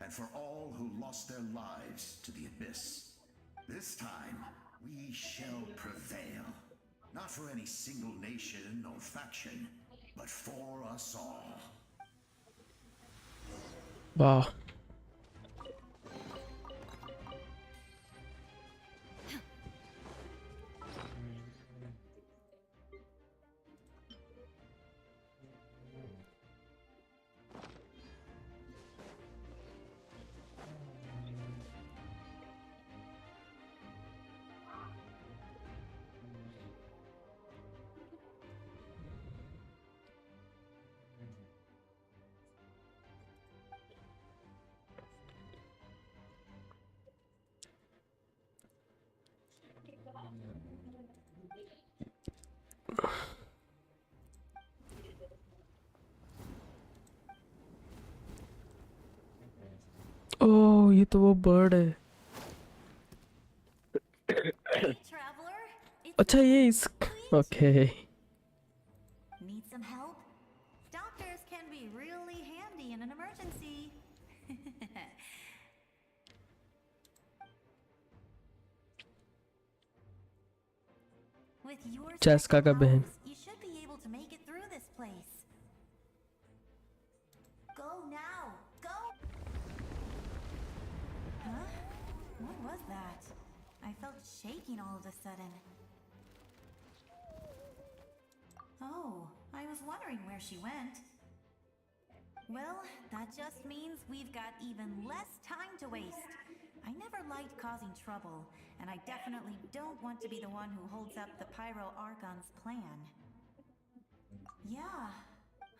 Speaker 13: and for all who lost their lives to the Abyss. This time, we shall prevail. Not for any single nation or faction, but for us all.
Speaker 2: Wow. Oh, ये तो वो bird है. अच्छा ये इस. Okay.
Speaker 17: Need some help? Doctors can be really handy in an emergency. With your
Speaker 2: Chaska का बहन.
Speaker 17: you should be able to make it through this place. Go now. Go. Huh? What was that? I felt shaking all of a sudden. Oh, I was wondering where she went. Well, that just means we've got even less time to waste. I never liked causing trouble, and I definitely don't want to be the one who holds up the Pyro Archon's plan. Yeah,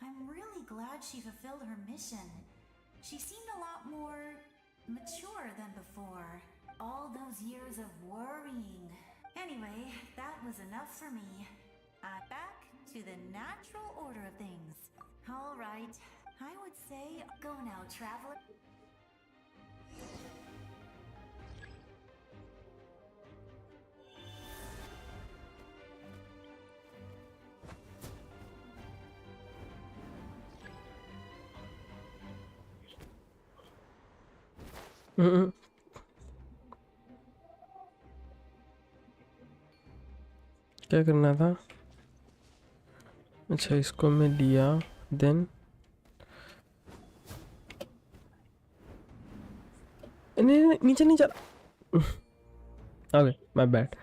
Speaker 17: I'm really glad she fulfilled her mission. She seemed a lot more mature than before. All those years of worrying. Anyway, that was enough for me. Back to the natural order of things. All right, I would say go now, Traveler.
Speaker 2: क्या करना था? अच्छा इसको मैं लिया then नहीं नीचे नहीं चला. Okay, my bad.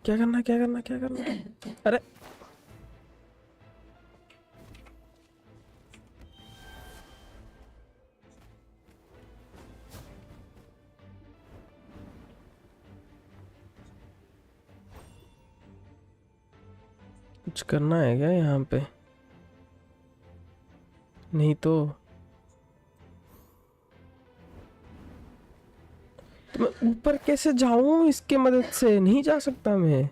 Speaker 2: क्या करना अरे कुछ करना है क्या यहाँ पे? नहीं तो मैं ऊपर कैसे जाऊं? इसके मदद से नहीं जा सकता मैं.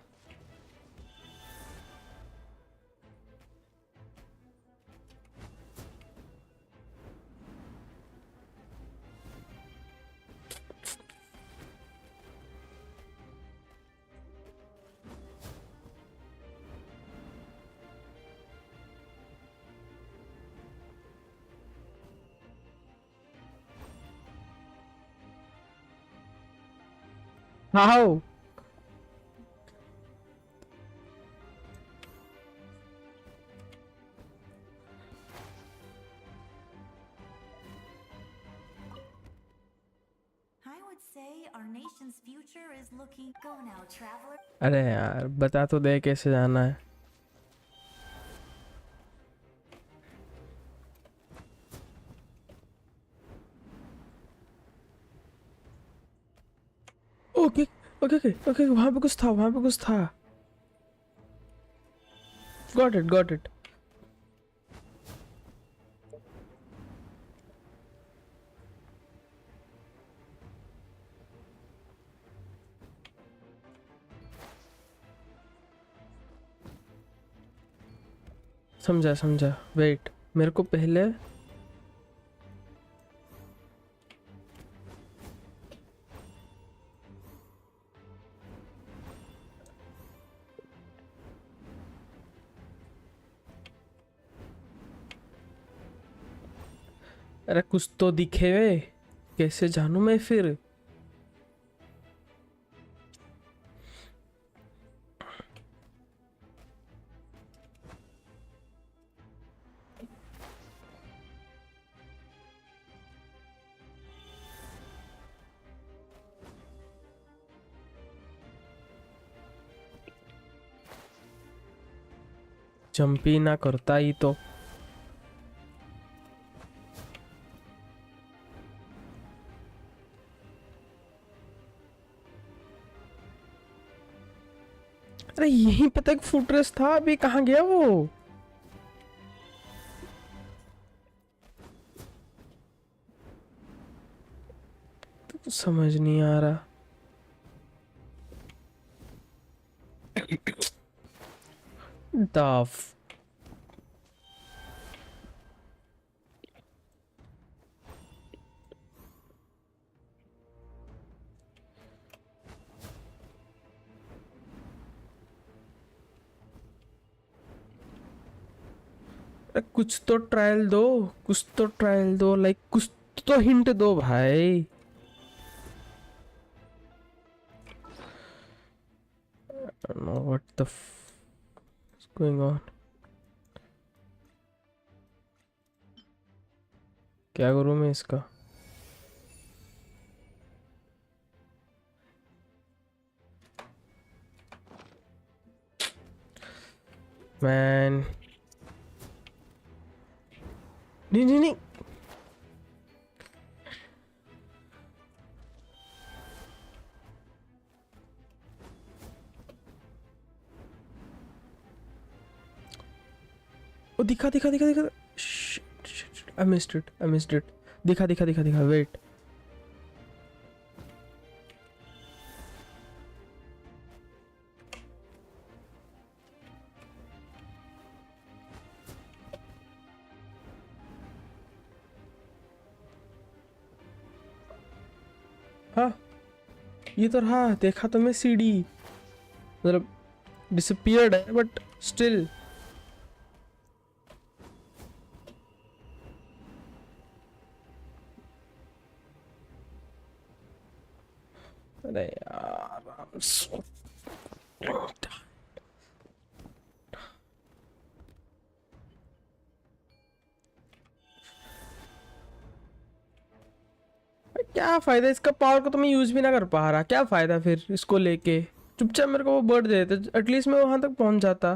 Speaker 2: How?
Speaker 14: I would say our nation's future is looking. Go now, traveler.
Speaker 2: अरे यार बता तो दे कैसे जाना है. ओके ओके ओके ओके वहां पे कुछ था, वहां पे कुछ था. Got it got it. समझा समझा. वेट मेरे को पहले अरे कुछ तो दिखे वे. कैसे जानू मैं फिर. जंपी ना करता ही तो. अरे यहीं पे तक फुटरेस था. अभी कहाँ गया वो. तो समझ नहीं आ रहा. दाफ. कुछ तो ट्रायल दो. कुछ तो ट्रायल दो. लाइक कुछ तो हिंट दो भाई. I don't know what the is going on. क्या करूं मैं इसका. मैन. नहीं नहीं नहीं. ओ दिखा दिखा दिखा दिखा. I missed it. I missed it. दिखा दिखा दिखा दिखा. Wait. हाँ ये तो रहा. देखा तो मैं सीडी. मतलब डिसअपियर्ड है बट स्टिल. अरे यार I'm so क्या फायदा इसका. पावर को तो मैं यूज भी ना कर पा रहा. क्या फायदा फिर इसको लेके. चुपचाप मेरे को वो बर्ड दे देते. एटलीस्ट मैं वहां तक पहुंच जाता.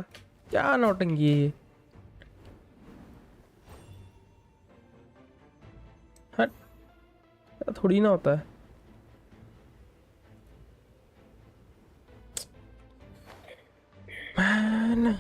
Speaker 2: क्या नौटंकी है ये. हट. थोड़ी ना होता है. Man.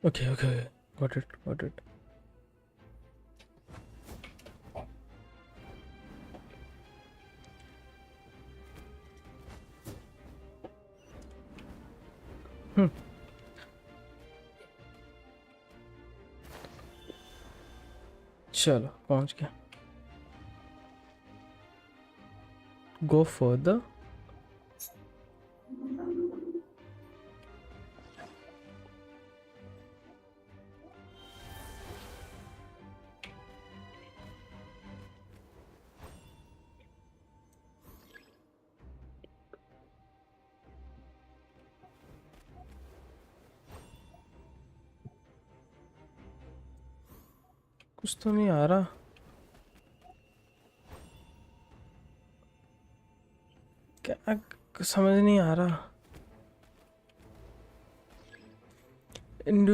Speaker 2: Okay, okay, got it, got it. चलो पहुंच गया. Go further. कुछ तो नहीं आ रहा. क्या समझ नहीं आ रहा. And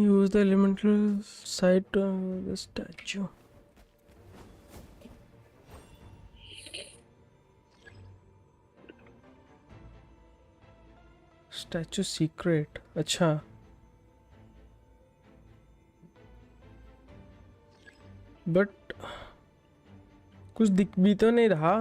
Speaker 2: use the elemental site the statue. Statue secret. अच्छा. बट कुछ दिख भी तो नहीं रहा.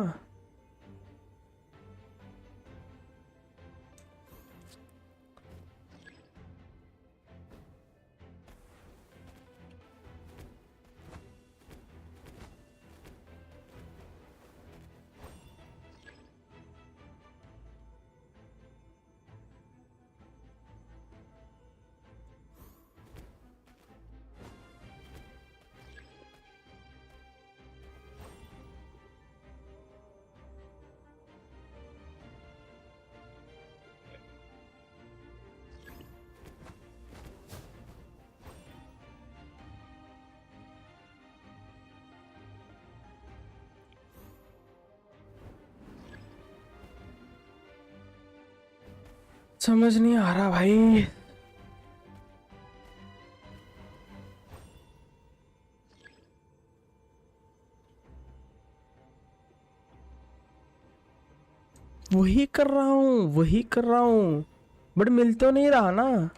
Speaker 2: समझ नहीं आ रहा भाई. वही कर रहा हूँ बट मिल तो नहीं रहा ना.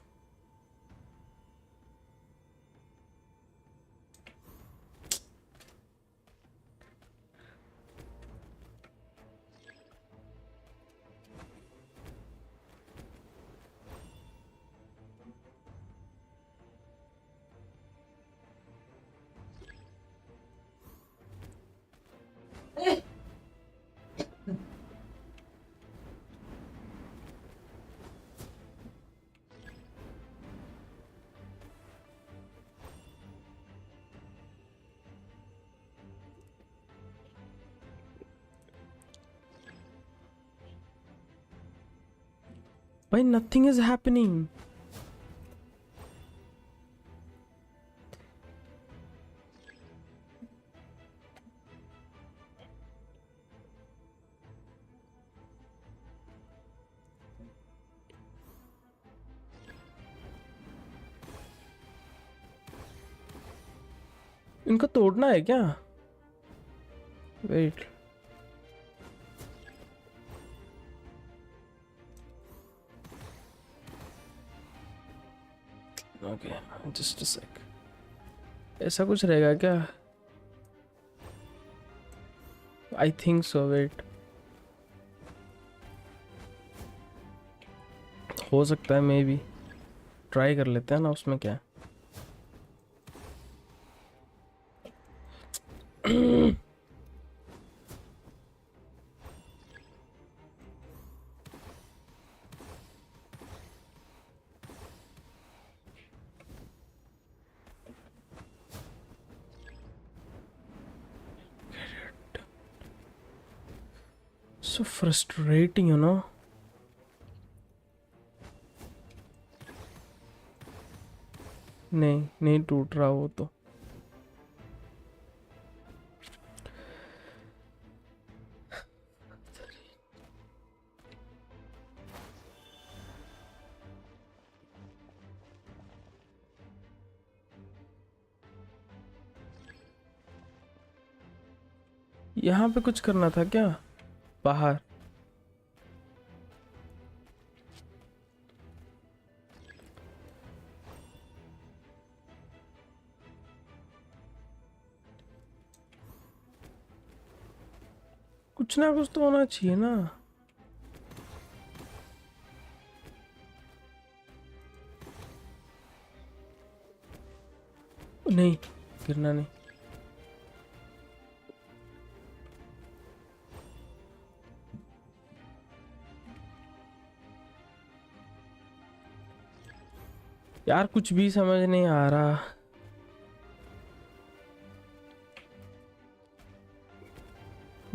Speaker 2: भाई nothing is happening. इनको तोड़ना है क्या? वेट. ओके जस्ट अ सेक. ऐसा कुछ रहेगा क्या? I think so. वेट. हो सकता है मे बी. ट्राई कर लेते हैं ना. उसमें क्या है. So frustrating, you know. नहीं टूट रहा वो तो. यहाँ पे कुछ करना था क्या? बाहर. कुछ ना कुछ तो होना चाहिए ना. नहीं गिरना नहीं. यार कुछ भी समझ नहीं आ रहा।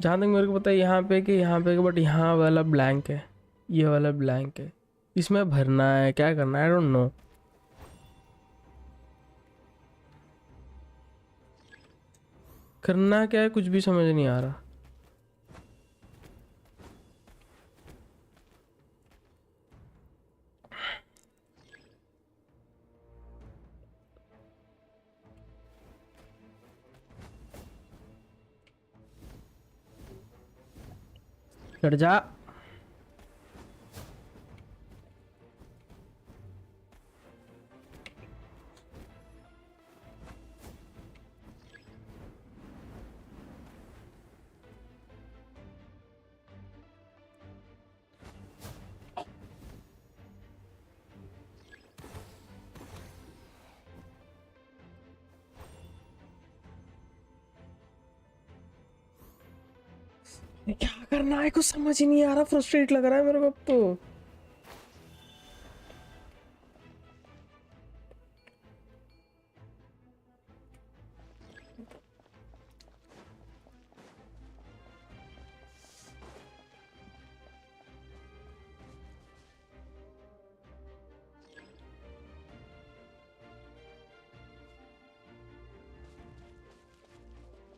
Speaker 2: जहाँ तक मेरे को पता है यहाँ पे कि यहाँ पे, बट यहाँ वाला ब्लैंक है, ये वाला ब्लैंक है। इसमें भरना है, क्या करना है, आई डोंट नो। करना क्या है कुछ भी समझ नहीं आ रहा। चढ़ जा। क्या करना है कुछ समझ ही नहीं आ रहा, फ्रस्ट्रेट लग रहा है मेरे को अब तो।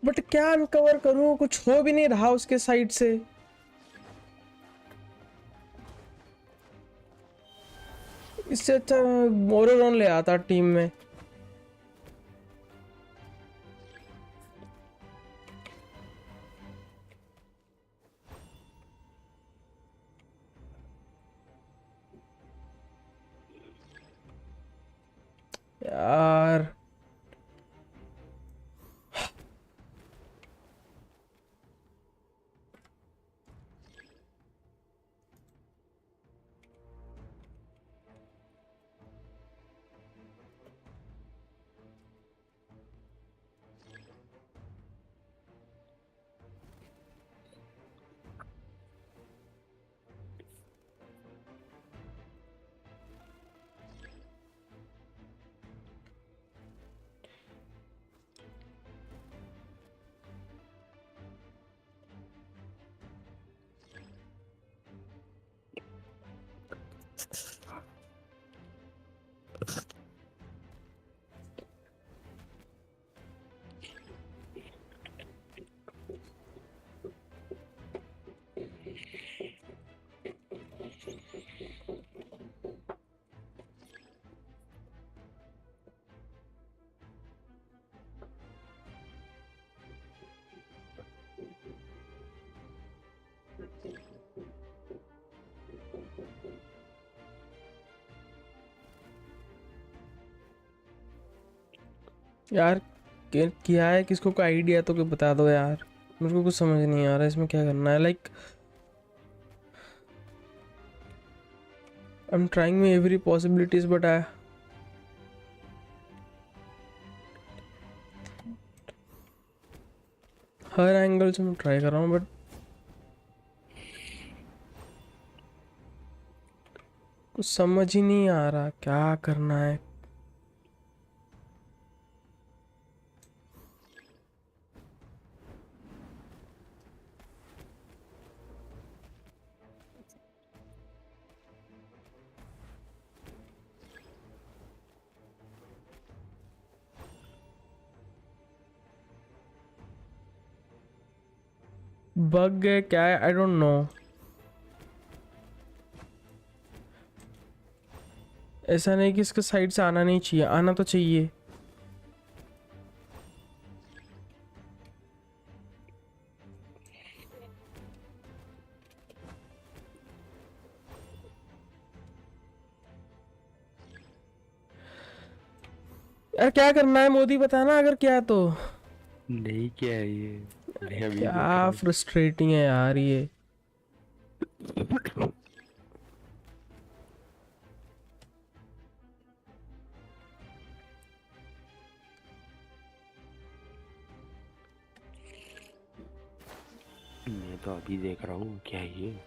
Speaker 2: बट क्या अनकवर करूं, कुछ हो भी नहीं रहा उसके साइड से। इससे अच्छा मोरोरॉन ले आता टीम में। यार यार किया है किसको, कोई आइडिया तो कोई बता दो यार, मेरे को कुछ समझ नहीं आ रहा इसमें क्या करना है। Like I am trying me every possibilities but I her angle से मैं ट्राई कर रहा हूँ बट कुछ समझ ही नहीं आ रहा क्या करना है। बग है क्या है, आई डोंट नो। ऐसा नहीं कि इसके साइड से आना नहीं चाहिए, आना तो चाहिए। यार क्या करना है मोदी, बताना अगर क्या है तो।
Speaker 6: नहीं क्या है ये, मैं अभी देख रहा
Speaker 2: क्या
Speaker 6: हूँ।
Speaker 2: फ्रस्ट्रेटिंग है यार ये।
Speaker 6: मैं तो अभी देख रहा हूँ क्या है ये।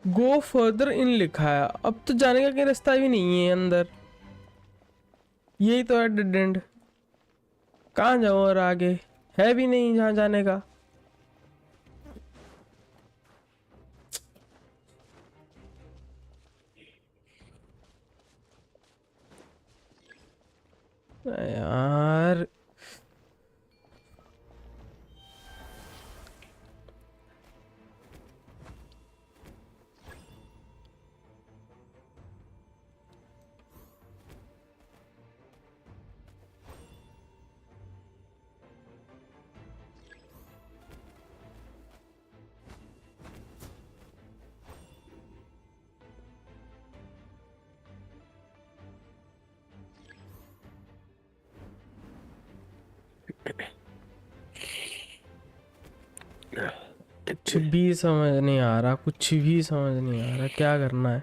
Speaker 2: गो फर्दर इन लिखा है, अब तो जाने का कोई रास्ता भी नहीं है अंदर। यही तो है डेड एंड। कहाँ जाऊँ और आगे है भी नहीं जहाँ जाने का। यार कुछ भी समझ नहीं आ रहा, कुछ भी समझ नहीं आ रहा, क्या करना है।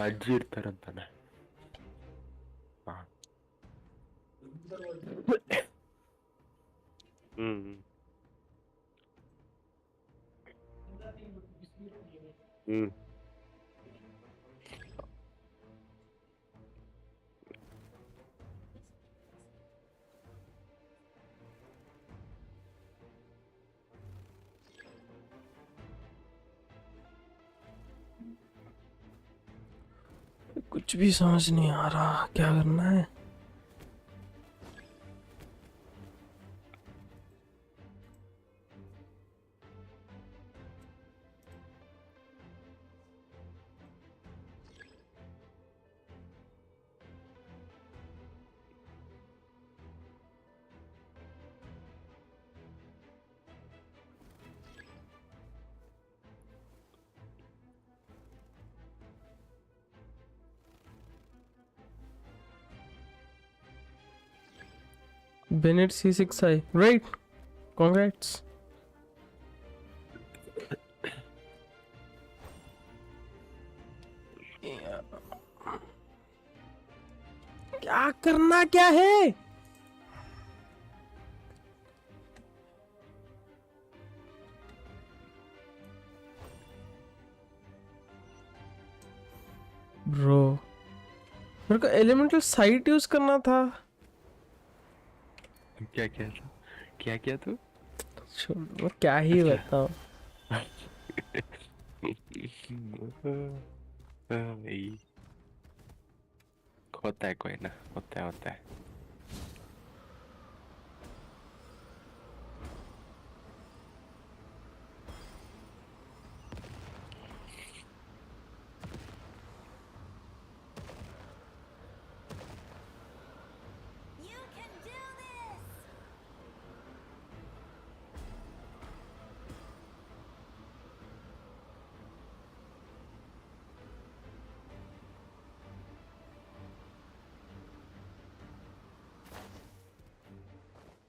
Speaker 6: ಅಜ್ಜಿ ಇರ್ತಾರಂತಾನೆ. ಹ್ಮ್ ಹ್ಮ್
Speaker 2: कुछ भी समझ नहीं आ रहा, क्या करना है। Bennett C6I, right? Congrats. क्या करना क्या है? ब्रो मेरे को एलिमेंटल साइट यूज करना था।
Speaker 6: क्या क्या था, क्या क्या तू
Speaker 2: मैं क्या ही बताऊं।
Speaker 6: भाई होता है, कोई ना, होता है होता है।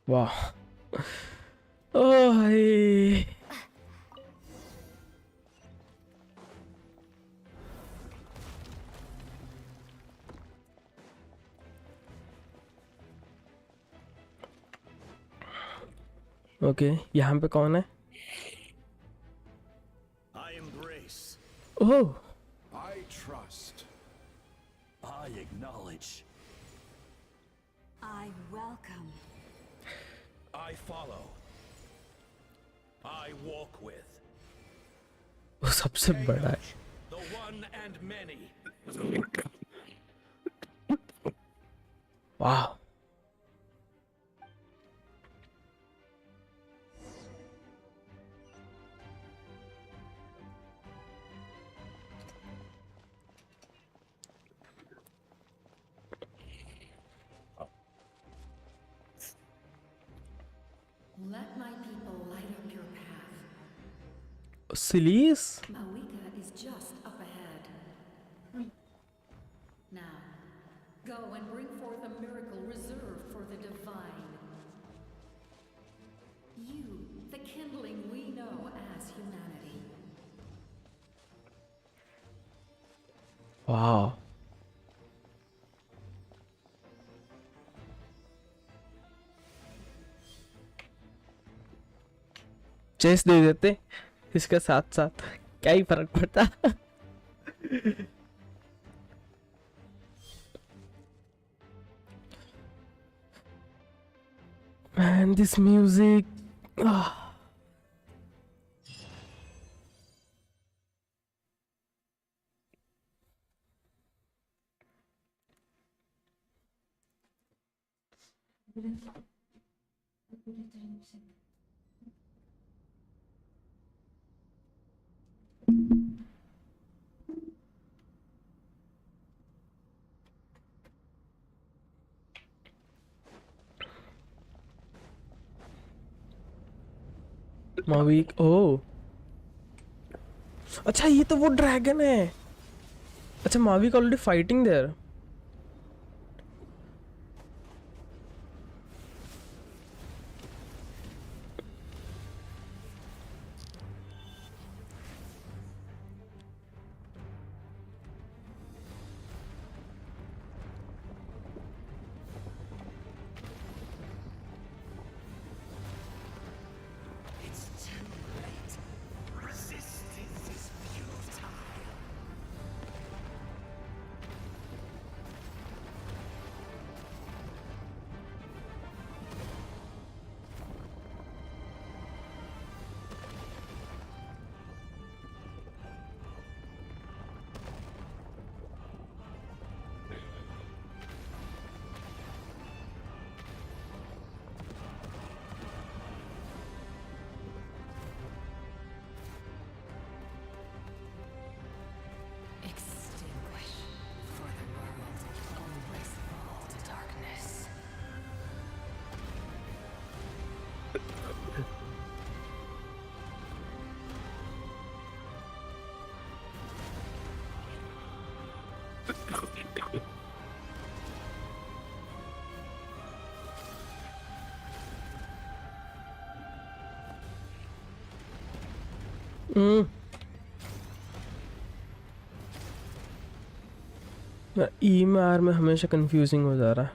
Speaker 2: वाह ओह भाई। ओके यहाँ पे कौन है?
Speaker 7: I embrace.
Speaker 2: Oh
Speaker 7: I trust. I acknowledge.
Speaker 14: I welcome.
Speaker 7: I follow. I walk with.
Speaker 2: वो सबसे बड़ा है।
Speaker 7: The one and many.
Speaker 2: वाह Sillies?
Speaker 14: Mavuika is just up ahead. Now, go and bring forth a miracle reserved for the divine. You, the kindling we know as humanity.
Speaker 2: Wow. चेस दे देते इसके साथ साथ क्या ही फर्क पड़ता. Man, this music. Ah. Mavic. Oh. अच्छा ये तो वो ड्रैगन है. अच्छा Mavic already fighting there.
Speaker 14: Extinguish, for the world always fall to darkness.
Speaker 2: ई में आर में हमेशा कंफ्यूजिंग हो जा रहा है.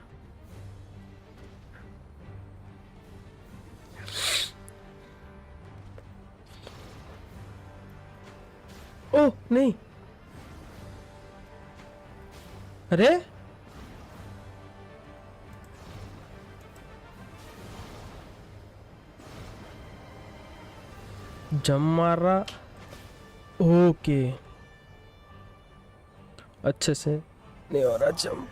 Speaker 2: ओह नहीं. अरे जम मार रहा. ओके अच्छे से नहीं हो रहा जंप.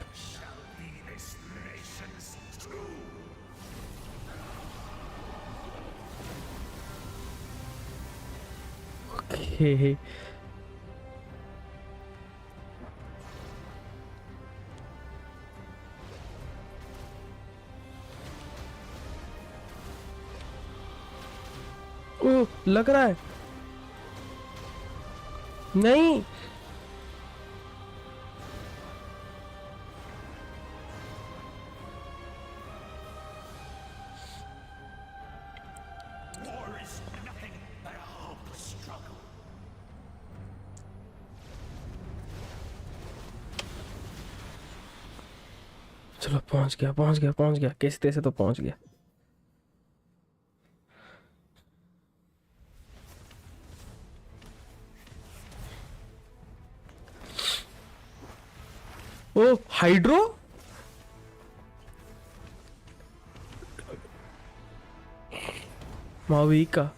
Speaker 2: ओके ओह लग रहा है. नहीं
Speaker 7: War is nothing but a hopeless struggle.
Speaker 2: चलो पहुंच गया कैसे तैसे तो पहुंच गया. ओ hydro. माविका.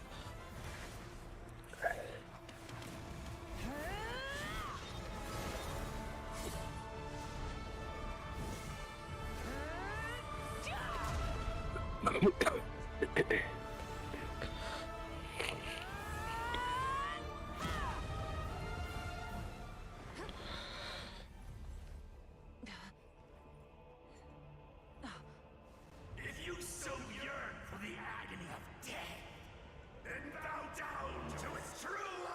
Speaker 7: If you so yearn for the agony of death, then bow down to its true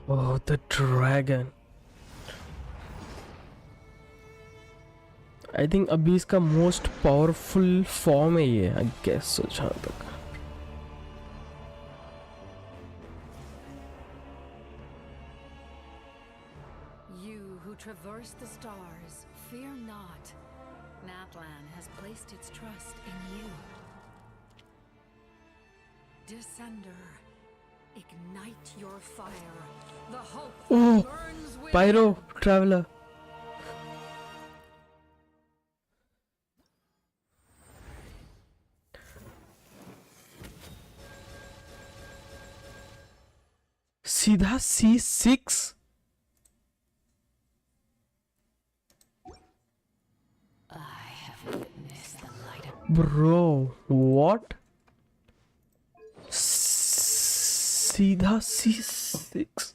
Speaker 2: Oh, the dragon. I think अभी इसका most powerful form है ये, I guess so जहाँ तक.
Speaker 19: You who traverse the stars, fear not. Natlan has placed its trust in you. Descender, ignite your fire. The hope that
Speaker 2: Oh,
Speaker 19: burns within.
Speaker 2: Pyro Traveler. सीधा C6.
Speaker 19: I have witnessed the light of
Speaker 2: Bro, what? सीधा C6.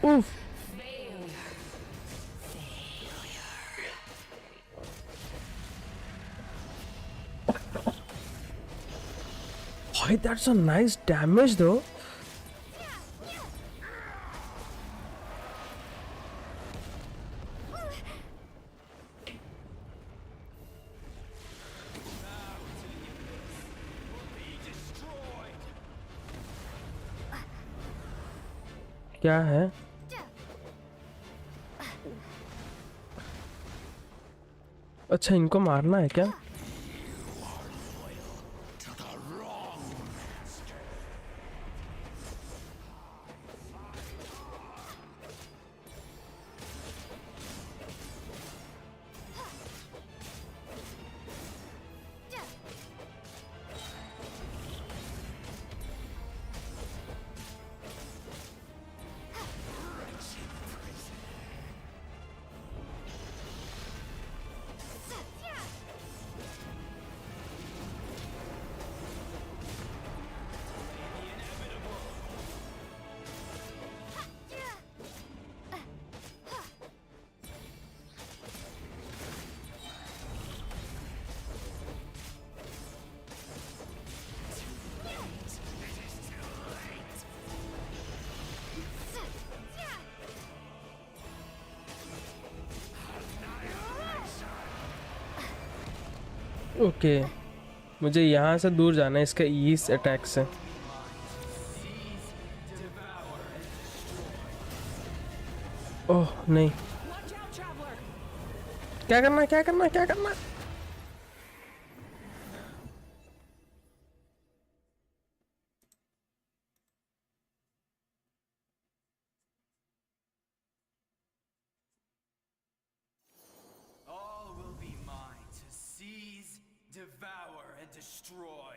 Speaker 2: Oof. Why, that's a nice damage though. क्या है? अच्छा, इनको मारना है क्या? Okay, मुझे यहाँ से दूर जाना है इसके इस अटैक से. ओह नहीं, क्या करना है, क्या करना है, क्या करना है?
Speaker 5: All will be mine to seize, devour, and destroy.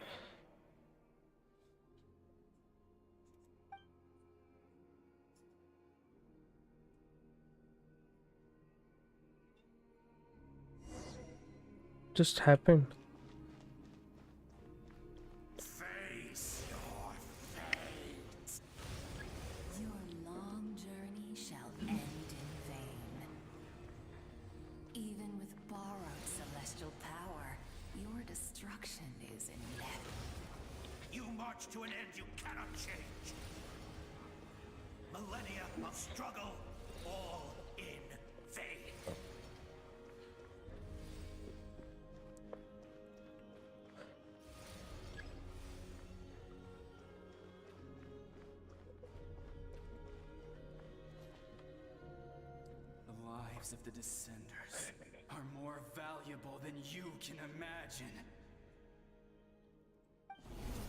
Speaker 2: Just happened.
Speaker 7: Face your fate.
Speaker 17: Your long journey shall end in vain. Even with borrowed celestial power, your destruction is inevitable.
Speaker 13: You march to an end you cannot change. Millennia of struggle, all in vain.
Speaker 5: The lives of the Descenders are more valuable than you can imagine. You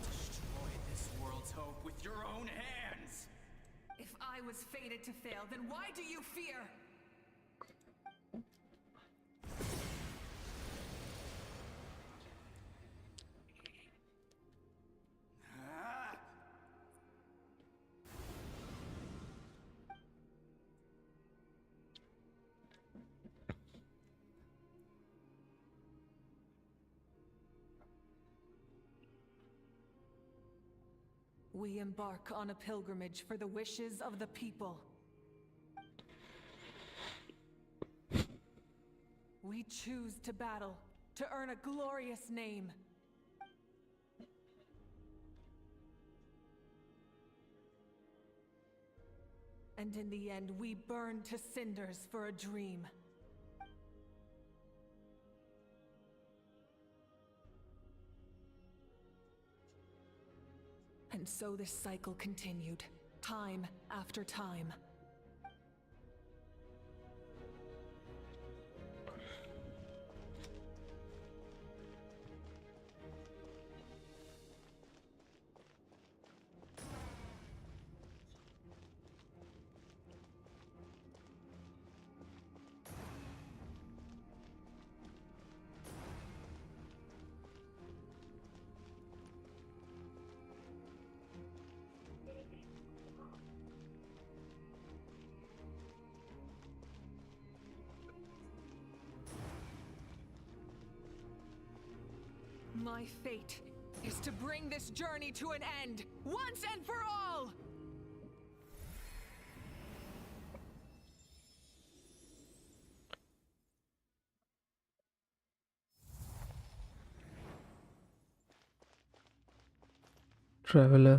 Speaker 5: destroyed this world's hope with your own hands.
Speaker 9: If I was fated to fail, then why do you fear?
Speaker 5: Ah!
Speaker 9: We embark on a pilgrimage for the wishes of the people. We choose to battle, to earn a glorious name. And in the end, we burn to cinders for a dream. And so this cycle continued, time after time. My fate is to bring this journey to an end, once and for all!
Speaker 2: Traveller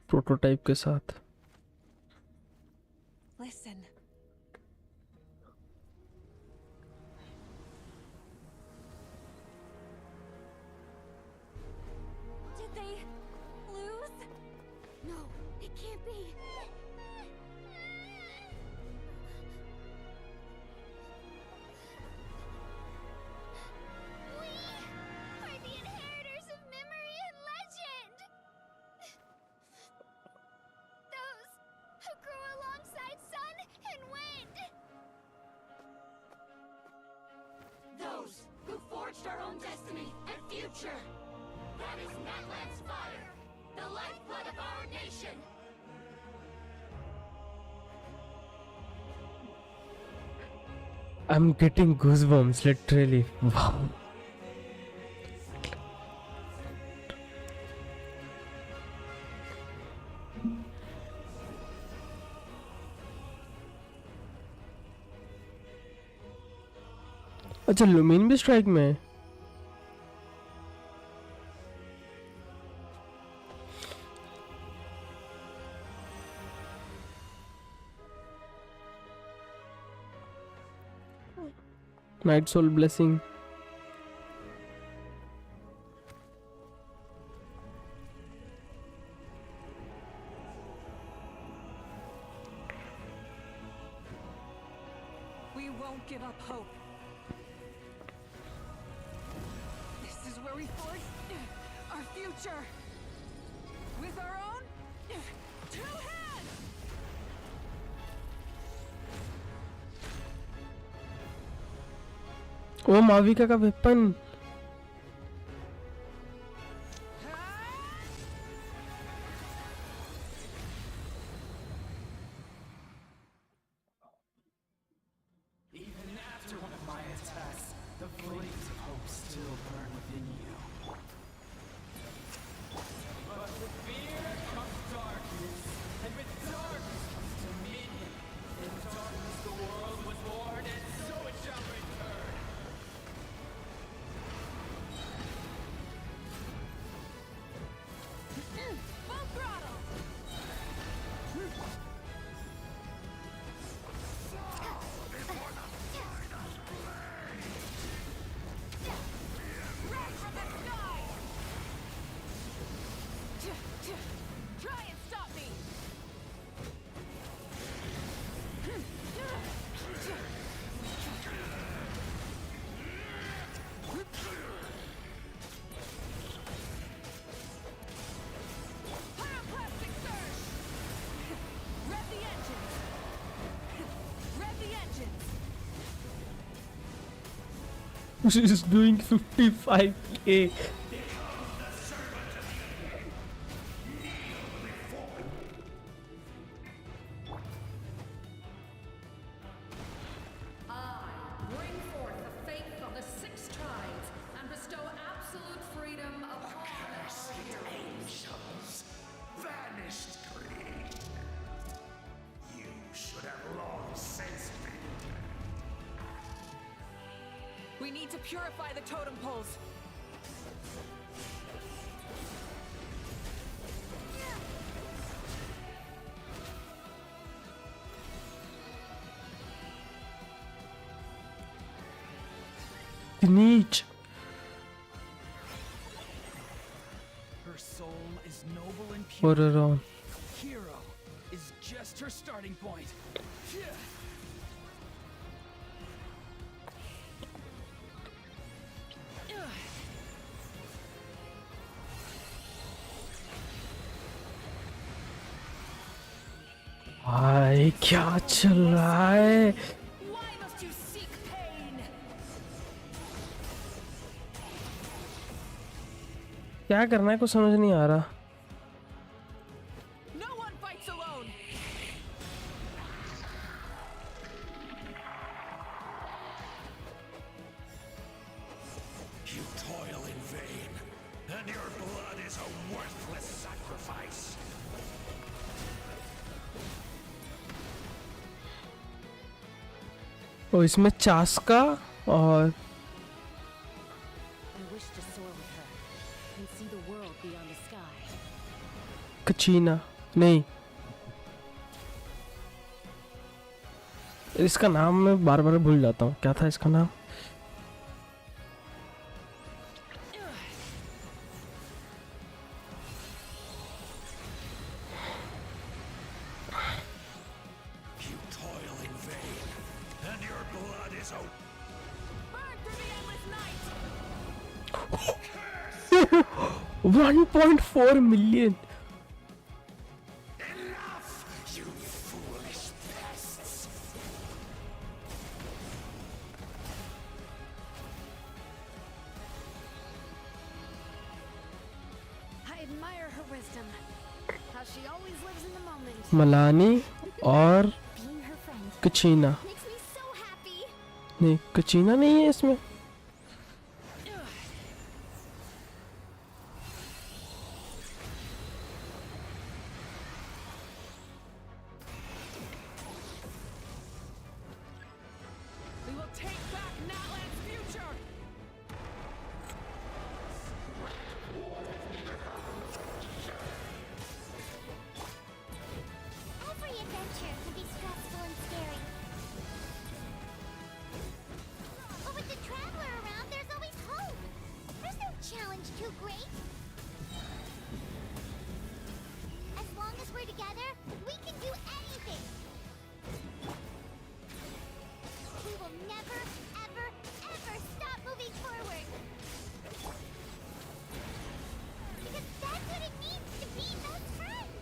Speaker 2: prototype के साथ
Speaker 9: Listen.
Speaker 10: Did they lose? No, it can't be. We are the inheritors of memory and legend. Those who grew alongside sun and wind.
Speaker 1: Those who forged our own destiny and future. That is Natlan's fire, the lifeblood of our nation.
Speaker 2: I'm getting goosebumps, literally. Wow. अच्छा lumen भी strike में है Night Soul Blessing.
Speaker 9: We won't give up hope. This is where we forge our future. With our own two hands!
Speaker 2: ओ माविका का weapon
Speaker 5: Even after one of my attacks, the flames of hope still burn within you. But with fear comes darkness, and with darkness comes dominion. In darkness the world was born, and so it shall return.
Speaker 9: Full throttle! Right from the sky! Try and stop me! Pyroclastic surge! Rev the engines! Rev the engines!
Speaker 2: She's doing 55k.
Speaker 19: Bring forth the faith of the six tribes and bestow absolute freedom upon our heroes.
Speaker 18: Angels, vanished greed. You should have long since been.
Speaker 9: We need to purify the totem poles.
Speaker 2: नीच.
Speaker 5: Her soul is noble and
Speaker 2: For
Speaker 5: pure.
Speaker 2: her own.
Speaker 5: Hero is just her starting point.
Speaker 2: भाई क्या चल रहा है?
Speaker 14: Why must you seek pain?
Speaker 2: क्या करना है कुछ समझ नहीं आ रहा.
Speaker 14: No one fights alone.
Speaker 7: You toil in vain, and your blood is a worthless sacrifice.
Speaker 2: ओ इसमें चास्का और
Speaker 11: I wish to soar with her and see the world beyond the sky.
Speaker 2: कचीना नहीं. इसका नाम मैं बार बार भूल जाता हूँ. क्या था इसका नाम?
Speaker 7: You toil in vain, and your blood is a
Speaker 2: 1.4 million.
Speaker 7: enough, you foolish pests.
Speaker 10: I admire her wisdom. How she always lives in the moment.
Speaker 2: Malani और
Speaker 10: Being her friend
Speaker 2: कचीना.
Speaker 10: makes me so happy.
Speaker 2: नहीं कचीना नहीं है इसमें.
Speaker 14: We will take back Natlan's future.
Speaker 4: Every adventure can be stressful and scary. But with the Traveler around, there's always hope. There's no challenge too great. As long as we're together, we can do anything. We will never, ever, ever stop moving forward. Because that's what it means to be best friends.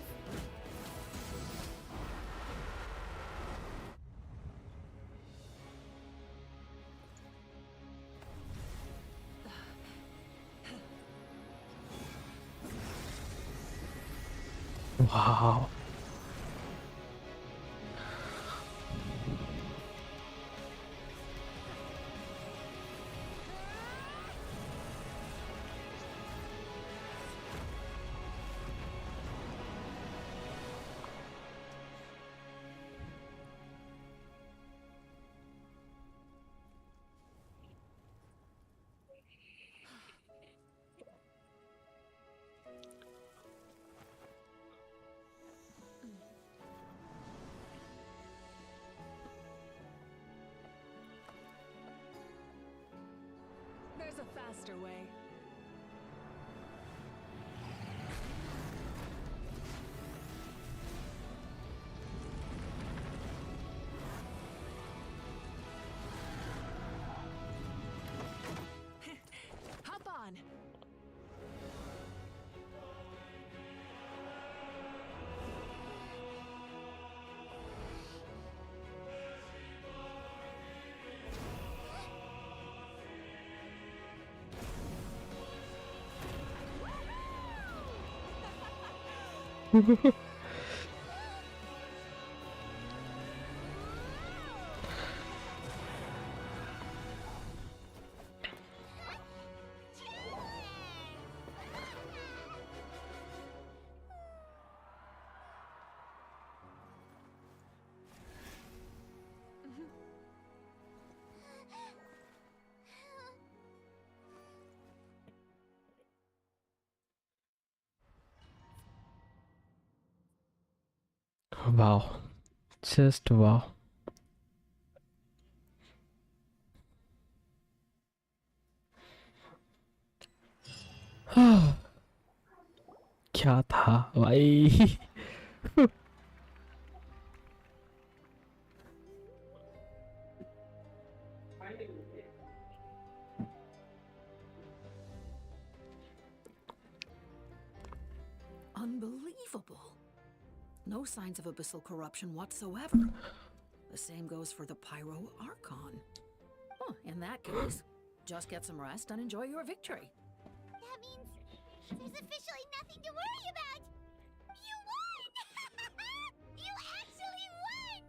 Speaker 2: Wow.
Speaker 9: There's a faster way. Hop on.
Speaker 2: Wow. Just wow. क्या था भाई.
Speaker 19: Unbelievable. No signs of abyssal corruption whatsoever. The same goes for the Pyro Archon. Oh, in that case, just get some rest and enjoy your victory.
Speaker 4: That means there's officially nothing to worry about. You won! You actually won!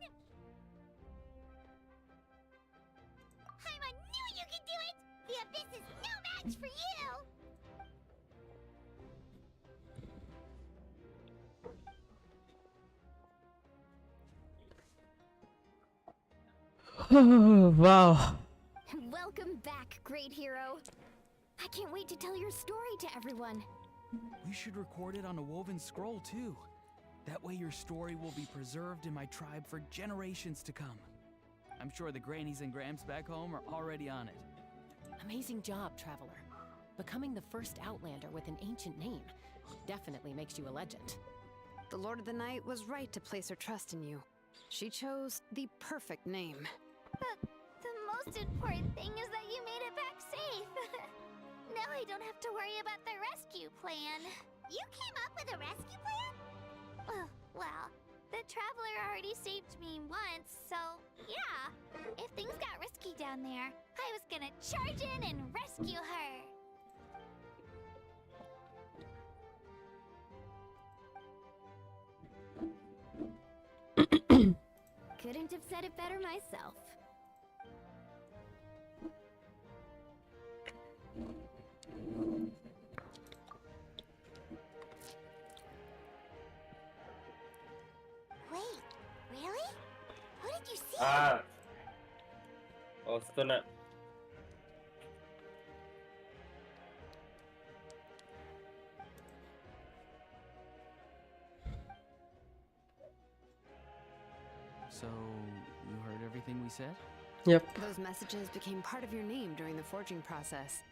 Speaker 4: Paimon knew you could do it! The Abyss is no match for you!
Speaker 2: Wow.
Speaker 10: Welcome back, great hero. I can't wait to tell your story to everyone.
Speaker 5: We should record it on a woven scroll too. That way your story will be preserved in my tribe for generations to come. I'm sure the grannies and gramps back home are already on it.
Speaker 11: Amazing job, Traveler. Becoming the first Outlander with an ancient name definitely makes you a legend.
Speaker 8: The Lord of the Night was right to place her trust in you. She chose the perfect name.
Speaker 10: The most important thing is that you made it back safe. Now I don't have to worry about the rescue plan.
Speaker 4: You came up with a rescue plan?
Speaker 10: Well, the Traveler already saved me once, so yeah. If things got risky down there, I was gonna charge in and rescue her. Couldn't have said it better myself.
Speaker 4: Wait, really? Who did you see?
Speaker 6: వస్తున్నా.
Speaker 5: So, you heard everything we said?
Speaker 2: Yep.
Speaker 8: Those messages became part of your name during the forging process.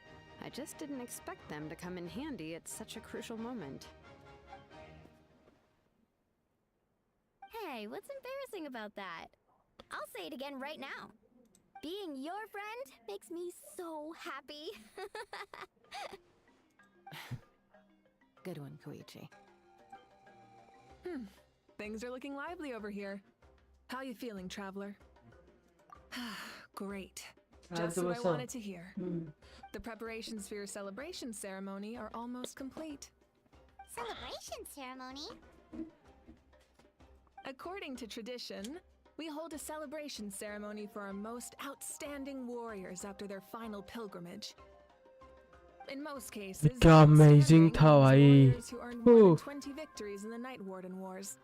Speaker 8: I just didn't expect them to come in handy at such a crucial moment.
Speaker 10: Hey, what's embarrassing about that? I'll say it again right now. Being your friend makes me so happy.
Speaker 11: Good one, Koichi.
Speaker 9: Things are looking lively over here. How you feeling, Traveler? Great. Just what I wanted to hear. The preparations for your celebration ceremony are almost complete.
Speaker 4: Celebration ceremony?
Speaker 9: According to tradition, we hold a celebration ceremony for our most outstanding warriors after their final pilgrimage. In most cases,
Speaker 2: क्या amazing था भाई.
Speaker 9: warriors who earned more than 20 victories in the Night Warden Wars.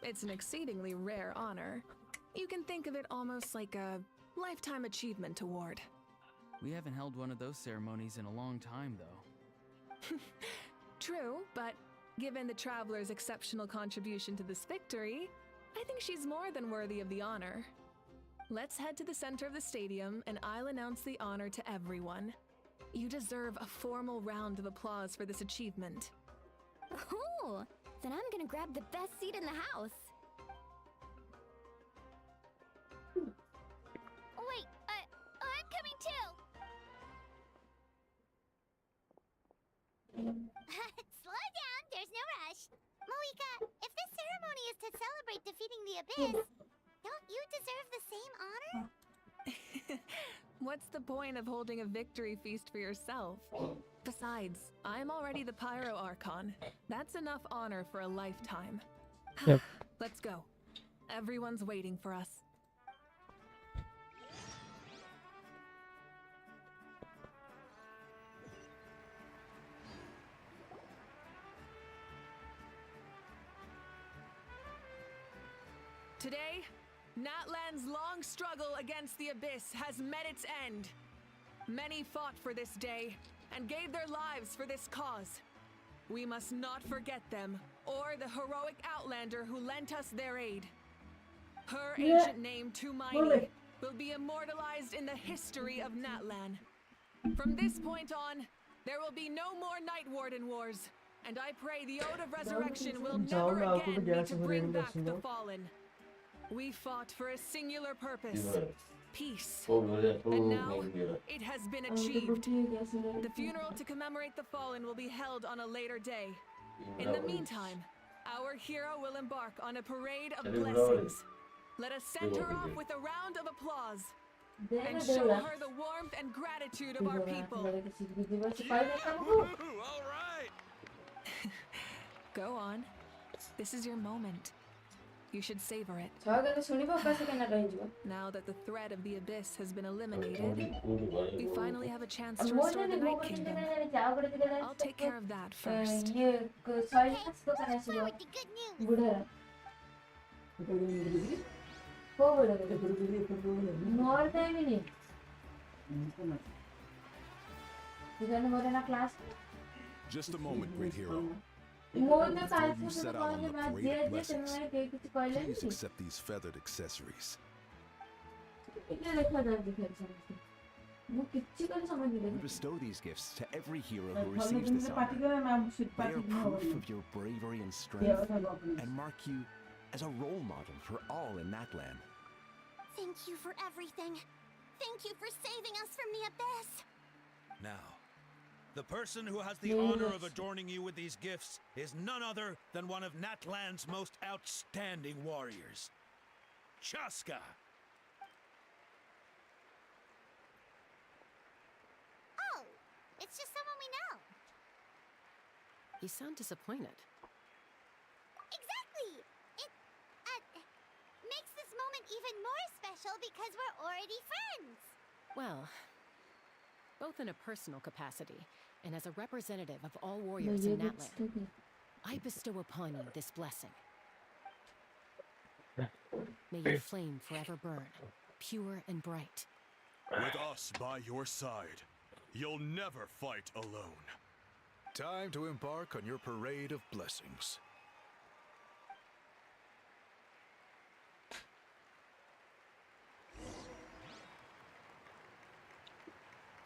Speaker 9: It's an exceedingly rare honor. You can think of it almost like a lifetime achievement award.
Speaker 5: We haven't held one of those ceremonies in a long time, though.
Speaker 9: True, but given the Traveler's exceptional contribution to this victory, I think she's more than worthy of the honor. Let's head to the center of the stadium and I'll announce the honor to everyone. You deserve a formal round of applause for this achievement.
Speaker 10: Ooh, then I'm gonna grab the best seat in the house. Wait, I'm coming too.
Speaker 4: Slow down, there's no rush. Mavuika, if this ceremony is to celebrate defeating the Abyss, don't you deserve the same honor?
Speaker 9: What's the point of holding a victory feast for yourself? Besides, I'm already the Pyro Archon. That's enough honor for a lifetime.
Speaker 2: Yep.
Speaker 9: Let's go. Everyone's waiting for us. Today, Natlan's long struggle against the Abyss has met its end. Many fought for this day and gave their lives for this cause. We must not forget them or the heroic Outlander who lent us their aid. Her ancient name, Tumaini, will be immortalized in the history of Natlan. From this point on, there will be no more Night Warden Wars. and I pray the Ode of Resurrection will
Speaker 2: जाओ
Speaker 9: never
Speaker 2: मैं आपको
Speaker 9: again
Speaker 2: तो
Speaker 9: need to
Speaker 2: gas
Speaker 9: bring
Speaker 2: भरने
Speaker 9: back the
Speaker 2: दूँगा
Speaker 9: fallen. We fought for a singular purpose. Peace.
Speaker 6: And
Speaker 9: And now, it has been achieved. The funeral to commemorate the fallen will be held on a later day. In the meantime, our hero will embark on a parade of blessings. Let us send her off with a round of applause and show her the warmth and gratitude of our people.
Speaker 15: All right.
Speaker 9: Go on. This is your moment. You should savor it. Now that the threat of the abyss has been eliminated, we finally have a chance to restore the Night Kingdom. I'll take care of that first.
Speaker 15: Just a moment, great hero.
Speaker 10: Before
Speaker 15: you set out on the parade of blessings, please accept these feathered accessories.
Speaker 10: We
Speaker 16: Bestow these gifts to every hero who receives this honor. They are proof of your bravery and strength, and mark you as a role model for all in that land.
Speaker 4: Thank you for everything. Thank you for saving us from the abyss.
Speaker 20: Now, the person who has the honor of adorning you with these gifts is none other than one of Natland's most outstanding warriors, Chaska.
Speaker 4: Oh, it's just someone we know.
Speaker 11: You sound disappointed.
Speaker 4: Exactly. It makes this moment even more special because we're already friends.
Speaker 11: Well, both in a personal capacity and as a representative of all warriors in Natland, I bestow upon you this blessing. May your flame forever burn, pure and bright.
Speaker 15: With us by your side, you'll never fight alone. Time to embark on your parade of blessings.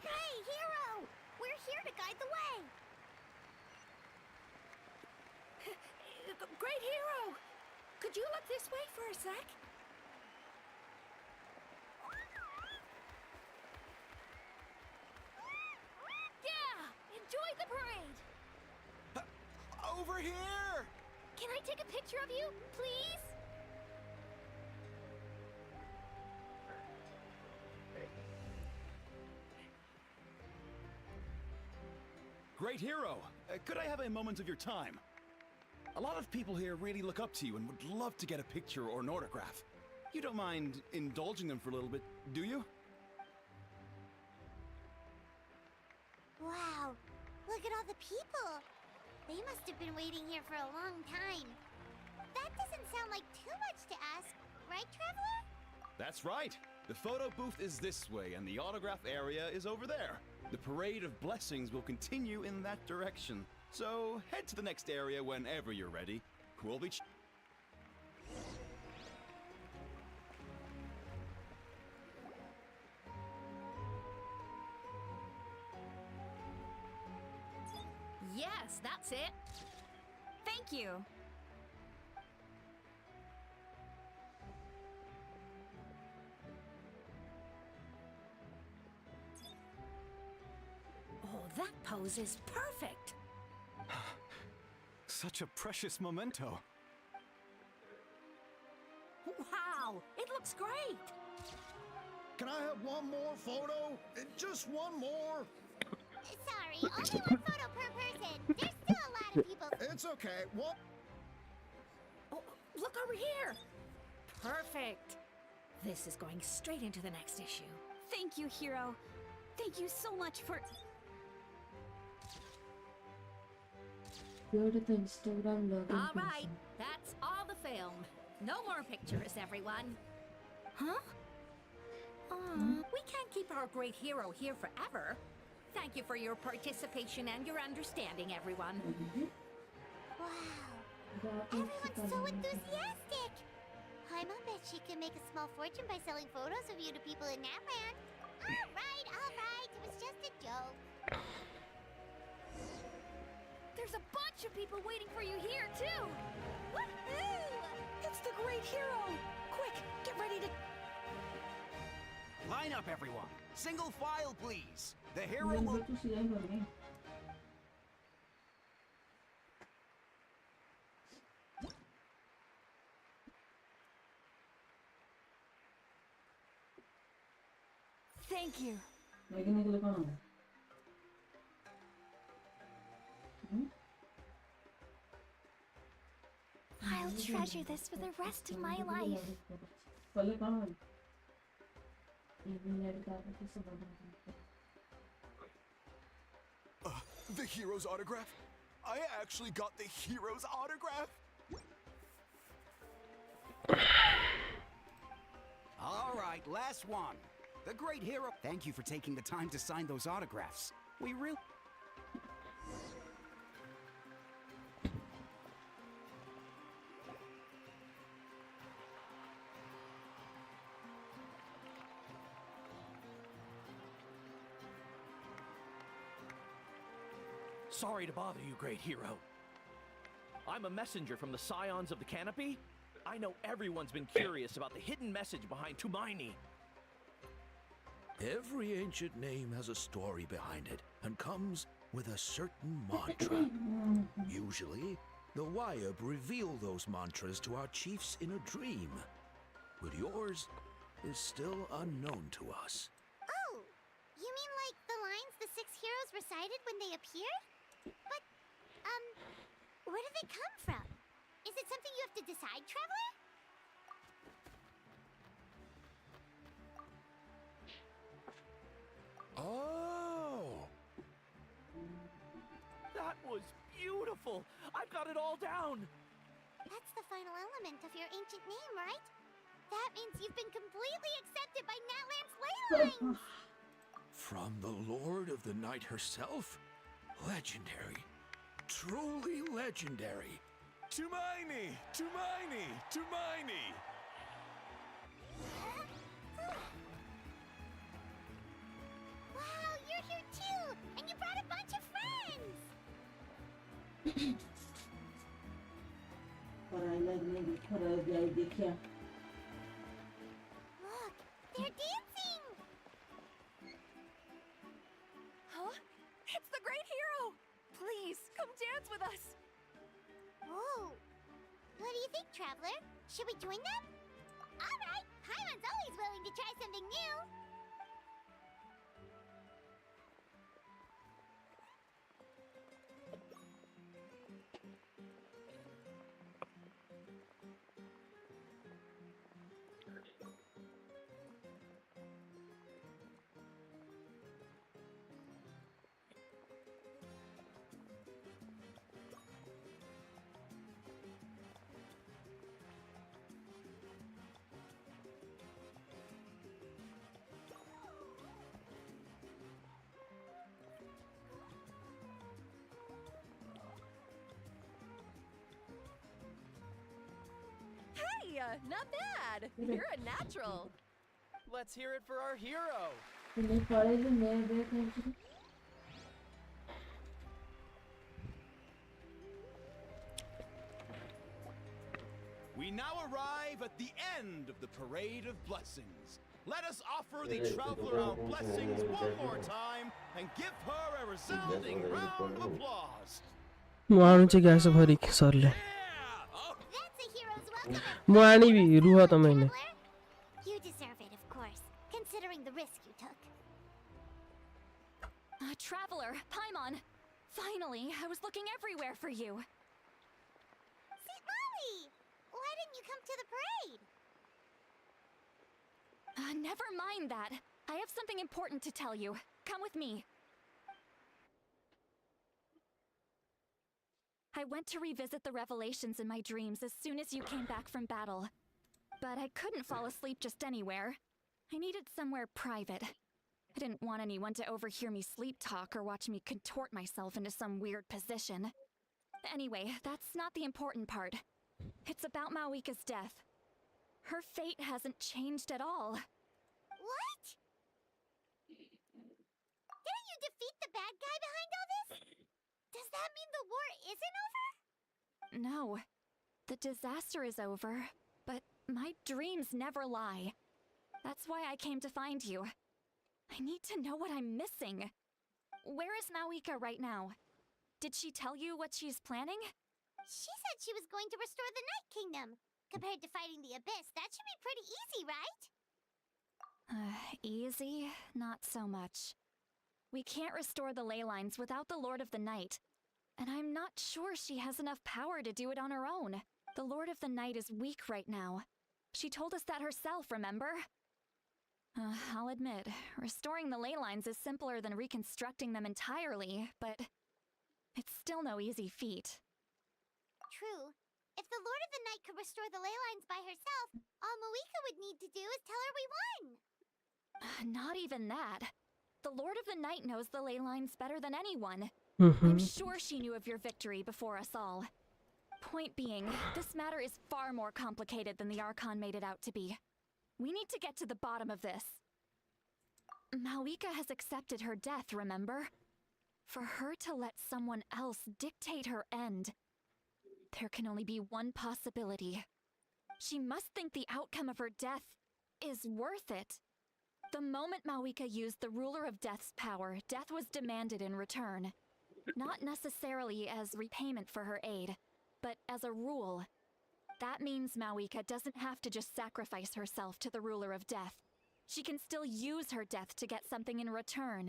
Speaker 4: Hey, hero! We're here to guide the way.
Speaker 10: Great hero! Could you look this way for a sec? Yeah! Enjoy the parade!
Speaker 16: Over here!
Speaker 10: Can I take a picture of you, please?
Speaker 16: Great hero! Could I have a moment of your time? A lot of people here really look up to you and would love to get a picture or an autograph. You don't mind indulging them for a little bit, do you?
Speaker 4: Wow, look at all the people. They must have been waiting here for a long time. That doesn't sound like too much to ask, right, Traveler?
Speaker 16: That's right. The photo booth is this way and the autograph area is over there. The parade of blessings will continue in that direction. So head to the next area whenever you're ready. We'll be
Speaker 10: Yes, that's it.
Speaker 12: Thank you.
Speaker 10: Oh, that pose is perfect.
Speaker 16: such a precious memento.
Speaker 10: Wow, it looks great.
Speaker 20: Can I have one more photo? Just one more.
Speaker 4: Sorry, only one photo per person. There's still a lot of people.
Speaker 20: It's okay. What?
Speaker 10: Oh, look over here. Perfect. This is going straight into the next issue.
Speaker 12: Thank you, hero. Thank you so much for...
Speaker 10: All right, that's all the film. No more pictures, everyone. Huh? We can't keep our great hero here forever. Thank you for your participation and your understanding, everyone.
Speaker 4: Wow, everyone's so enthusiastic. Paimon bet she can make a small fortune by selling photos of you to people in Natland. All right, it was just a joke.
Speaker 10: There's a bunch of people waiting for you here, too! Woohoo!
Speaker 5: It's the great hero! Quick, get ready to...
Speaker 21: Line up, everyone. Single file, please. The hero will...
Speaker 12: Thank you.
Speaker 10: I'll treasure this for the rest of my life.
Speaker 15: The hero's autograph? I actually got the hero's autograph?
Speaker 21: All right, last one. The great hero... Thank you for taking the time to sign those autographs. We really...
Speaker 22: Sorry to bother you, great hero. I'm a messenger from the Scions of the Canopy. I know everyone's been curious about the hidden message behind Tumaini.
Speaker 23: Every ancient name has a story behind it and comes with a certain mantra. Usually, the Wayab reveal those mantras to our chiefs in a dream. But yours is still unknown to us.
Speaker 4: Oh, you mean like the lines the 6 heroes recited when they appeared? But, where do they come from? Is it something you have to decide, Traveler?
Speaker 22: Oh! That was beautiful! I've got it all down!
Speaker 4: That's the final element of your ancient name, right? That means you've been completely accepted by Natlan's ley lines!
Speaker 23: From the Lord of the Night herself? Legendary. Truly legendary.
Speaker 15: Tumaini! Tumaini! Tumaini!
Speaker 4: Wow, you're here too! And you brought a bunch of friends! Look, they're dancing!
Speaker 9: Huh? It's the great hero! Please, come dance with us!
Speaker 4: Whoa! What do you think, Traveler? Should we join them? Alright! Paimon's always willing to try something new!
Speaker 9: Hey, not bad! You're a natural!
Speaker 22: Let's hear it for our hero!
Speaker 16: We now arrive at the end of the Parade of Blessings. Let us offer the Traveler our blessings one more time and give her a resounding round of applause.
Speaker 2: मानुचे क्या सब हरी sir ले मानी भी रूहा तो मैंने
Speaker 4: You deserve it, of course, considering the risk you took.
Speaker 12: Traveler, Paimon! Finally, I was looking everywhere for you.
Speaker 4: St. Molly! Why didn't you come to the parade?
Speaker 12: Never mind that. I have something important to tell you. Come with me. I went to revisit the revelations in my dreams as soon as you came back from battle. But I couldn't fall asleep just anywhere. I needed somewhere private. I didn't want anyone to overhear me sleep talk or watch me contort myself into some weird position. Anyway, that's not the important part. It's about Mavuika's death. Her fate hasn't changed at all.
Speaker 4: What? Didn't you defeat the bad guy behind all this? Does that mean the war isn't over?
Speaker 12: No. The disaster is over, but my dreams never lie. That's why I came to find you. I need to know what I'm missing. Where is Mavuika right now? Did she tell you what she's planning?
Speaker 4: She said she was going to restore the Night Kingdom. Compared to fighting the Abyss, that should be pretty easy, right?
Speaker 12: Easy? Not so much. We can't restore the ley lines without the Lord of the Night. And I'm not sure she has enough power to do it on her own. The Lord of the Night is weak right now. She told us that herself, remember? I'll admit, restoring the ley lines is simpler than reconstructing them entirely, but it's still no easy feat.
Speaker 4: True. If the Lord of the Night could restore the ley lines by herself, all Mavuika would need to do is tell her we won.
Speaker 12: Not even that. The Lord of the Night knows the ley lines better than anyone.
Speaker 2: Mm-hmm.
Speaker 12: I'm sure she knew of your victory before us all. Point being, this matter is far more complicated than the Archon made it out to be. We need to get to the bottom of this. Mavuika has accepted her death, remember? For her to let someone else dictate her end, there can only be one possibility. She must think the outcome of her death is worth it. The moment Mavuika used the Ruler of Death's power, death was demanded in return. Not necessarily as repayment for her aid, but as a rule. That means Mavuika doesn't have to just sacrifice herself to the Ruler of Death. She can still use her death to get something in return.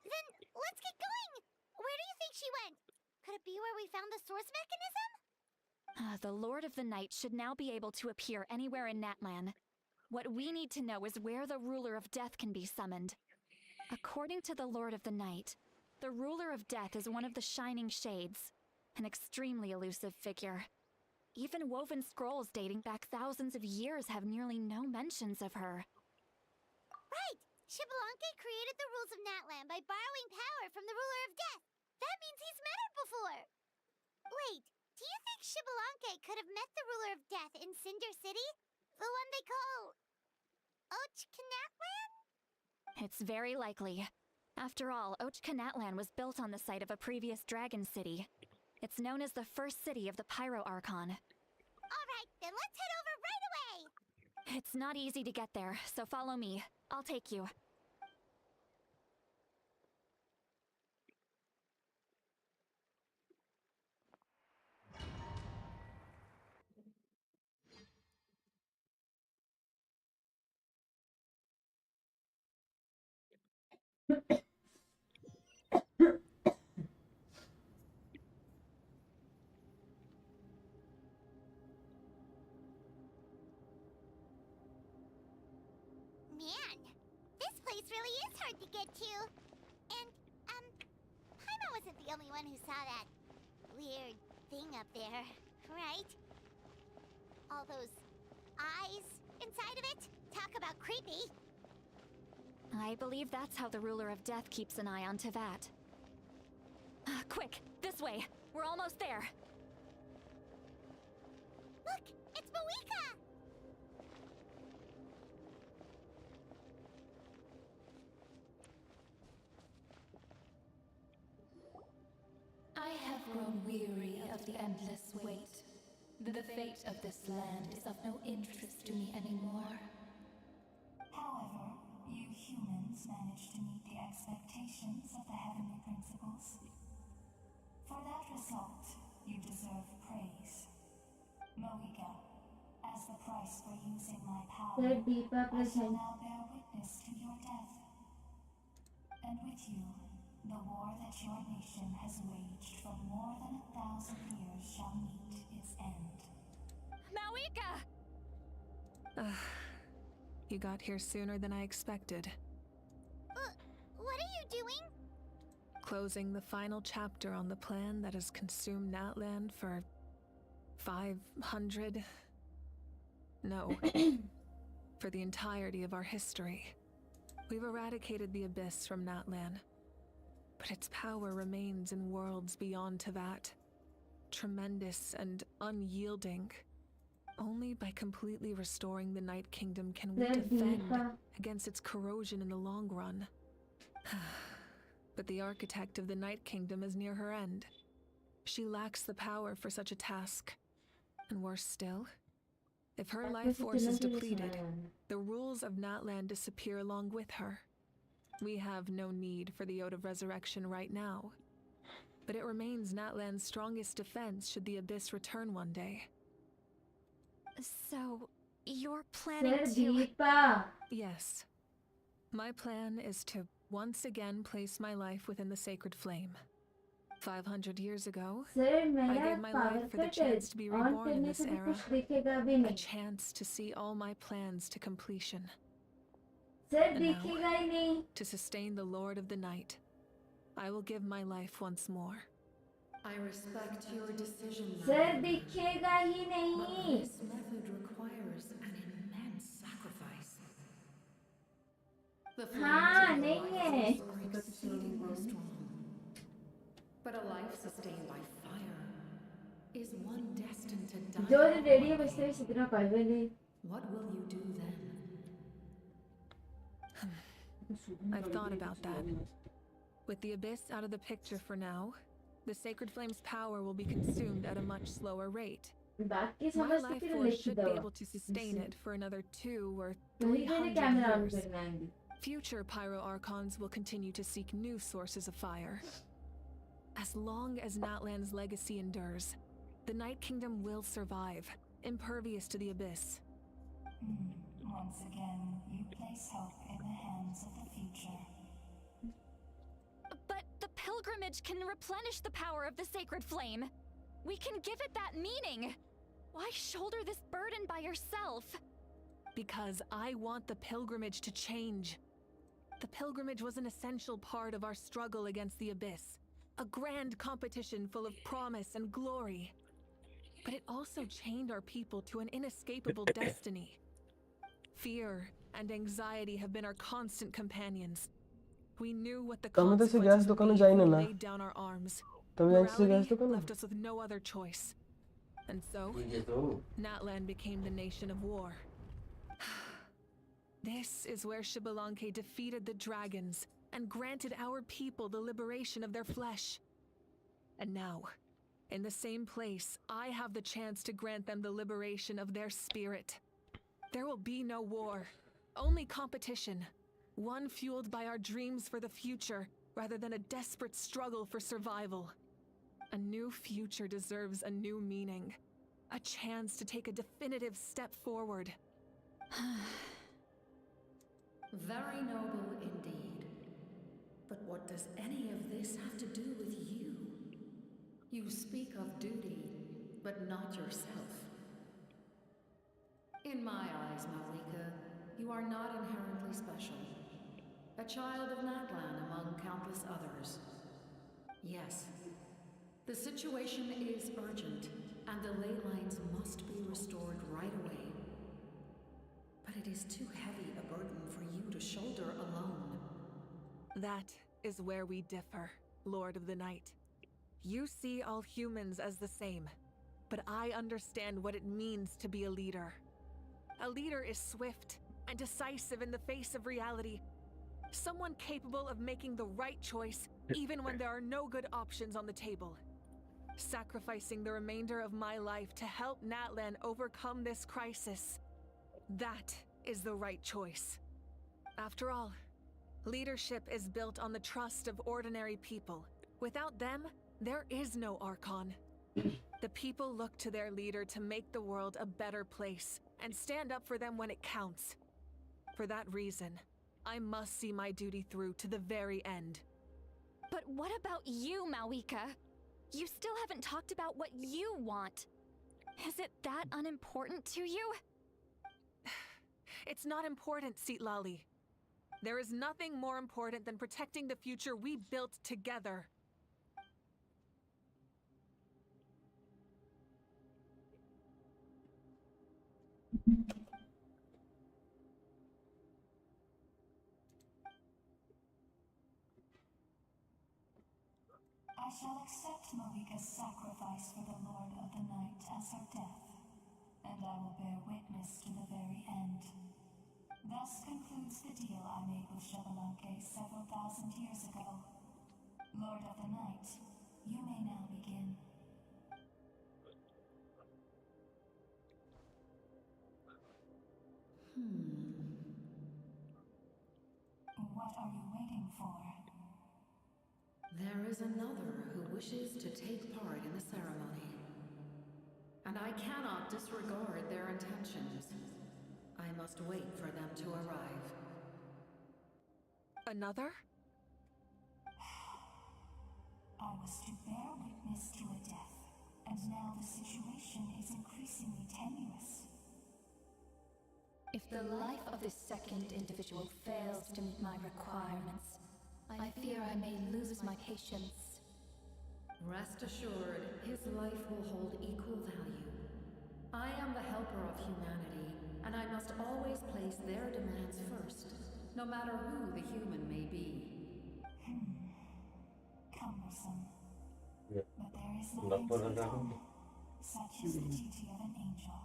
Speaker 4: Then let's get going! Where do you think she went? Could it be where we found the source mechanism?
Speaker 12: The Lord of the Night should now be able to appear anywhere in Natlan. What we need to know is where the Ruler of Death can be summoned. According to the Lord of the Night, the Ruler of Death is one of the Shining Shades, an extremely elusive figure. Even woven scrolls dating back thousands of years have nearly no mentions of her.
Speaker 4: Right! Xbalanque created the rules of Natlan by borrowing power from the Ruler of Death. That means he's met her before. Wait, do you think Xbalanque could have met the Ruler of Death in Cinder City? The one they call... Ochkanatlan?
Speaker 12: It's very likely. After all, Ochkanatlan was built on the site of a previous dragon city. It's known as the first city of the Pyro Archon.
Speaker 4: Alright, then let's head over right away!
Speaker 12: It's not easy to get there, so follow me. I'll take you.
Speaker 4: Man, this place really is hard to get to. And, Paima wasn't the only one who saw that weird thing up there, right? All those eyes inside of it? Talk about creepy.
Speaker 12: I believe that's how the Ruler of Death keeps an eye on Tevat. Quick, this way! We're almost there!
Speaker 4: Look, it's Mavuika!
Speaker 1: I have grown weary of the endless wait. The fate of this land is of no interest to me anymore.
Speaker 3: However, you humans managed to meet the expectations of the heavenly principles. For that result, you deserve praise. Mavuika, as the price for using my power, I shall now bear witness to your death. And with you, the war that your nation has waged for more than 1,000 years shall meet its end.
Speaker 12: Mavuika!
Speaker 9: You got here sooner than I expected.
Speaker 4: What are you doing?
Speaker 9: Closing the final chapter on the plan that has consumed Natlan for 500... No. For the entirety of our history. We've eradicated the Abyss from Natlan. But its power remains in worlds beyond Tevat. Tremendous and unyielding. Only by completely restoring the Night Kingdom can we defend against its corrosion in the long run. But the architect of the Night Kingdom is near her end. She lacks the power for such a task. And worse still, if her life force is depleted, the rules of Natlan disappear along with her. We have no need for the Ode of Resurrection right now, but it remains Natlan's strongest defense should the Abyss return one day.
Speaker 12: So, you're planning to...
Speaker 13: Deepa.
Speaker 9: Yes. My plan is to once again place my life within the sacred flame. 500 years ago, I gave my life for the chance to be reborn in this era. A chance to see all my plans to completion. And now, to sustain the Lord of the Night, I will give my life once more.
Speaker 19: I respect your decision.
Speaker 13: Sir, दिखेगा ही नहीं.
Speaker 19: But this method requires an immense sacrifice. The
Speaker 13: हाँ, नहीं है.
Speaker 19: are exceedingly strong. But a life sustained by fire is one destined to die.
Speaker 13: जो radio बजते हुए सिद्धना पाइबेली.
Speaker 19: What will you do then?
Speaker 9: I've thought about that. With the Abyss out of the picture for now, the Sacred Flame's power will be consumed at a much slower rate. My life force should be able to sustain it for another 200 or 300 years. Future Pyro Archons will continue to seek new sources of fire. As long as Natlan's legacy endures, the Night Kingdom will survive, impervious to the Abyss.
Speaker 3: Once again, you place hope in the hands of the future.
Speaker 12: But the pilgrimage can replenish the power of the sacred flame. We can give it that meaning. Why shoulder this burden by yourself?
Speaker 9: Because I want the pilgrimage to change. The pilgrimage was an essential part of our struggle against the Abyss. A grand competition full of promise and glory. But it also chained our people to an inescapable destiny. Fear and anxiety have been our constant companions. We knew what the consequences would be if we laid down our arms. Morality left us with no other choice. And so, Natlan became the nation of war. This is where Xbalanque defeated the dragons and granted our people the liberation of their flesh. And now, in the same place, I have the chance to grant them the liberation of their spirit. There will be no war, only competition. One fueled by our dreams for the future, rather than a desperate struggle for survival. A new future deserves a new meaning. A chance to take a definitive step forward.
Speaker 19: Very noble indeed. But what does any of this have to do with you? You speak of duty, but not yourself. In my eyes, Mavuika, you are not inherently special. A child of Natlan among countless others. Yes, the situation is urgent, and the ley lines must be restored right away. But it is too heavy a burden for you to shoulder alone.
Speaker 9: That is where we differ, Lord of the Night. You see all humans as the same, but I understand what it means to be a leader. A leader is swift and decisive in the face of reality. Someone capable of making the right choice even when there are no good options on the table. Sacrificing the remainder of my life to help Natlan overcome this crisis. That is the right choice. After all, leadership is built on the trust of ordinary people. Without them, there is no Archon. The people look to their leader to make the world a better place and stand up for them when it counts. For that reason, I must see my duty through to the very end.
Speaker 12: But what about you, Mavuika? You still haven't talked about what you want. Is it that unimportant to you?
Speaker 9: It's not important, Citlali. There is nothing more important than protecting the future we built together.
Speaker 3: I shall accept Mavuika's sacrifice for the Lord of the Night as her death, and I will bear witness to the very end. Thus concludes the deal I made with Xbalanque several thousand years ago.
Speaker 19: There is another who wishes to take part in the ceremony. And I cannot disregard their intentions. I must wait for them to arrive.
Speaker 9: Another?
Speaker 3: I was to bear witness to a death, and now the situation is increasingly tenuous.
Speaker 7: If the life of this second individual fails to meet my requirements, I fear I may lose my patience.
Speaker 19: Rest assured, his life will hold equal value. I am the helper of humanity, and I must always place their demands first, no matter who the human may be.
Speaker 3: Cumbersome.
Speaker 2: Yeah.
Speaker 3: But there is nothing to be done. Such is the duty of an angel.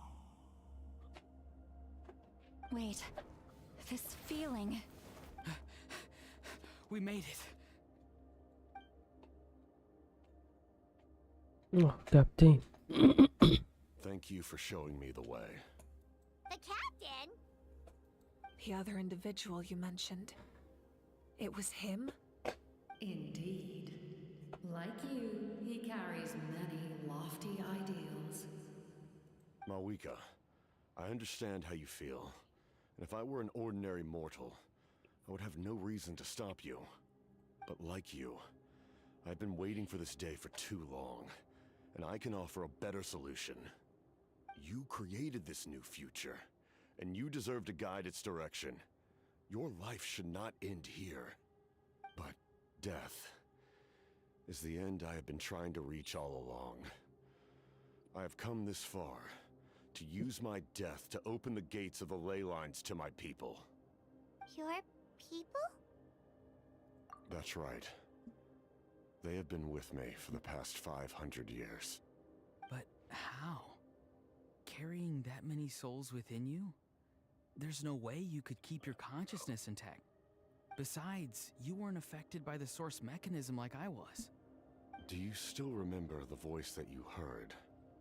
Speaker 12: Wait, this feeling.
Speaker 5: We made it.
Speaker 2: Oh, Captain.
Speaker 15: Thank you for showing me the way.
Speaker 4: The captain?
Speaker 9: The other individual you mentioned. It was him?
Speaker 19: Indeed. Like you, he carries many lofty ideals.
Speaker 15: Mavuika, I understand how you feel. And if I were an ordinary mortal, I would have no reason to stop you. But like you, I've been waiting for this day for too long, and I can offer a better solution. You created this new future, and you deserve to guide its direction. Your life should not end here. But death is the end I have been trying to reach all along. I have come this far to use my death to open the gates of the ley lines to my people.
Speaker 4: Your people?
Speaker 15: That's right. They have been with me for the past 500 years.
Speaker 5: But how? Carrying that many souls within you? There's no way you could keep your consciousness intact. Besides, you weren't affected by the source mechanism like I was.
Speaker 15: Do you still remember the voice that you heard?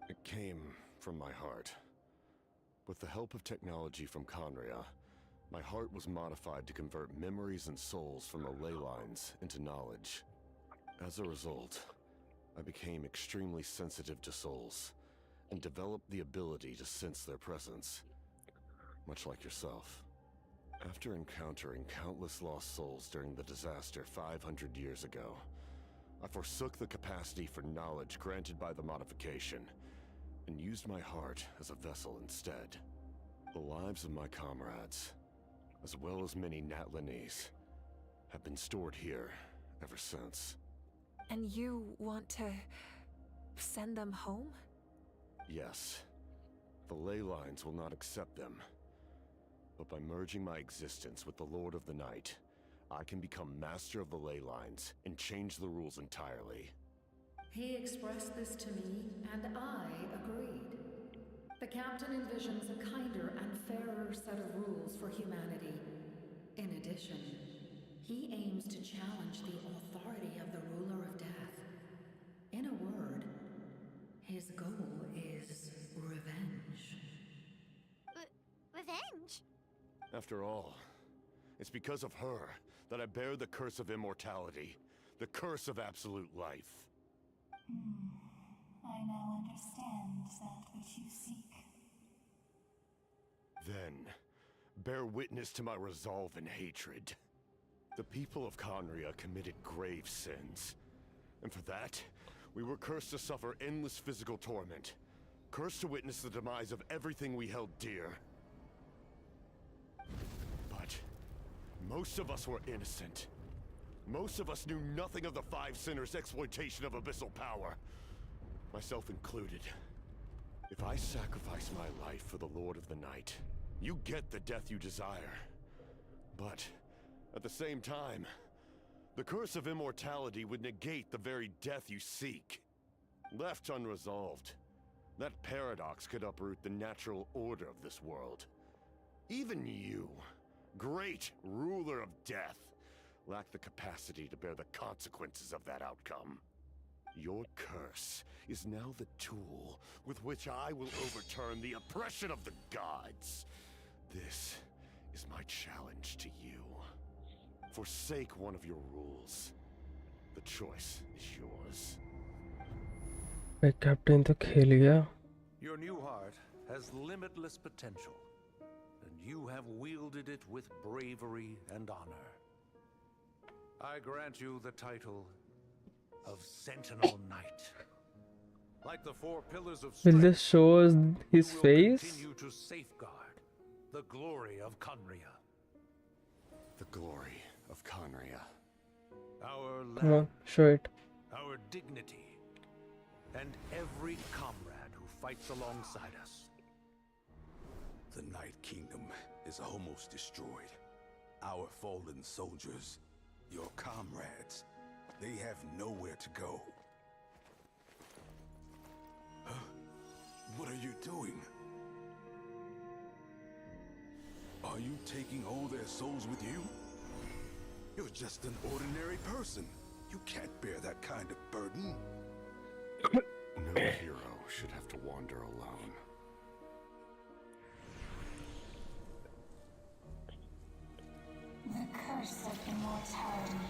Speaker 15: It came from my heart. With the help of technology from Conria, my heart was modified to convert memories and souls from the ley lines into knowledge. As a result, I became extremely sensitive to souls, and developed the ability to sense their presence, much like yourself. After encountering countless lost souls during the disaster 500 years ago, I forsook the capacity for knowledge granted by the modification, and used my heart as a vessel instead. The lives of my comrades, as well as many Natlanese, have been stored here ever since.
Speaker 9: And you want to send them home?
Speaker 15: Yes. The ley lines will not accept them. But by merging my existence with the Lord of the Night, I can become master of the ley lines and change the rules entirely.
Speaker 19: He expressed this to me, and I agreed. The captain envisions a kinder and fairer set of rules for humanity. In addition, he aims to challenge the authority of the ruler of death. In a word, his goal is revenge.
Speaker 4: Revenge?
Speaker 15: After all, it's because of her that I bear the curse of immortality, the curse of absolute life.
Speaker 3: I now understand that which you seek.
Speaker 15: Then, bear witness to my resolve and hatred. The people of Conria committed grave sins. And for that, we were cursed to suffer endless physical torment. Cursed to witness the demise of everything we held dear. But most of us were innocent. Most of us knew nothing of the Five Sinners' exploitation of abyssal power. Myself included. If I sacrifice my life for the Lord of the Night, you get the death you desire. But at the same time, the curse of immortality would negate the very death you seek. Left unresolved, that paradox could uproot the natural order of this world. Even you, great ruler of death, lack the capacity to bear the consequences of that outcome. Your curse is now the tool with which I will overturn the oppression of the gods. This is my challenge to you. Forsake one of your rules. The choice is yours.
Speaker 2: भाई captain तो खेल गया.
Speaker 14: Your new heart has limitless potential, and you have wielded it with bravery and honor. I grant you the title of Sentinel Knight. Like the four pillars of
Speaker 2: Will
Speaker 14: strength,
Speaker 2: this show us his
Speaker 14: you will
Speaker 2: face?
Speaker 14: continue to safeguard the glory of Conria.
Speaker 15: The glory of Conria.
Speaker 14: Our
Speaker 2: Come on,
Speaker 14: land,
Speaker 2: show it.
Speaker 14: our dignity, and every comrade who fights alongside us.
Speaker 17: The Night Kingdom is almost destroyed. Our fallen soldiers, your comrades, they have nowhere to go. Huh? What are you doing? Are you taking all their souls with you? You're just an ordinary person. You can't bear that kind of burden.
Speaker 15: No hero should have to wander alone.
Speaker 3: The curse of immortality.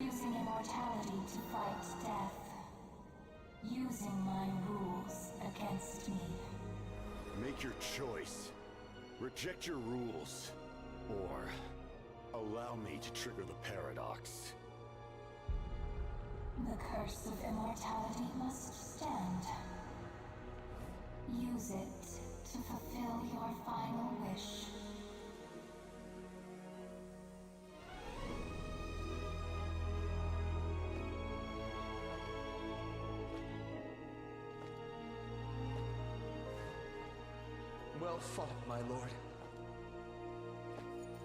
Speaker 3: Using immortality to fight death. Using my rules against me.
Speaker 15: Make your choice. Reject your rules. Or allow me to trigger the paradox.
Speaker 3: The curse of immortality must stand. Use it to fulfill your final wish.
Speaker 14: Well fought, my lord.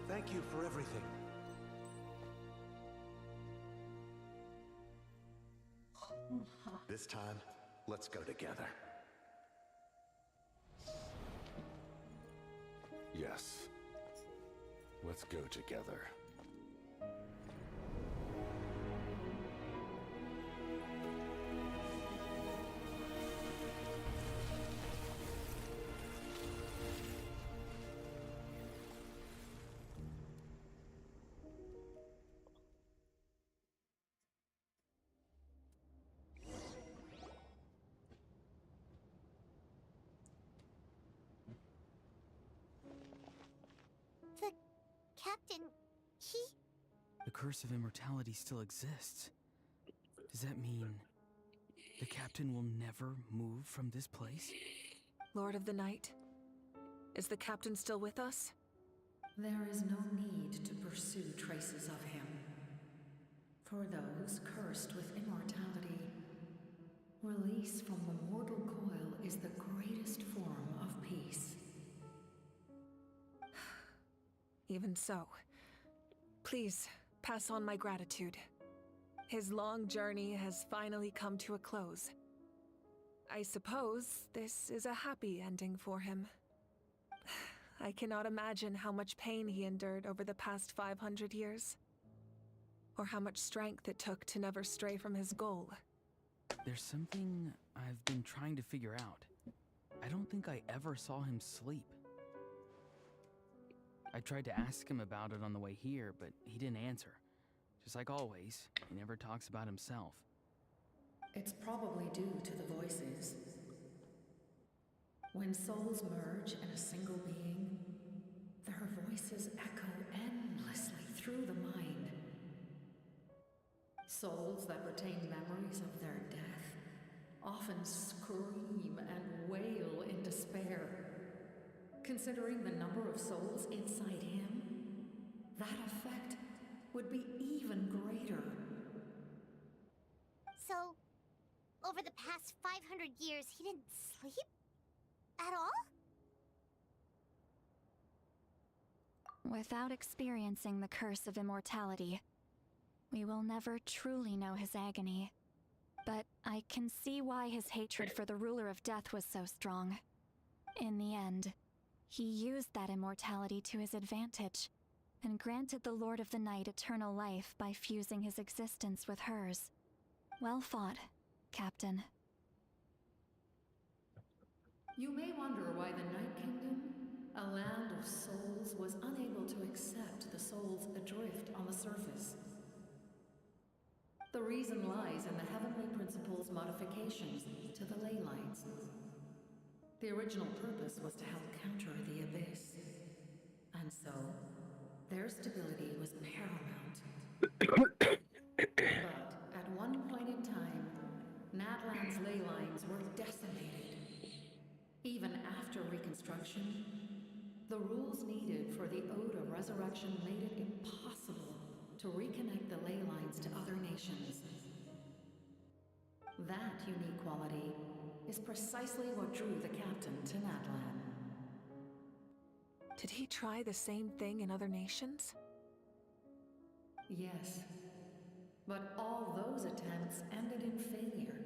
Speaker 14: Thank you for everything.
Speaker 15: This time, let's go together. Yes. Let's go together.
Speaker 4: The captain, he...
Speaker 5: The curse of immortality still exists. Does that mean the captain will never move from this place?
Speaker 9: Lord of the Night, is the captain still with us?
Speaker 19: There is no need to pursue traces of him. For those cursed with immortality, release from the mortal coil is the greatest form of peace.
Speaker 9: Even so, please pass on my gratitude. His long journey has finally come to a close. I suppose this is a happy ending for him. I cannot imagine how much pain he endured over the past 500 years, or how much strength it took to never stray from his goal.
Speaker 5: There's something I've been trying to figure out. I don't think I ever saw him sleep. I tried to ask him about it on the way here, but he didn't answer. Just like always, he never talks about himself.
Speaker 19: It's probably due to the voices. When souls merge in a single being, their voices echo endlessly through the mind. Souls that retain memories of their death often scream and wail in despair. Considering the number of souls inside him, that effect would be even greater.
Speaker 4: So, over the past 500 years, he didn't sleep? At all?
Speaker 12: Without experiencing the curse of immortality, we will never truly know his agony. But I can see why his hatred for the ruler of death was so strong. In the end, he used that immortality to his advantage, and granted the Lord of the Night eternal life by fusing his existence with hers. Well fought, Captain.
Speaker 19: You may wonder why the Night Kingdom, a land of souls, was unable to accept the souls adrift on the surface The reason lies in the Heavenly Principle's modifications to the ley lines. The original purpose was to help counter the Abyss. And so, their stability was paramount. But at one point in time, Natlan's ley lines were decimated. Even after reconstruction, the rules needed for the Ode of Resurrection made it impossible to reconnect the ley lines to other nations. That unique quality is precisely what drew the captain to Natlan.
Speaker 9: Did he try the same thing in other nations?
Speaker 19: Yes, but all those attempts ended in failure.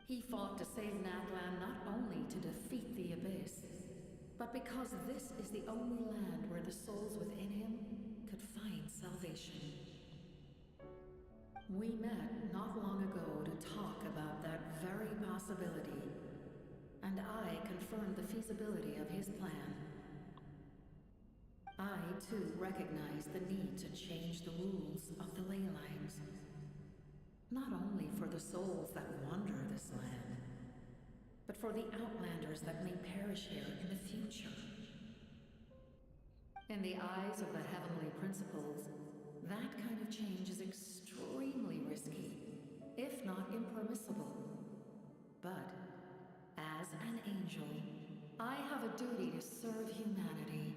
Speaker 19: He fought to save Natlan not only to defeat the Abyss, but because this is the only land where the souls within him could find salvation. We met not long ago to talk about that very possibility, and I confirmed the feasibility of his plan. I, too, recognize the need to change the rules of the ley lines. Not only for the souls that wander this land, but for the outlanders that may perish here in the future. In the eyes of the Heavenly Principles, that kind of change is extremely risky, if not impermissible. But, as an angel, I have a duty to serve humanity.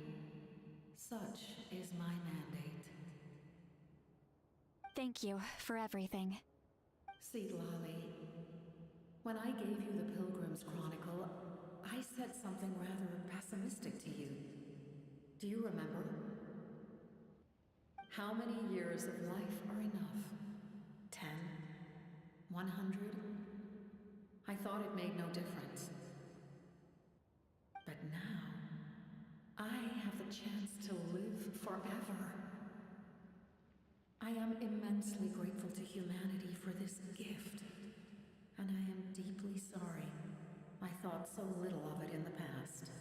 Speaker 19: Such is my mandate.
Speaker 12: Thank you for everything.
Speaker 19: See, Lolly, when I gave you the Pilgrim's Chronicle, I said something rather pessimistic to you. Do you remember? How many years of life are enough? 10? 100? I thought it made no difference. But now, I have the chance to live forever. I am immensely grateful to humanity for this gift, and I am deeply sorry I thought so little of it in the past.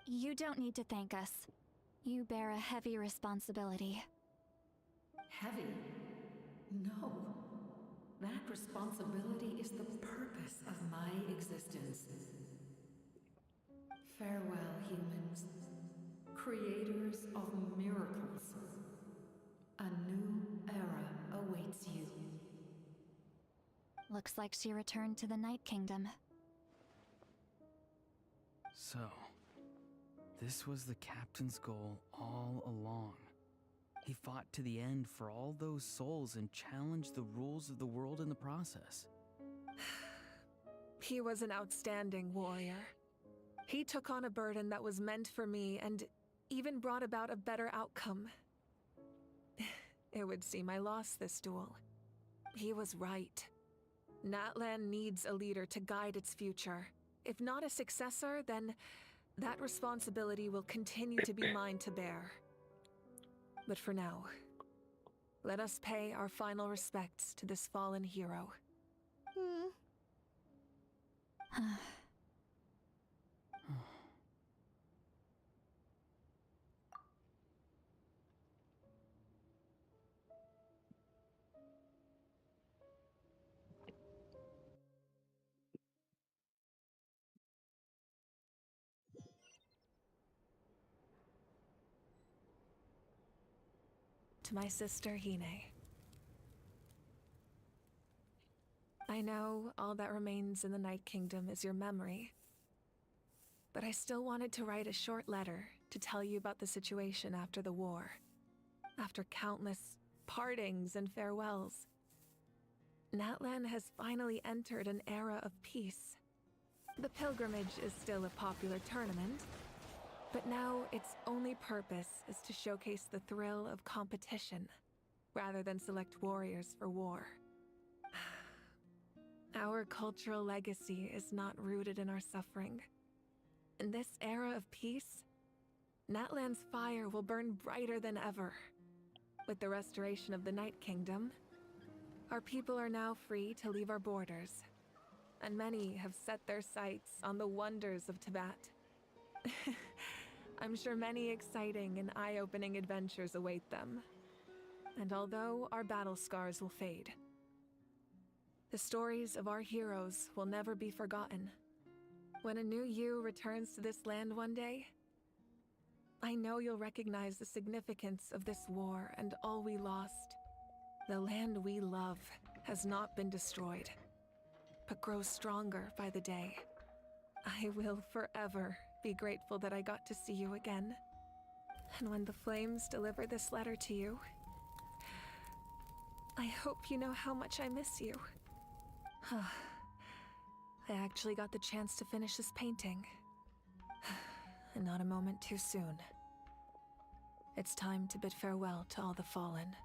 Speaker 12: You don't need to thank us. You bear a heavy responsibility.
Speaker 19: Heavy? No. That responsibility is the purpose of my existence. Farewell, humans. Creators of miracles. A new era awaits you.
Speaker 12: Looks like she returned to the Night Kingdom.
Speaker 5: So, this was the captain's goal all along. He fought to the end for all those souls and challenged the rules of the world in the process.
Speaker 9: He was an outstanding warrior. He took on a burden that was meant for me and even brought about a better outcome. It would seem I lost this duel. He was right. Natlan needs a leader to guide its future. If not a successor, then that responsibility will continue to be mine to bear. But for now, let us pay our final respects to this fallen hero. To my sister Hine. I know all that remains in the Night Kingdom is your memory, but I still wanted to write a short letter to tell you about the situation after the war. After countless partings and farewells, Natlan has finally entered an era of peace. The pilgrimage is still a popular tournament, but now its only purpose is to showcase the thrill of competition, rather than select warriors for war. Our cultural legacy is not rooted in our suffering. In this era of peace, Natlan's fire will burn brighter than ever. With the restoration of the Night Kingdom, our people are now free to leave our borders, and many have set their sights on the wonders of Tibet. I'm sure many exciting and eye-opening adventures await them. And although our battle scars will fade, the stories of our heroes will never be forgotten. When a new you returns to this land one day, I know you'll recognize the significance of this war and all we lost. The land we love has not been destroyed, but grows stronger by the day. I will forever be grateful that I got to see you again. And when the flames deliver this letter to you, I hope you know how much I miss you. I actually got the chance to finish this painting. And not a moment too soon. It's time to bid farewell to all the fallen.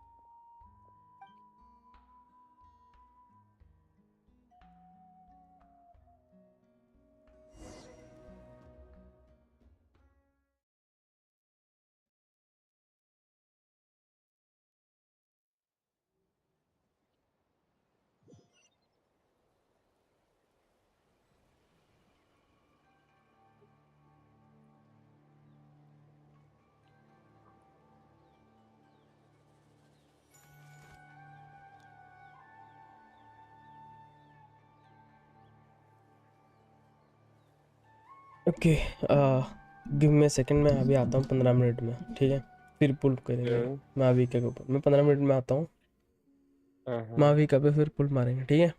Speaker 2: Okay give me second, मैं अभी आता हूँ 15 minute में, ठीक है? फिर पुल करेंगे माविका के ऊपर। मैं 15 मिनट में आता हूँ, माविका पे फिर पुल मारेंगे, ठीक है?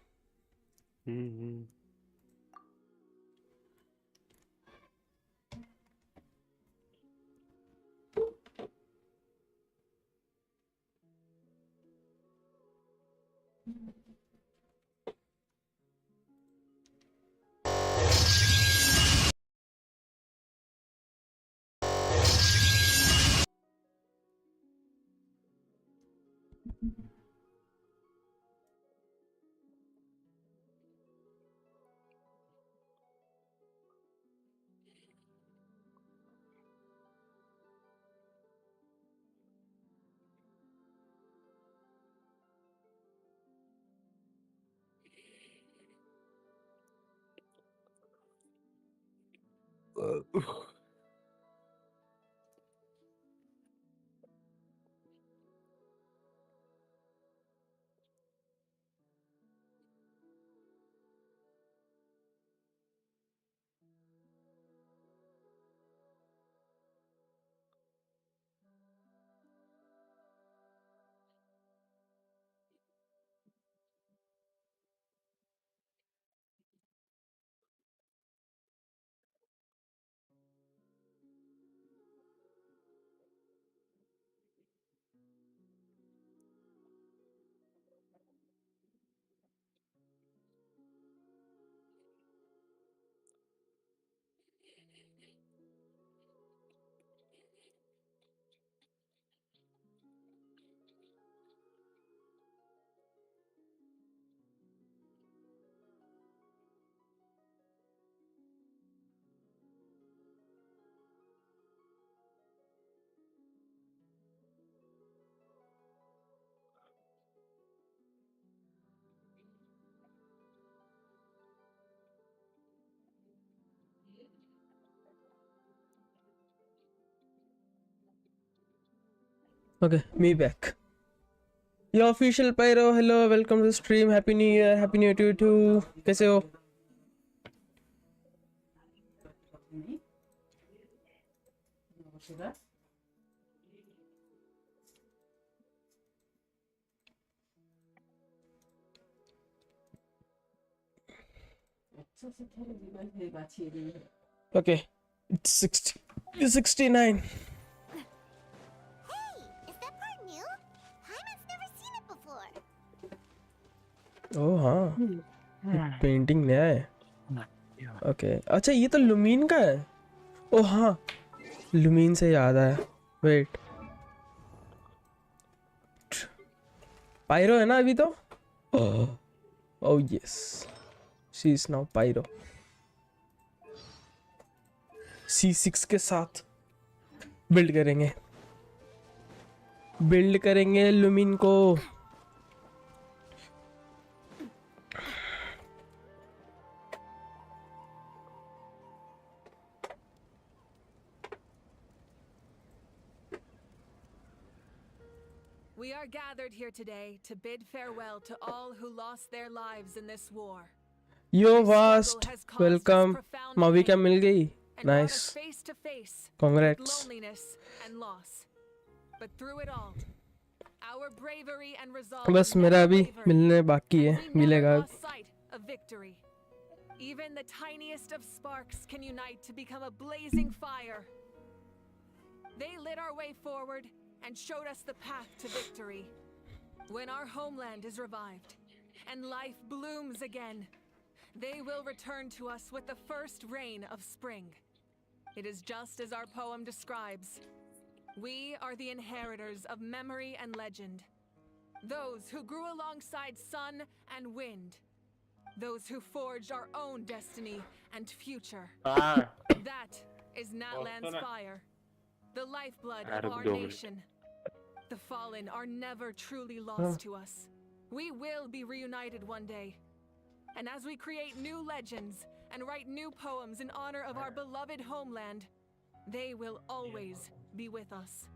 Speaker 2: Okay, me back. Your official Pyro, hello, welcome to the stream. Happy New Year, Happy New Year to you too. कैसे हो? Okay, it's 60, 69. ओह हाँ, पेंटिंग नया है। ओके, अच्छा ये तो लुमीन का है। ओह हाँ, लुमीन से याद आया, वेट, पायरो है ना अभी तो? Oh yes, she is now pyro. C6 के साथ बिल्ड करेंगे लुमीन को।
Speaker 9: We are gathered here today to bid farewell to all who lost their lives in this war.
Speaker 2: Yo vast welcome Mavuika मिल गई
Speaker 9: And brought us
Speaker 2: nice
Speaker 9: face to face
Speaker 2: congrats
Speaker 9: with loneliness and loss. But through it all, our bravery and resolve
Speaker 2: बस मेरा अभी मिलने बाकी है मिलेगा
Speaker 9: lost sight of victory. Even the tiniest of sparks can unite to become a blazing fire. They lit our way forward and showed us the path to victory. When our homeland is revived and life blooms again, they will return to us with the first rain of spring. It is just as our poem describes. We are the inheritors of memory and legend. Those who grew alongside sun and wind. Those who forged our own destiny and future. That is Natlan's fire. The lifeblood of our nation. The fallen are never truly lost to us. We will be reunited one day. And as we create new legends and write new poems in honor of our beloved homeland, they will always be with us.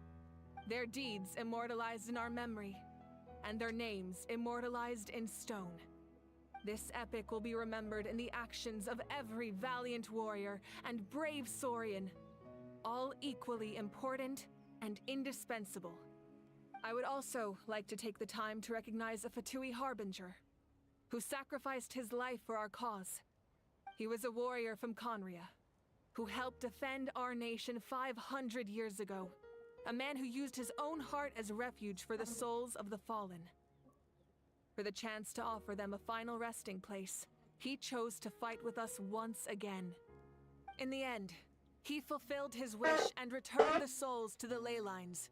Speaker 9: Their deeds immortalized in our memory, and their names immortalized in stone. This epic will be remembered in the actions of every valiant warrior and brave Saurian, all equally important and indispensable. I would also like to take the time to recognize a Fatui harbinger, who sacrificed his life for our cause. He was a warrior from Conria, who helped defend our nation 500 years ago, a man who used his own heart as refuge for the souls of the fallen. For the chance to offer them a final resting place, he chose to fight with us once again. In the end, he fulfilled his wish and returned the souls to the ley lines.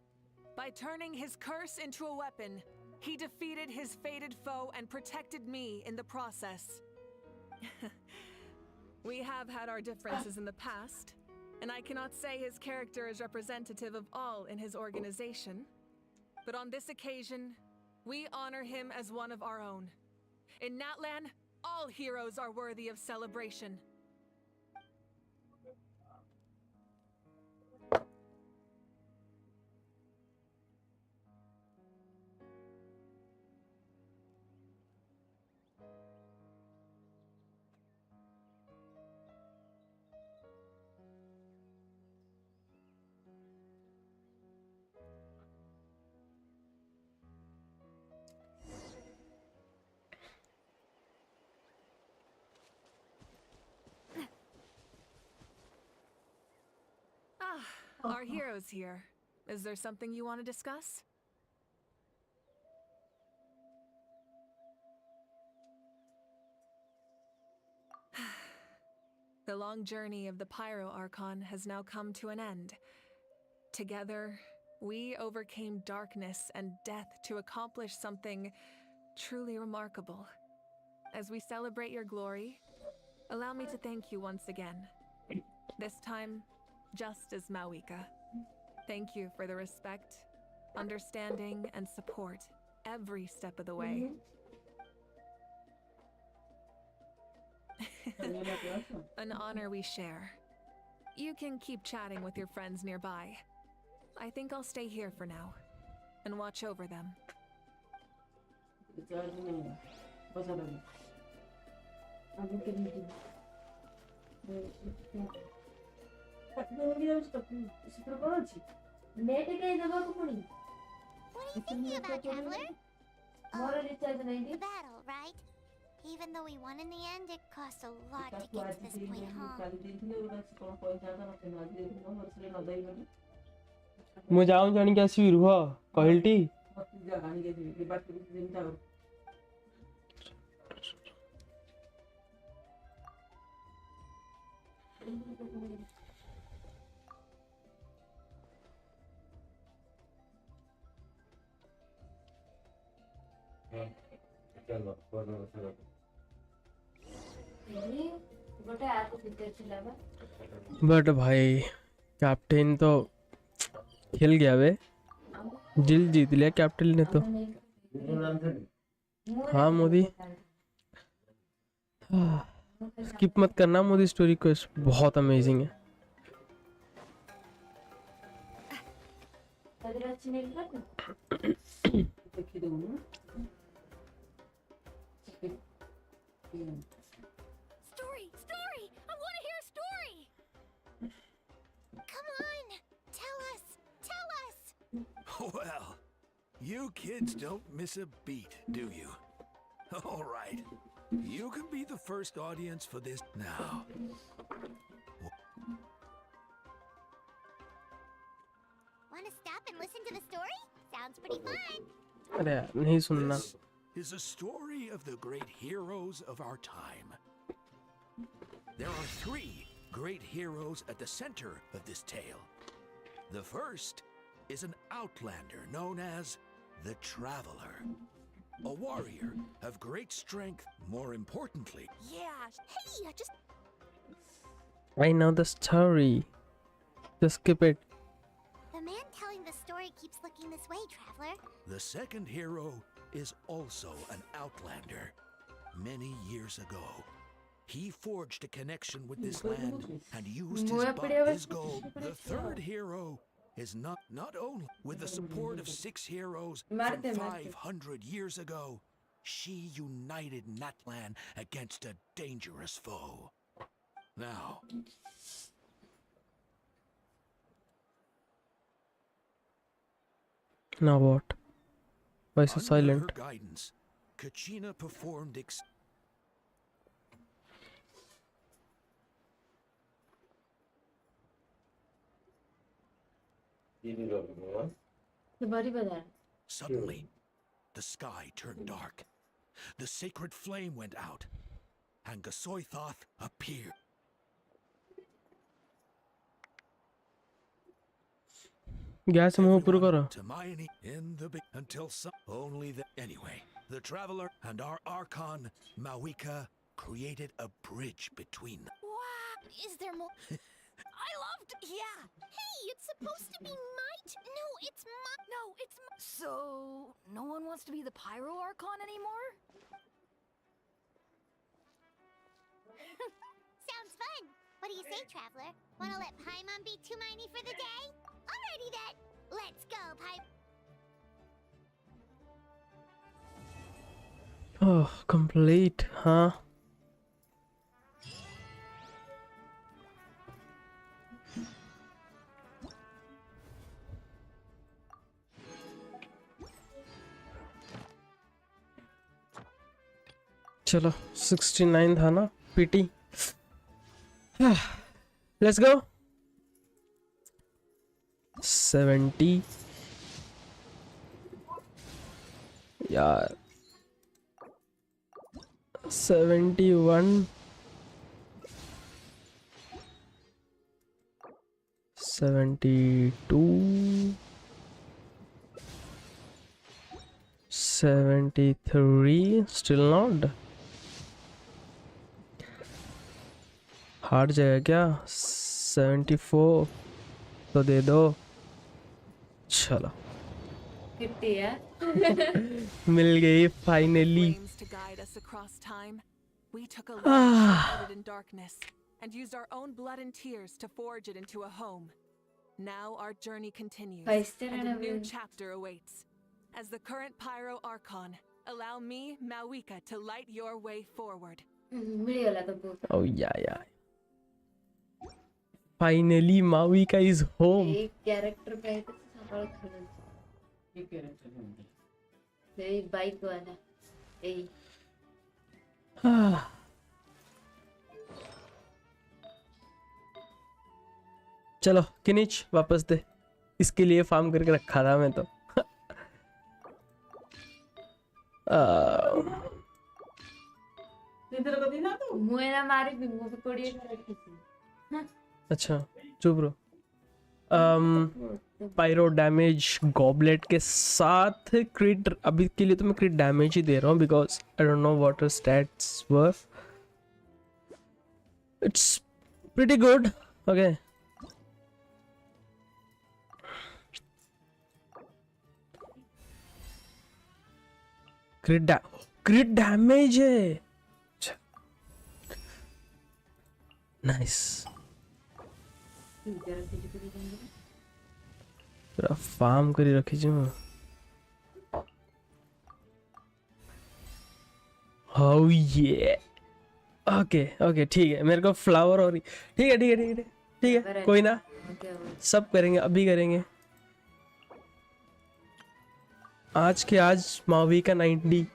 Speaker 9: By turning his curse into a weapon, he defeated his fated foe and protected me in the process. We have had our differences in the past, and I cannot say his character is representative of all in his organization. But on this occasion, we honor him as one of our own. In Natlan, all heroes are worthy of celebration. Our hero's here. Is there something you want to discuss? The long journey of the Pyro Archon has now come to an end. Together, we overcame darkness and death to accomplish something truly remarkable. As we celebrate your glory, allow me to thank you once again. This time, just as Mavuika. Thank you for the respect, understanding, and support every step of the way. An honor we share. You can keep chatting with your friends nearby. I think I'll stay here for now and watch over them.
Speaker 4: What are you thinking about, Traveler? The battle, right? Even though we won in the end, it cost a lot to get to this point, huh?
Speaker 2: ମୁଁ ଯାଉଁ ଜାଣିକି ଆସିବି ରୁହ କହିଲଟି but भाई captain तो खेल गया बे दिल जीत लिया कैप्टन ने तो हाँ मोदी स्किप मत करना मोदी स्टोरी क्वेस्ट बहुत अमेजिंग है
Speaker 4: Story! Story! I want to hear a story! Come on! Tell us! Tell us!
Speaker 23: Well, you kids don't miss a beat, do you? All right. You can be the first audience for this now.
Speaker 4: Want to stop and listen to the story? Sounds pretty fun.
Speaker 2: अरे यार नहीं सुनना.
Speaker 23: This is a story of the great heroes of our time. There are 3 great heroes at the center of this tale. The first is an outlander known as the Traveler. A warrior of great strength, more importantly.
Speaker 4: Yeah. Hey, just...
Speaker 2: I know the story. Just skip it.
Speaker 4: The man telling the story keeps looking this way, Traveler.
Speaker 23: The second hero is also an outlander. Many years ago, he forged a connection with this land and used his gold. The third hero is not only with the support of 6 heroes from 500 years ago, she united Natlan against a dangerous foe. Now,
Speaker 2: now what? Why so
Speaker 23: under
Speaker 2: silent?
Speaker 23: her guidance, Kachina performed Suddenly, the sky turned dark. The sacred flame went out, and Gasoithoth appeared.
Speaker 2: Gas move puro karo.
Speaker 23: Hermione in the until some only the anyway. The Traveler and our Archon Mavuika created a bridge between them.
Speaker 4: Wow. Is there more? I loved... Yeah. Hey, it's supposed to be might? No, it's No, it's
Speaker 7: So, no one wants to be the Pyro Archon anymore?
Speaker 4: Sounds fun. What do you say, Traveler? Want to let Paimon be Hermione for the day? Alrighty then. Let's go,
Speaker 2: Oh, complete, huh? चलो 69 था ना PT. Let's go. 70 यार 71 72 73 still not. Hard जाएगा क्या? 74 तो दे दो. चलो मिल गई finally.
Speaker 9: We took a life shrouded in darkness and used our own blood and tears to forge it into a home. Now our journey continues and a new chapter awaits. As the current Pyro Archon, allow me, Mavuika, to light your way forward.
Speaker 2: Oh yeah. Finally Mavuika is home. चलो किनिच वापस दे. इसके लिए farm करके रखा था मैं तो. अच्छा चुप रहो. पायरो डैमेज गॉबलेट के साथ क्रिट. अभी के लिए तो मैं क्रिट डैमेज ही दे रहा हूँ because I don't know what are stats were. It's pretty good. Okay crit damage है. नाइस. पूरा फार्म करी रखी छी. Oh yeah. ओके ठीक है, मेरे को फ्लावर और ठीक है ठीक है ठीक है ठीक है, कोई ना, सब करेंगे, अभी करेंगे। आज के आज मावी का 90।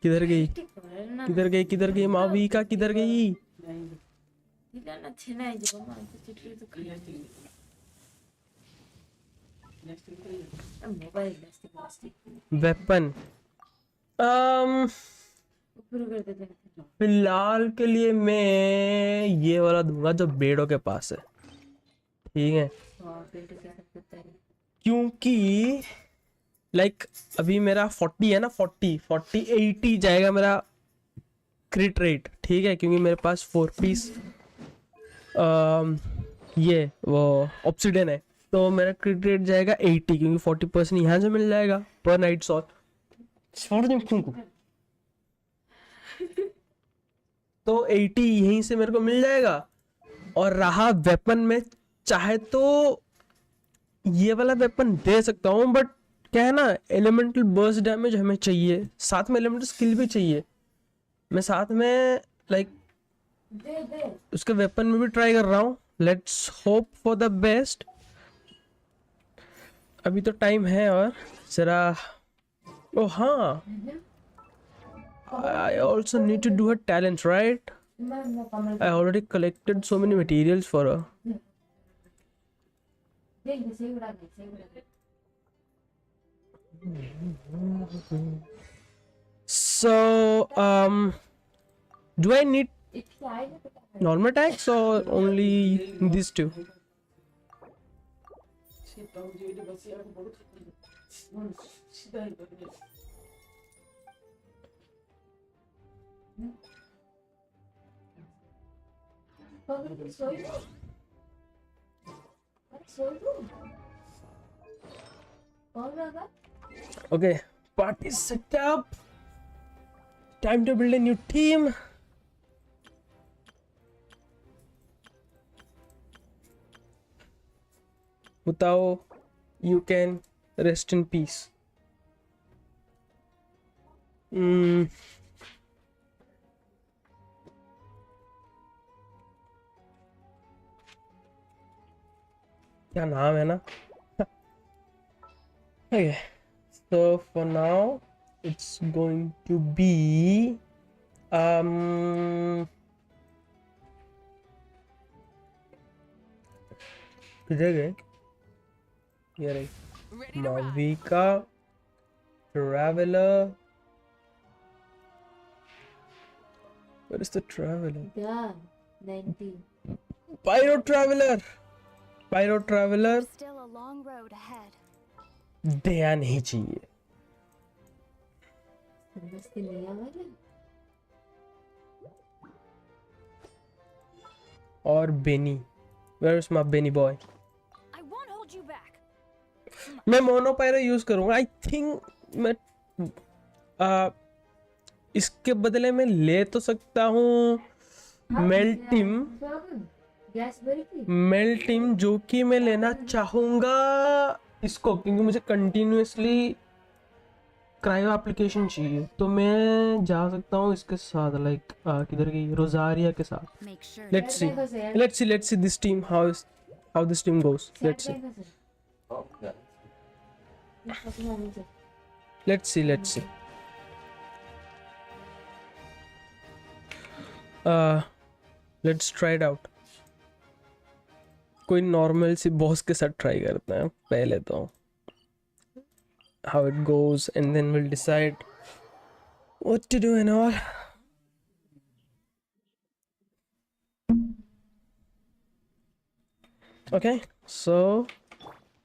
Speaker 2: किधर गई किधर गई किधर गई मावी का, किधर गई? वेपन फिलहाल के लिए मैं ये वाला दूंगा जो बेड़ों के पास है, ठीक है, क्योंकि लाइक अभी मेरा 40 है ना, 40 80 जाएगा मेरा क्रिट रेट, ठीक है, क्योंकि मेरे पास 4 पीस ये वो ऑब्सिडियन है, तो मेरा क्रिट रेट जाएगा 80, क्योंकि 40% यहाँ से मिल जाएगा पर नाइट शॉट। तो 80 यहीं से मेरे को मिल जाएगा। और रहा वेपन में, चाहे तो ये वाला वेपन दे सकता हूँ, बट क्या है ना, एलिमेंटल बर्स्ट डैमेज हमें चाहिए, साथ में एलिमेंटल स्किल भी चाहिए। मैं साथ में लाइक उसके वेपन में भी ट्राई कर रहा हूँ। Let's hope for the best. अभी तो टाइम है और जरा, ओ हाँ, I also need to do her talent, right? I already collected so many materials for her. So, do I need normal attacks or only these two? Okay, party set up. Time to build a new team. Mutao, you can rest in peace. क्या नाम है ना? Okay, so for now it's going to be किधर गए? ये रही Mavuika, Traveler. Where is the Traveler?
Speaker 13: Yeah, 19.
Speaker 2: Pyro Traveler. Pyro Traveler.
Speaker 10: Still a long road ahead.
Speaker 2: दया नहीं चाहिए। और Beni, Where is my Benny boy?
Speaker 10: I won't hold you back.
Speaker 2: मैं mono pyro use करूंगा। I think मैं इसके बदले में ले तो सकता हूँ मेल्टिम, जो कि मैं लेना चाहूंगा इसको, क्योंकि मुझे कंटिन्यूअसली क्रायो एप्लीकेशन चाहिए। तो मैं जा सकता हूँ इसके साथ, लाइक किधर गई, रोजारिया के साथ। Let's see this team, how this team goes. Let's see let's try it out. कोई नॉर्मल सी बॉस के साथ ट्राई करते हैं पहले तो, how it goes, and then we'll decide what to do and all. Okay, so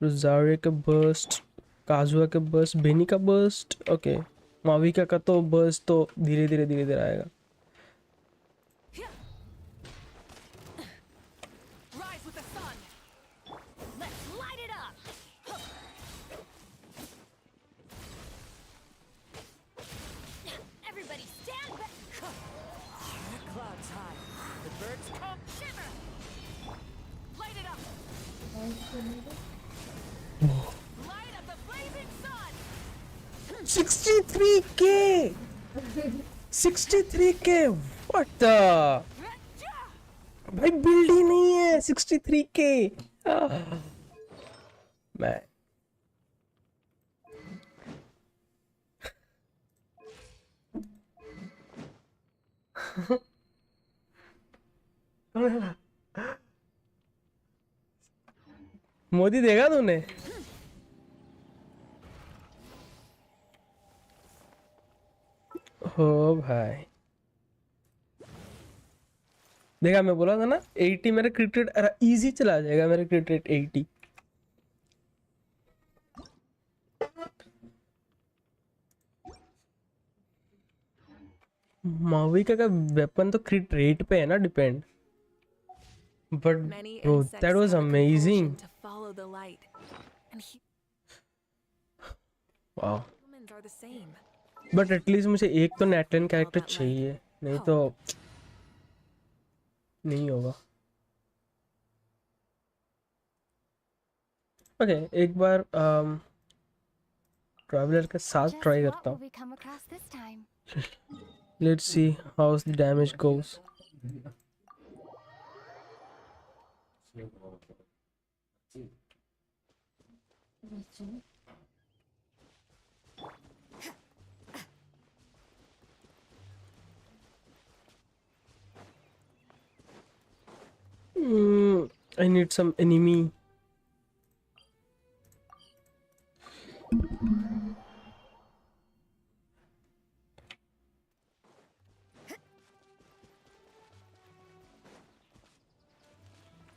Speaker 2: Rosaria का burst, काजुआ का burst, Beni का burst, okay, माविका का तो burst तो धीरे धीरे आएगा। 63k. 63k. What the? भाई बिल्ड ही नहीं है 63k. मैं मोदी देगा तूने? हो भाई देखा, मैं बोला था ना 80 मेरा क्रिकेट इजी चला जाएगा, मेरा क्रिकेट 80. माविका का वेपन तो क्रिट रेट पे है ना depend. But bro that was amazing.
Speaker 9: To follow the light. And
Speaker 2: wow.
Speaker 9: humans are the same.
Speaker 2: But at least मुझे एक तो नेटलाइन कैरेक्टर चाहिए, नहीं तो नहीं होगा. ओके एक बार ट्रैवलर के साथ ट्राई करता हूँ. Let's see how the damage goes. I need some enemy.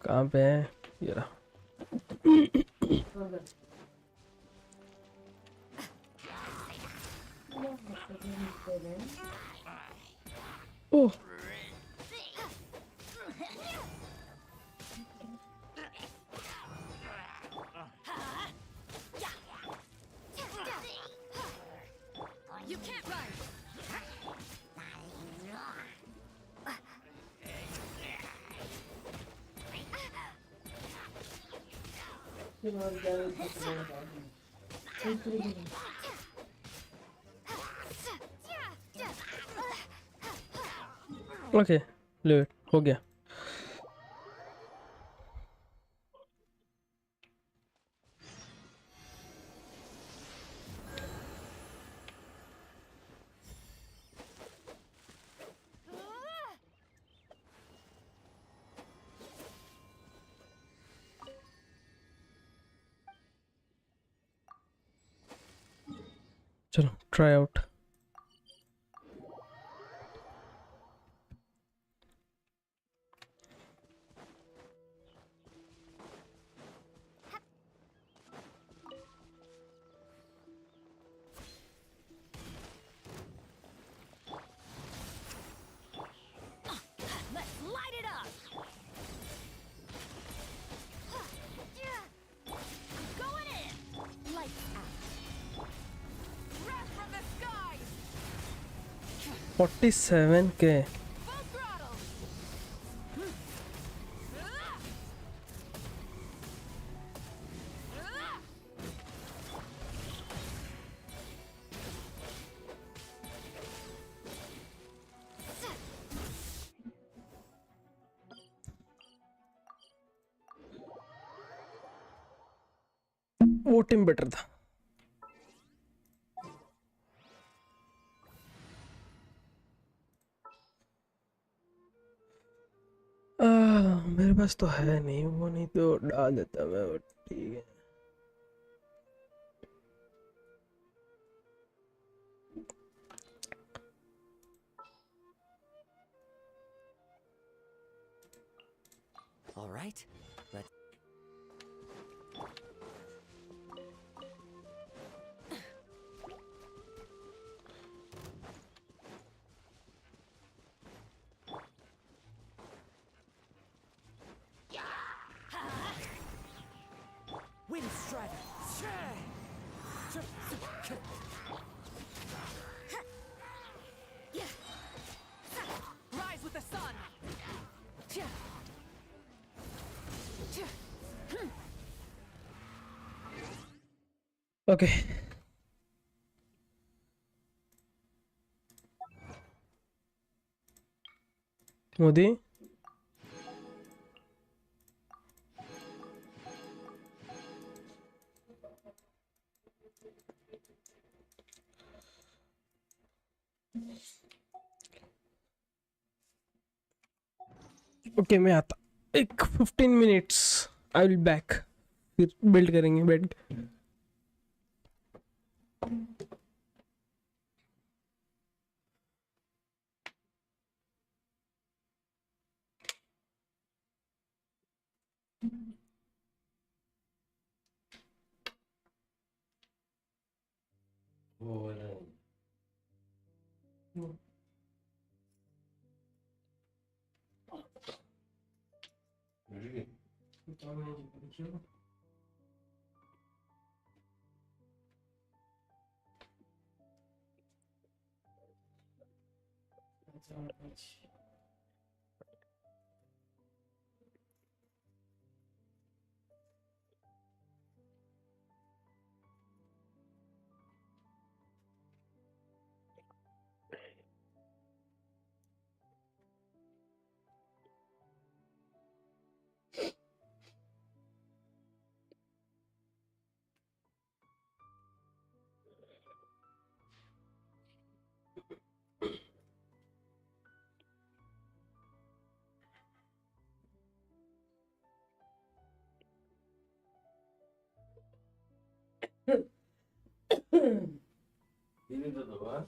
Speaker 2: कहाँ पे है ये रहा. ओह
Speaker 4: You can't run.
Speaker 2: ओके ले हो गया. चलो try out.
Speaker 4: Let's light it up. Going in. Lights out. Wrath from the skies.
Speaker 2: 47k.
Speaker 4: Full throttle.
Speaker 2: वो टीम बेटर था. मेरे पास तो है नहीं वो, नहीं तो डाल देता मैं. वो ठीक है.
Speaker 6: All right. Let's
Speaker 4: Wind Strider. Rise with the sun.
Speaker 2: Okay Modi. Okay मैं आता एक 15 मिनट्स आई विल बैक फिर बिल्ड करेंगे बेड ini tuh doang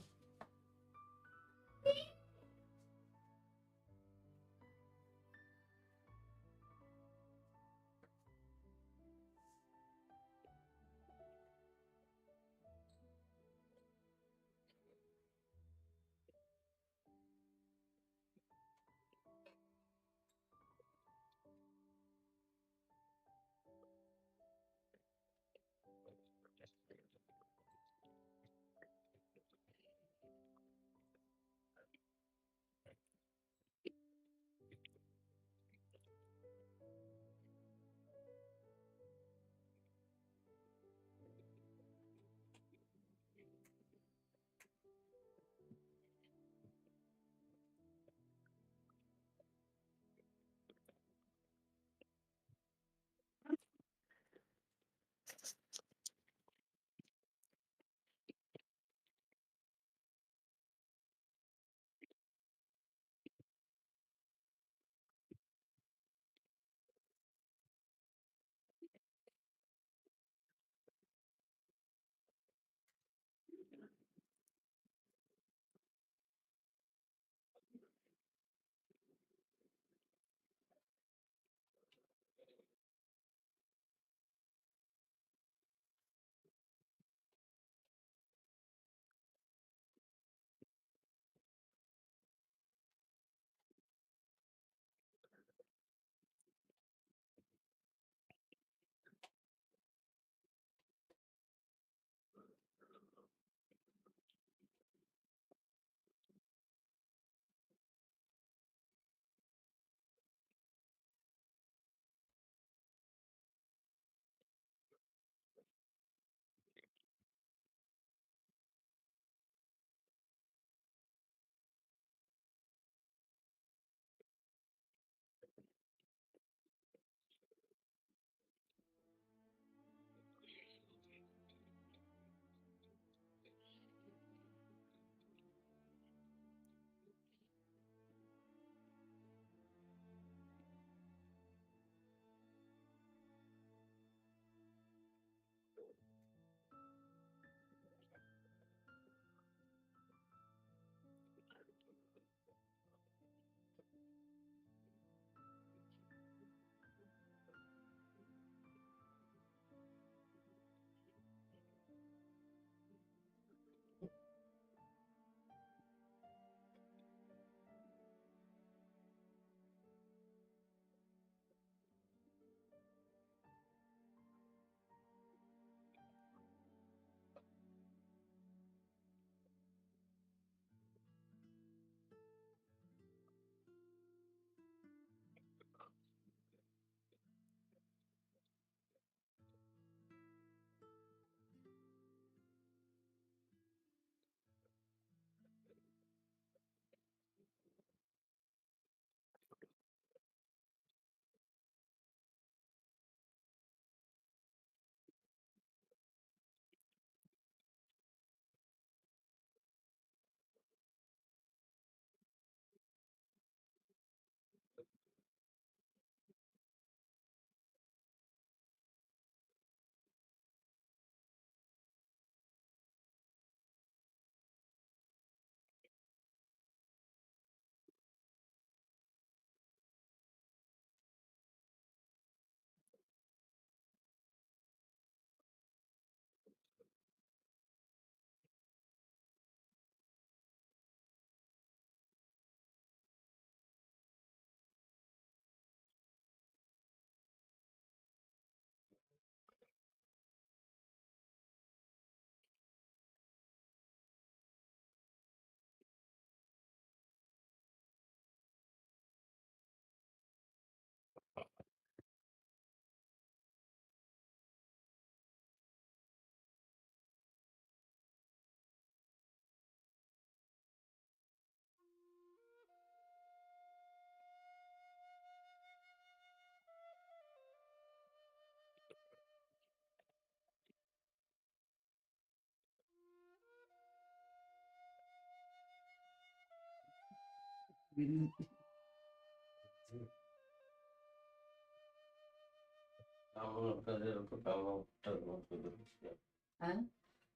Speaker 8: କାମ କରିବା ଲୋକ କାମ ବନ୍ଦ କରିଦେଉଛି।
Speaker 13: ଆଁ?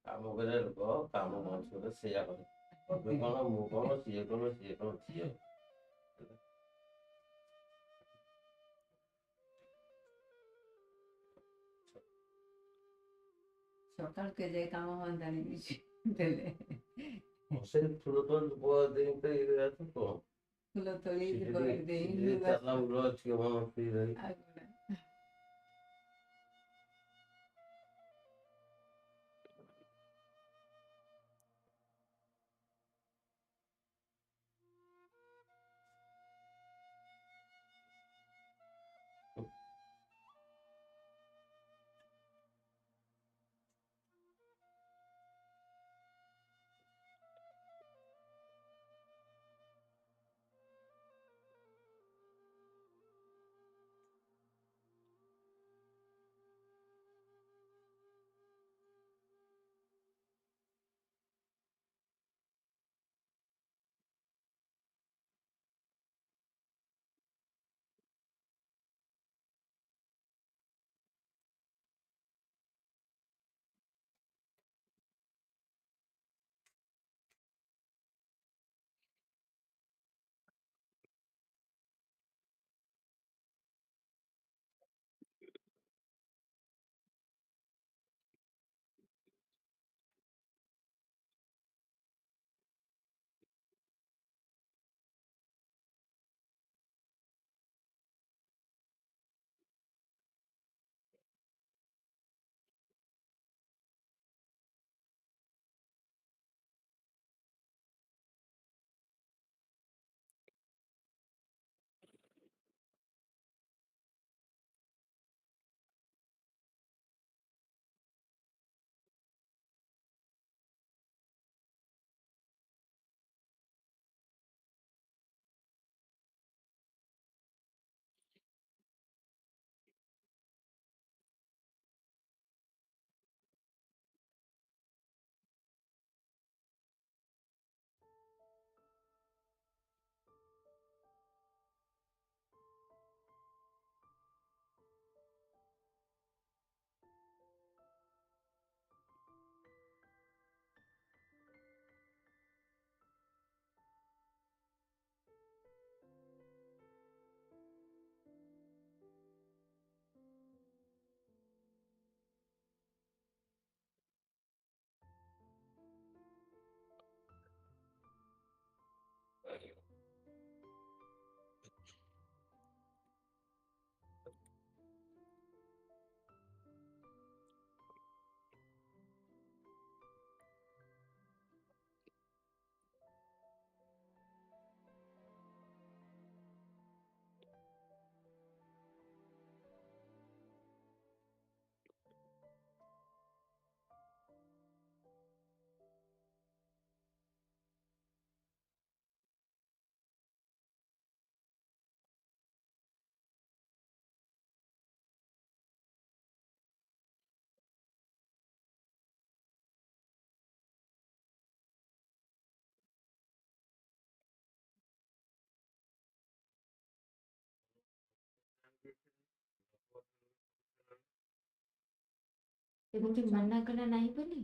Speaker 8: କାମ କରିବା ଲୋକ କାମ ବନ୍ଦ କରିଦେଲେ ସେଇଆ କରେ। ଏବେ କଣ ମୁଁ କଣ ସିଏ କଣ ସିଏ କଣ ସିଏ।
Speaker 13: ସକାଳୁ କେ ଯାଇ କାମ ହୁଅନ୍ତାନି କିଛି ଦେଲେ।
Speaker 8: ସେ ଫୁଲ ତ ବୁଆ ଦେଇତେ ଇଏ କଣ
Speaker 13: ଫୁଲ ତୋଳି ଦେଇ
Speaker 8: ଚାଲା ବୁଲ ଅଛି କଣ ଫ୍ରି ରହି
Speaker 13: ଏମିତି ମନା କଲା ନାହିଁ ବୋଲି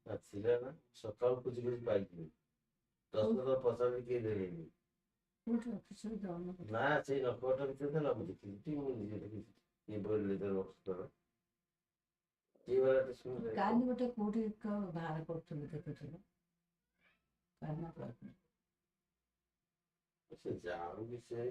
Speaker 8: ଆସିଲା ନା ସକାଳୁ ଖୋଜି ଖୋଜି ପାଇଥିଲି 10 ପଚାରିଲି କିଏ ଦେଲେନି ନା ସେଇ ନକଟା ଭିତରେ ଥିଲା ମୁଁ ଦେଖିଛି ମୁଁ ନିଜେ ଦେଖିଛି କିଏ ବୋଲିଲେ ତାର ଅକ୍ଷର କିଏ ବାଲା ଶୁଣିଲେ
Speaker 13: କାଲି ଗୋଟେ କୋଉଠି ବାହାର କରୁଥିଲୁ ଦେଖୁଥିଲୁ କାଲି
Speaker 8: ସେ ଯାଉ ବି ସେ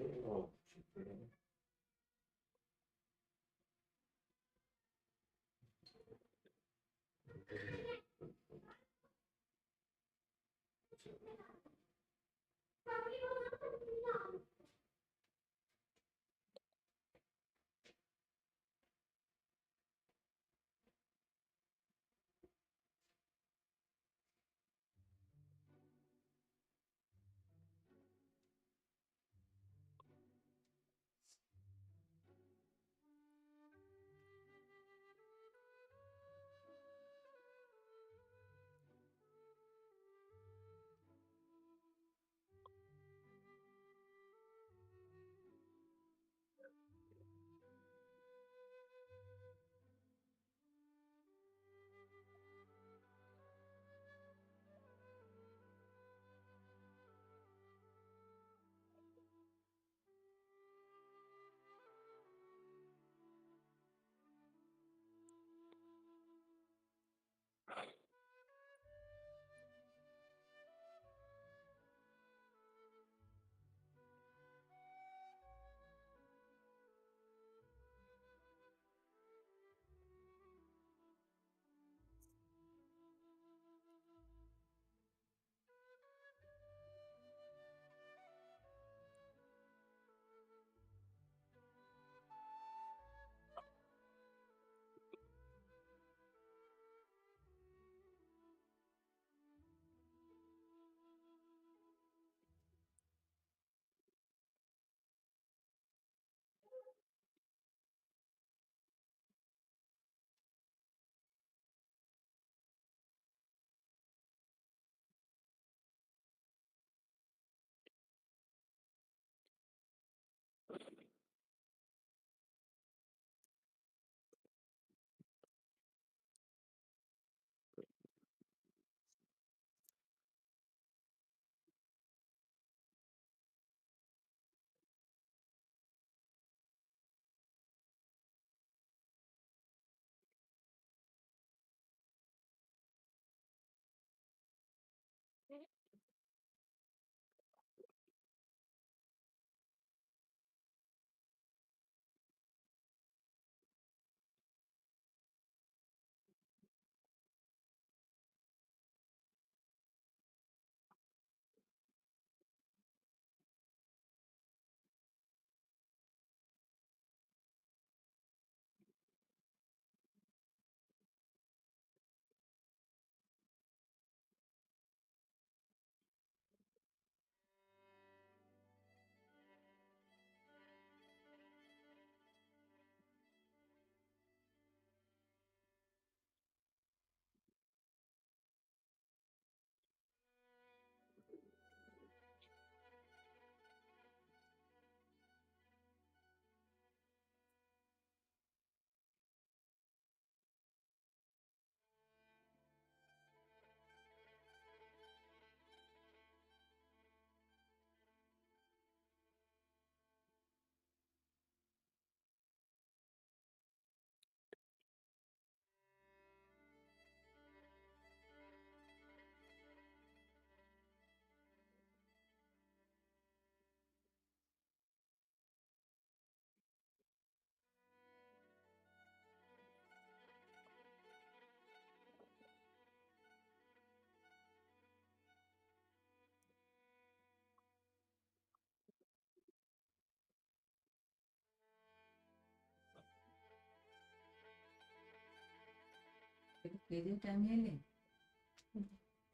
Speaker 13: କେତେ ଟାଇମ୍ ହେଲେ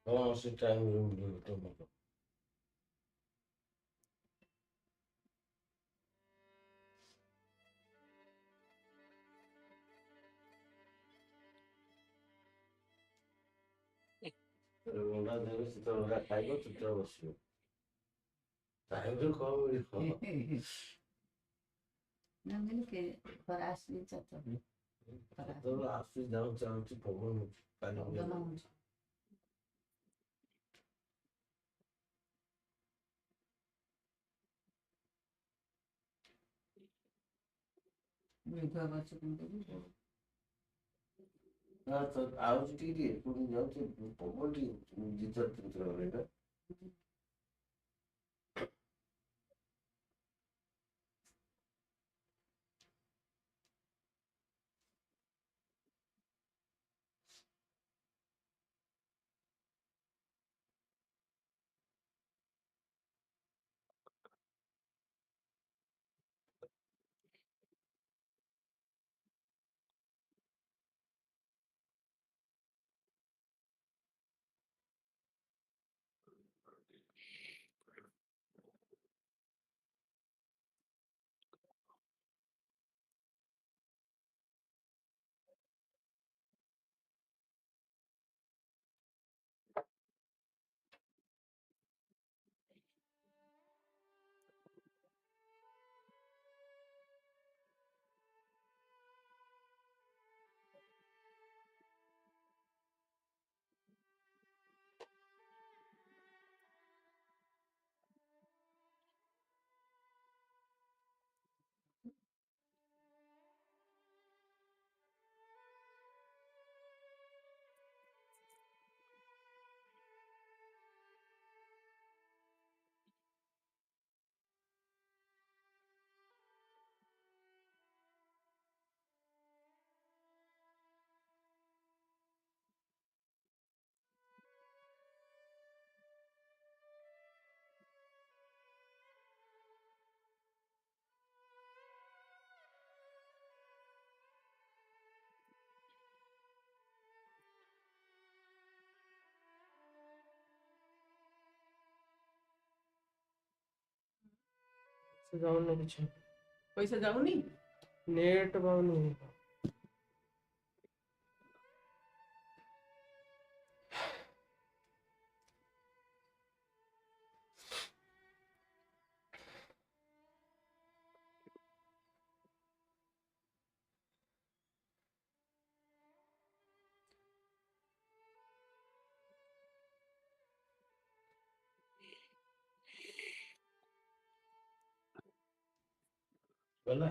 Speaker 8: ହଁ ସେ ଟାଇମ୍ ରୁମ୍ ଟମାଟୋ ଅଣ୍ଡା ଦେବେ ସେତେବେଳେ ଅଣ୍ଡା ଖାଇବ ସେତେବେଳେ ବସିବ ଟାଇମ୍ରେ କମ୍ ମିଳିବ
Speaker 13: ନା ମିଳି କେ ଖରା ଆସିଲି ଚାରିଟା
Speaker 8: ସେତେବେଳେ ଆସୁଛି ଯାଉଛି ଆଉଛି ପବନ ହଉଛି ପାଣି
Speaker 13: ହଉଛି ମେଘୁଆ ଗଛ କେମିତି
Speaker 8: ଆଉଛି ଟିକେ ପୁଣି ଯାଉଛି ପବନ ଟିକେ ଦି ଚାରି ତିନି ଥର ରହିଲା
Speaker 2: जाऊन କିଛି
Speaker 11: पैसा जाऊनी
Speaker 2: नेट पाउନି
Speaker 8: ଗଲା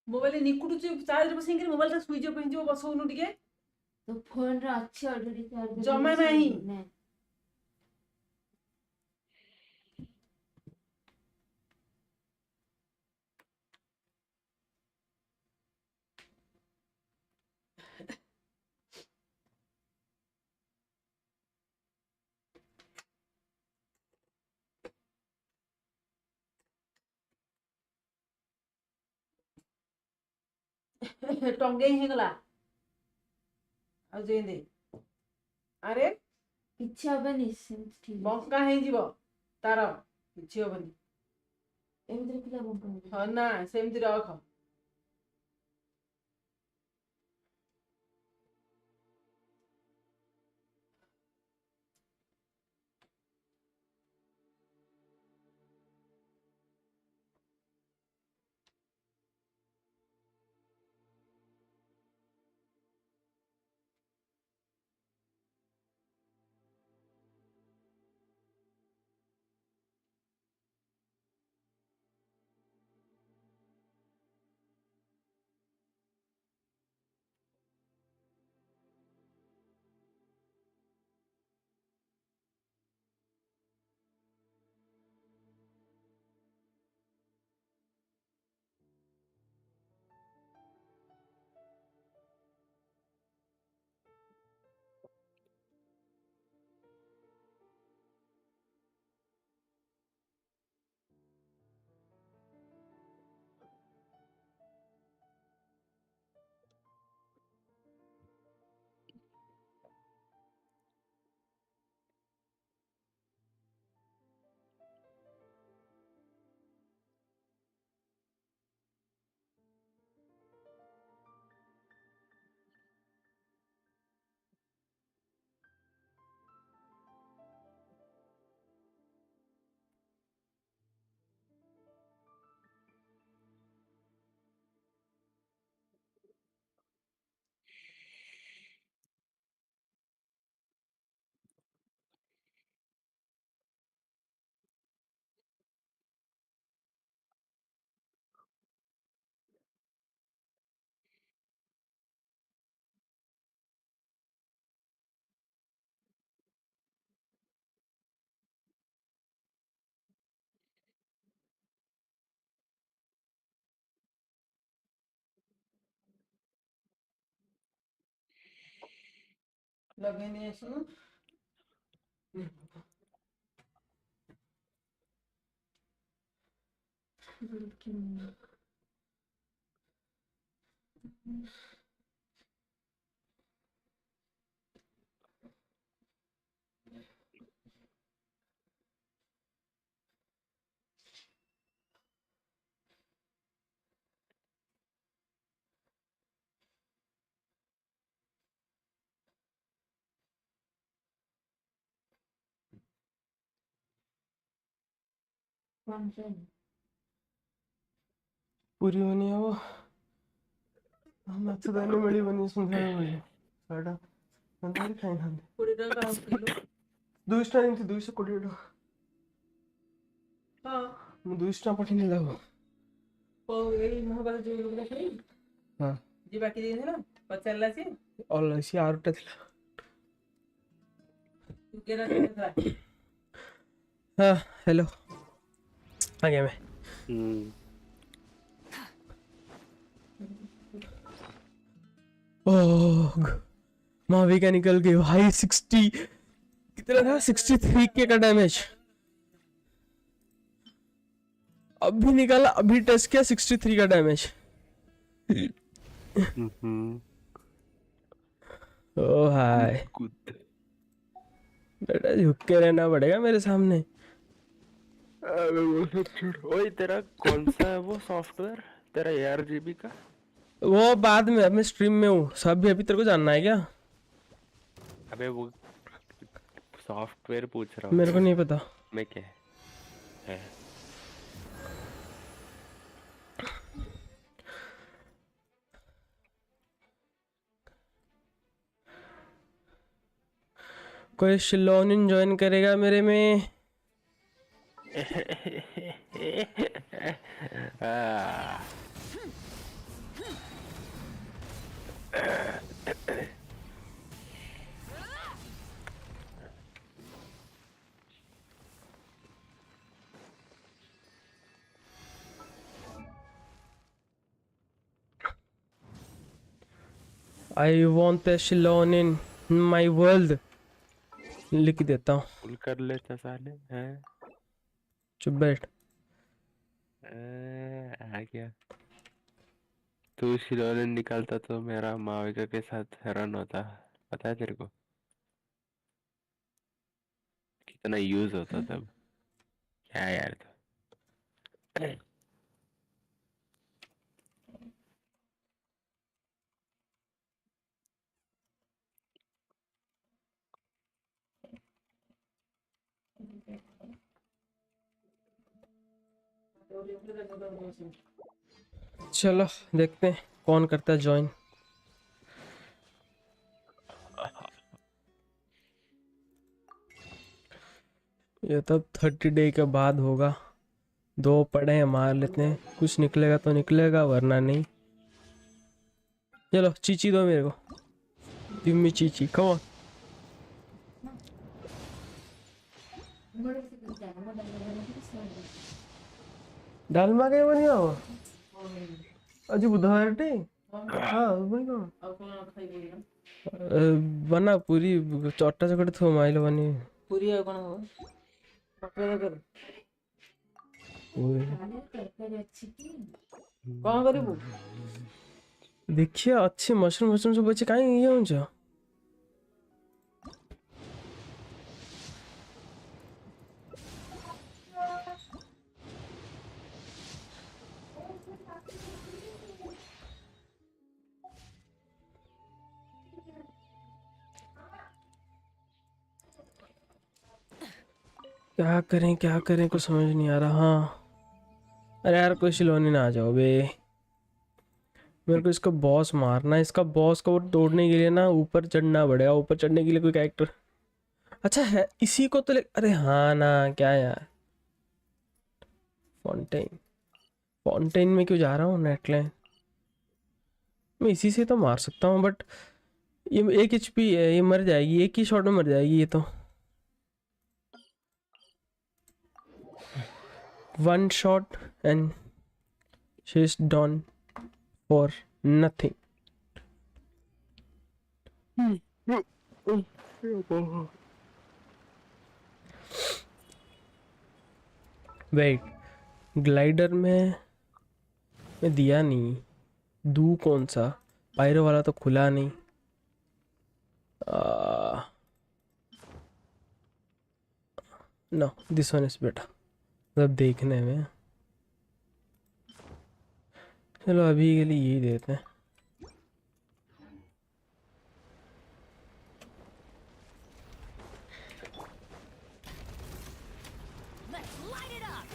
Speaker 11: मोबाइल निकुटुची चार्ज बसेंगे मोबाइल टा स्विच ऑफ ହେଇଯିବ ବସଉनु ଟିକେ
Speaker 13: तो फोन रे अच्छी ऑलरेडी चार्ज
Speaker 11: जमा नहीं टंगे ही गला आ जेंदे अरे
Speaker 13: କିଛି ହବନି ସେମିତି ଠିକ
Speaker 11: ବଙ୍କା ହେଇଯିବ ତାର କିଛି ହବନି
Speaker 13: ଏମିତିରେ ପିଲା ବଙ୍କା
Speaker 11: ହଁ ନା ସେମିତି ରଖ लगे नहीं सुनो
Speaker 2: पूरी होनी है वो ମାଛ ତାହେଲେ ମିଳିବନି ସନ୍ଧ୍ୟାବେଳେ ମିଳିବ ଶହେଟା ସନ୍ଧ୍ୟାବେଳେ ଖାଇନାହାନ୍ତି
Speaker 11: 20 ଟଙ୍କା କାହାକୁ କିଲୋ
Speaker 2: 200 ଟଙ୍କା ଏମିତି 220 ଟଙ୍କା
Speaker 11: ହଁ
Speaker 2: ମୁଁ 200 ଟଙ୍କା ପଠେଇଲି ତାକୁ
Speaker 11: ଏଇ ମହାବାଳ ଯୋଉ ଲୋକଟା ଖାଇ
Speaker 2: ହଁ
Speaker 11: ଯିଏ ବାକି ଦେଇଥିଲା ପଚାରିଲା ସିଏ
Speaker 2: ଅଲଗା ସିଏ ଆରୁଟା ଥିଲା
Speaker 11: ତୁ କେରା ଦେଇଥିଲା
Speaker 2: ହଁ हेलो आ गया मैं ओह माविका निकल गई भाई 60 कितना था 63 के का डैमेज अभी निकाला अभी टेस्ट किया 63 का डैमेज ओ हाय बेटा झुक के रहना पड़ेगा मेरे सामने
Speaker 8: ओए तेरा कौन सा है वो सॉफ्टवेयर तेरा ARGB का
Speaker 2: वो बाद में अब मैं स्ट्रीम में हूँ सब भी अभी तेरे को जानना है क्या
Speaker 8: अबे वो सॉफ्टवेयर पूछ रहा हूँ
Speaker 2: मेरे को नहीं पता
Speaker 8: मैं क्या है
Speaker 2: कोई शिलोनिन ज्वाइन करेगा मेरे में I want the Shillon in my world लिख देता हूँ
Speaker 8: फुल कर लेता साले हैं
Speaker 2: चुप बैठ
Speaker 8: आ गया तू शिलोनिन निकालता तो मेरा माविका के साथ रन होता पता है तेरे को कितना यूज होता तब क्या यार तो
Speaker 2: चलो देखते हैं कौन करता है ज्वाइन ये तब 30 डे के बाद होगा 2 पड़े हैं मार लेते हैं कुछ निकलेगा तो निकलेगा वरना नहीं चलो चीची दो मेरे को give me Chichi come on Dalma के बनिया हो आज बुधवार टे हाँ बना पूरी चट्टा चकट थो माइल बनी
Speaker 11: पूरी ଆଉ କଣ ହବ ପକେଇ କଣ କରିବୁ
Speaker 2: देखिए अच्छे मशरूम मशरूम सब अच्छे कहीं ये हुन्छ क्या करें कुछ समझ नहीं आ रहा हाँ अरे यार कोई शिलोनी ना आ जाओ बे मेरे को इसका बॉस मारना है इसका बॉस को तोड़ने के लिए ना ऊपर चढ़ना पड़ेगा ऊपर चढ़ने के लिए कोई कैरेक्टर अच्छा है इसी को तो अरे हाँ ना क्या यार फाउंटेन में क्यों जा रहा हूँ नेटलाइन मैं इसी से तो मार सकता हूँ बट ये 1 HP है ये मर जाएगी एक ही शॉट में मर जाएगी ये तो 1 shot and she's done for nothing wait, glider में मैं दिया नहीं। दू कौन सा? पायरो वाला तो खुला नहीं। No, this one is better मतलब देखने में। चलो अभी के लिए यही देते हैं।
Speaker 1: Let's light it up.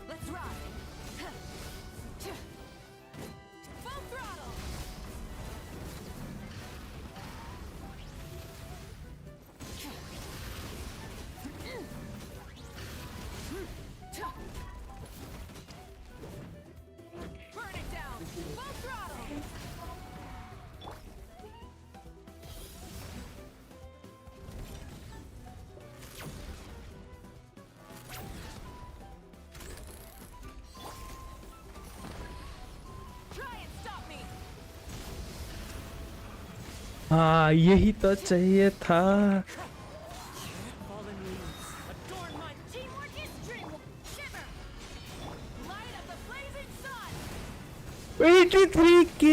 Speaker 1: Let's ride. Full throttle. Burn it down. Full throttle. Try and stop me.
Speaker 2: हाँ, यही तो चाहिए था।
Speaker 1: Fallen leaves adorn my teamwork is dreamwork. Shiver. Light up the blazing sun.
Speaker 2: 83K।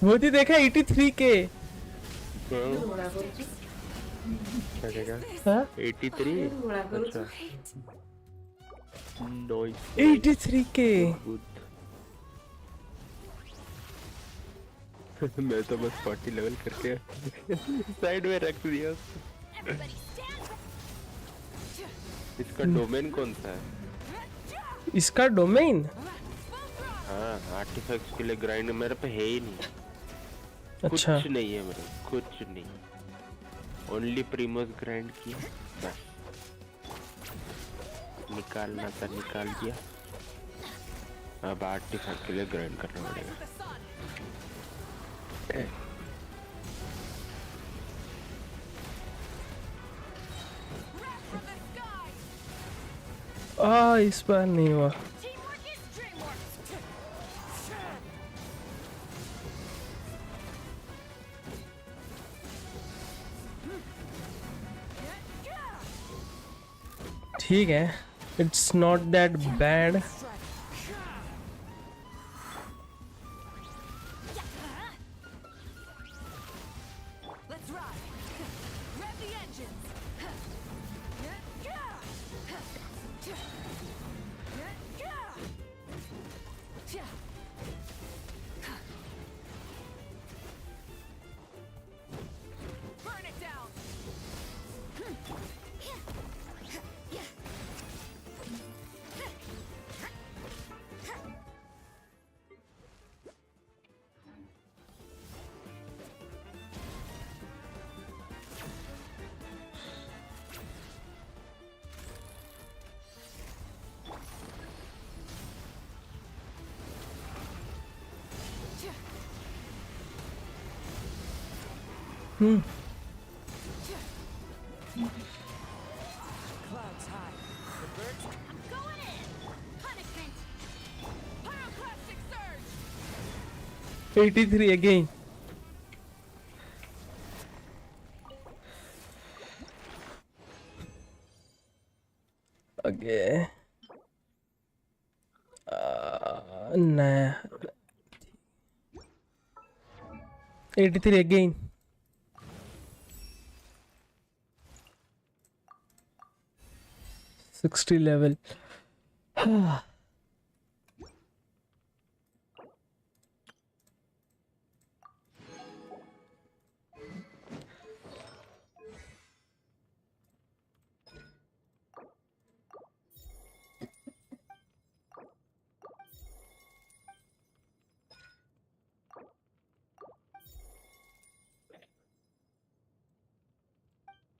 Speaker 2: Modi देखा 83K।
Speaker 8: क्या देगा?
Speaker 2: हाँ?
Speaker 8: 83? अच्छा। Nice.
Speaker 2: 83K।
Speaker 8: मैं तो बस 40 लेवल करके साइड में रख दिया। इसका डोमेन कौन सा है?
Speaker 2: इसका डोमेन?
Speaker 8: हाँ, आर्टिफैक्ट्स के लिए ग्राइंड मेरे पे है ही नहीं।
Speaker 2: अच्छा।
Speaker 8: कुछ नहीं है मेरे, कुछ नहीं। ओनली प्रीमोस ग्राइंड किया बस। निकालना था निकाल दिया। अब आर्टिफैक्ट के लिए ग्राइंड करना पड़ेगा।
Speaker 2: इस बार नहीं हुआ। ठीक है, it's not that bad.
Speaker 1: Let's ride. Rev the engines. Burn it down.
Speaker 2: Hmm.
Speaker 1: Clouds high. The birds. I'm going in. Punishment. Pyroclastic surge.
Speaker 2: 83 again. Okay. Nah. 83 again. $60 level.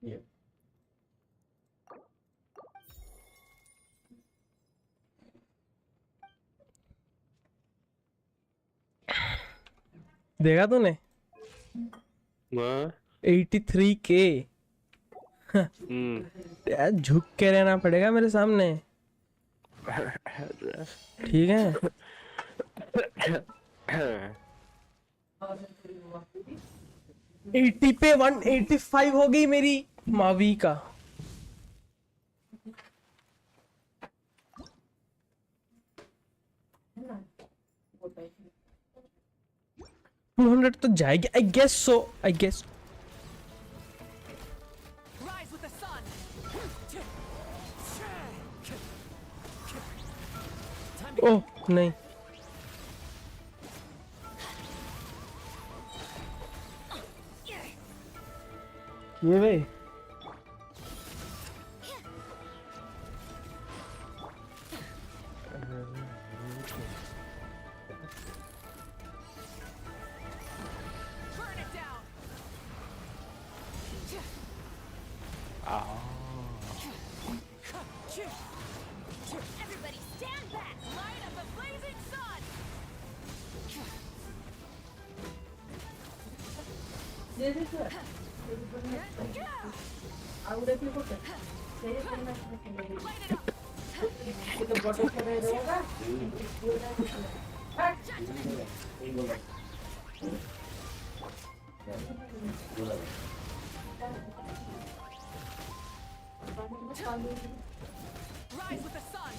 Speaker 2: Yeah. देखा तूने? 83K यार झुक के रहना पड़ेगा मेरे सामने, ठीक है? 80 पे 185 हो गई मेरी माविका। 200 तो जाएगी, I guess so, I guess. ओह नहीं, ये भाई
Speaker 1: Everybody stand back! Light up a blazing sun!
Speaker 9: Rise with the sun!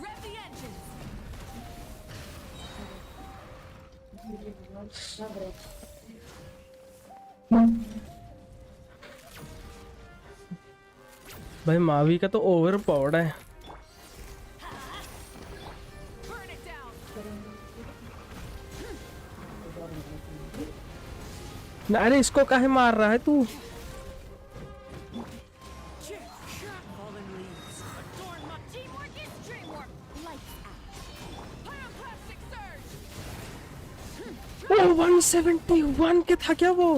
Speaker 9: Rev the engines!
Speaker 2: भाई मावी का तो ओवर पावर्ड है। अरे इसको काहे मार रहा है तू? ओ 171 के था क्या वो?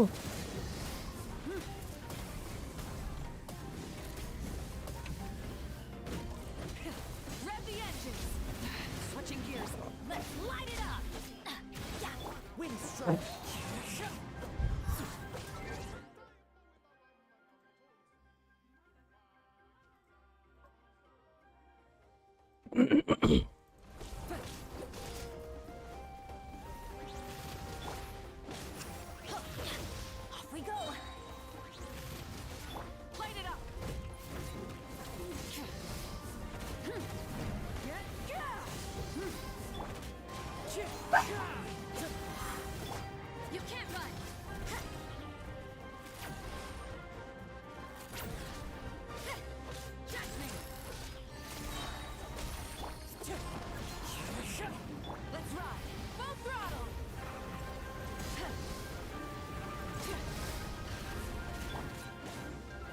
Speaker 1: Off we go! Light it up! You can't run! Catch me! Let's ride! Full throttle!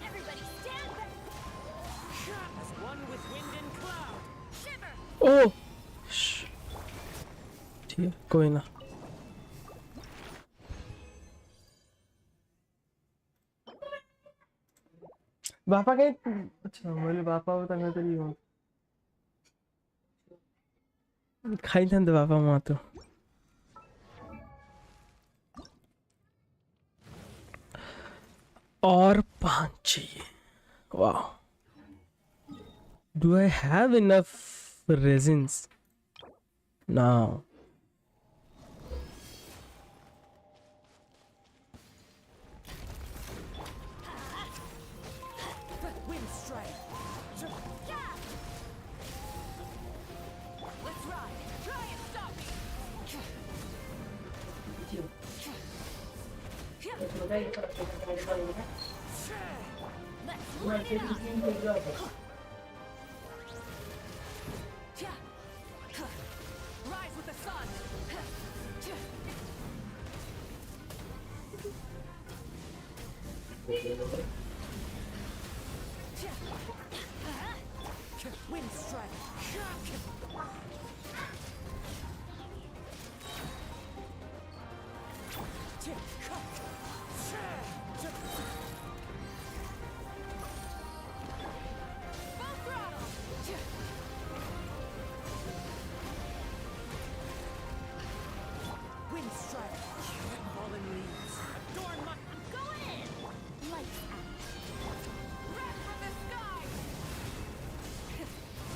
Speaker 1: Everybody stand back! As one with wind and cloud! Shiver!
Speaker 2: ओ ठीक है, कोई ना। बापा के अच्छा बोले बापा होता मैं तो नहीं हूँ खाई था बापा वहाँ तो और 5 चाहिए। वाह, do I have enough resins now?
Speaker 9: Wind strike! Let's ride! Try and stop me! Rise with the sun! Wind strike! Full throttle! Wind strike! Fallen leaves! Adorn my... Go in! Lights out!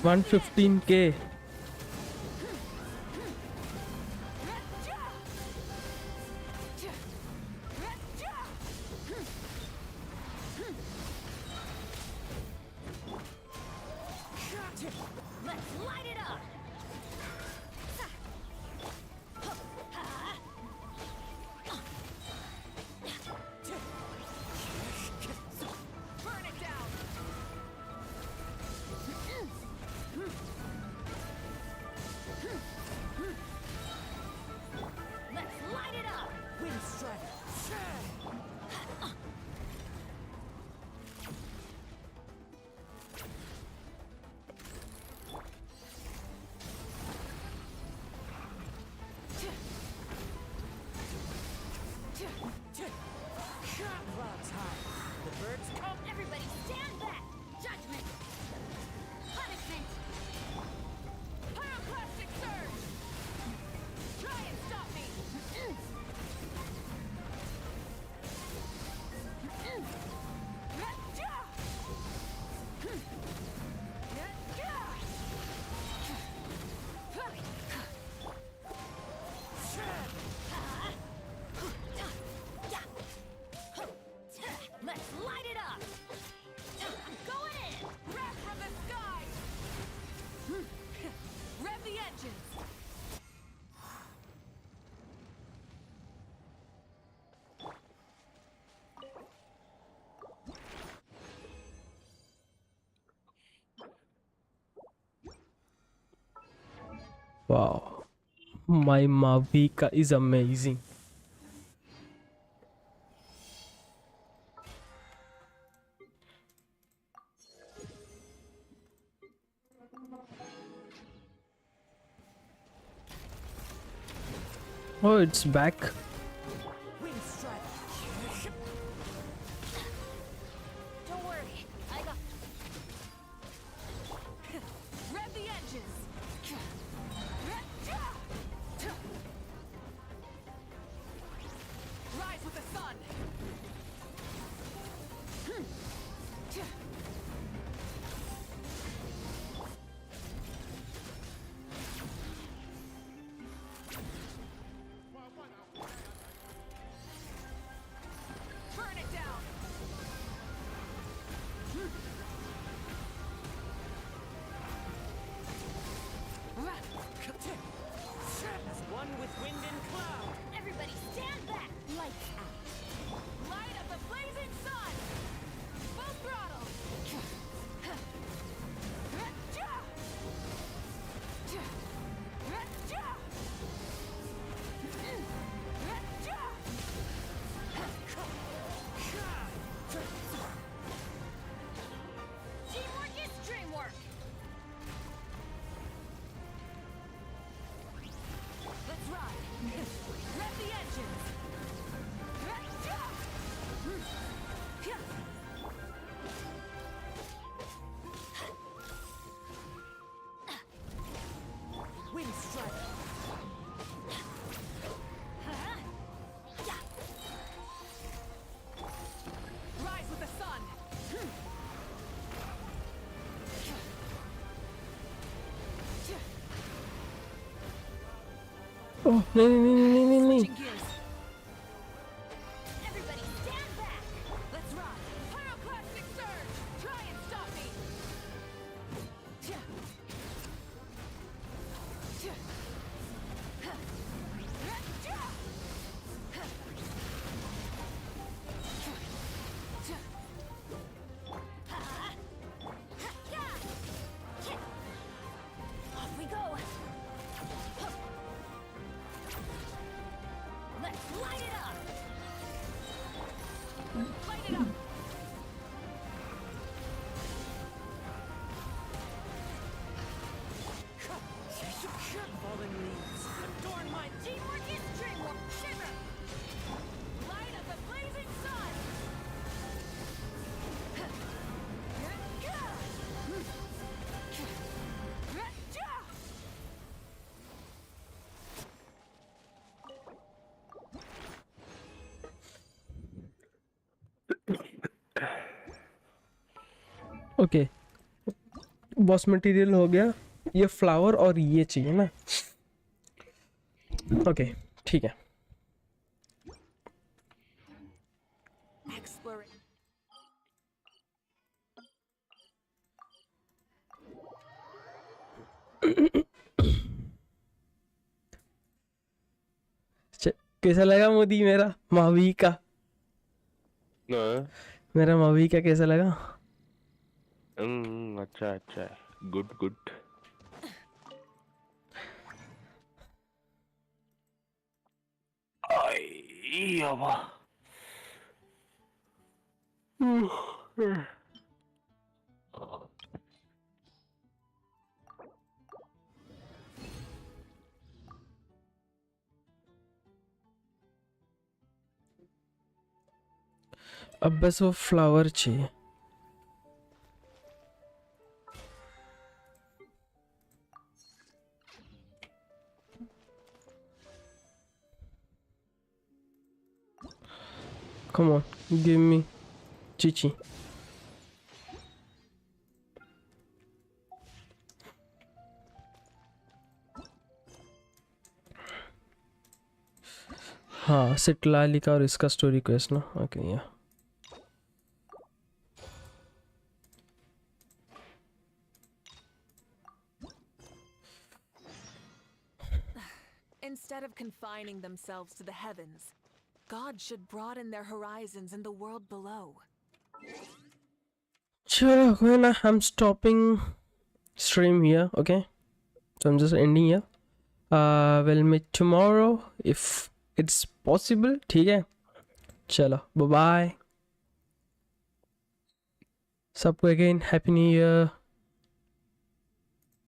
Speaker 2: 115k.
Speaker 1: Let's light it up. Burn it down. Let's light it up. Wind strike. Clouds high. The birds come. Everybody stand back. Judgment. Punishment. Pyroclastic surge. Try and stop me. Let's light it up. I'm going in. Wrath from the skies. Rev the engines.
Speaker 2: Wow, my Mavuika is amazing. Oh, it's back.
Speaker 1: Wind strike. Don't worry. I got. Rev the engines. Rise with the sun. Burn it down. As one with wind and cloud. Everybody stand back. Lights out. Light of the blazing sun. Full throttle. Teamwork is dreamwork. Let's ride. Rev the engines. Wind strike. Rise with the sun.
Speaker 2: Oh, no.
Speaker 1: Switching gears. Everybody stand back. Let's ride. Pyroclastic surge. Try and stop me. Off we go. Let's light it up. Light it up. Falling leaves. Adorn my teamwork is dreamwork. Shiver. Light of the blazing sun.
Speaker 2: Okay, boss material हो गया, ये flower और ये चाहिए ना। Okay ठीक है। कैसा लगा मोदी मेरा माविका? मेरा माविका कैसा लगा?
Speaker 8: अच्छा अच्छा, गुड गुड। आई अबा
Speaker 2: अब बस वो फ्लावर चाहिए। Come on, give me Chichi. हाँ सिटलाली का और इसका स्टोरी क्वेस्ट ना। ओके या
Speaker 9: Instead of confining themselves to the heavens, God should broaden their horizons in the world below.
Speaker 2: चलो कोई ना, I'm stopping stream here. Okay, so I'm just ending here. We'll meet tomorrow if it's possible. ठीक है, चलो bye bye सबको, again happy new year.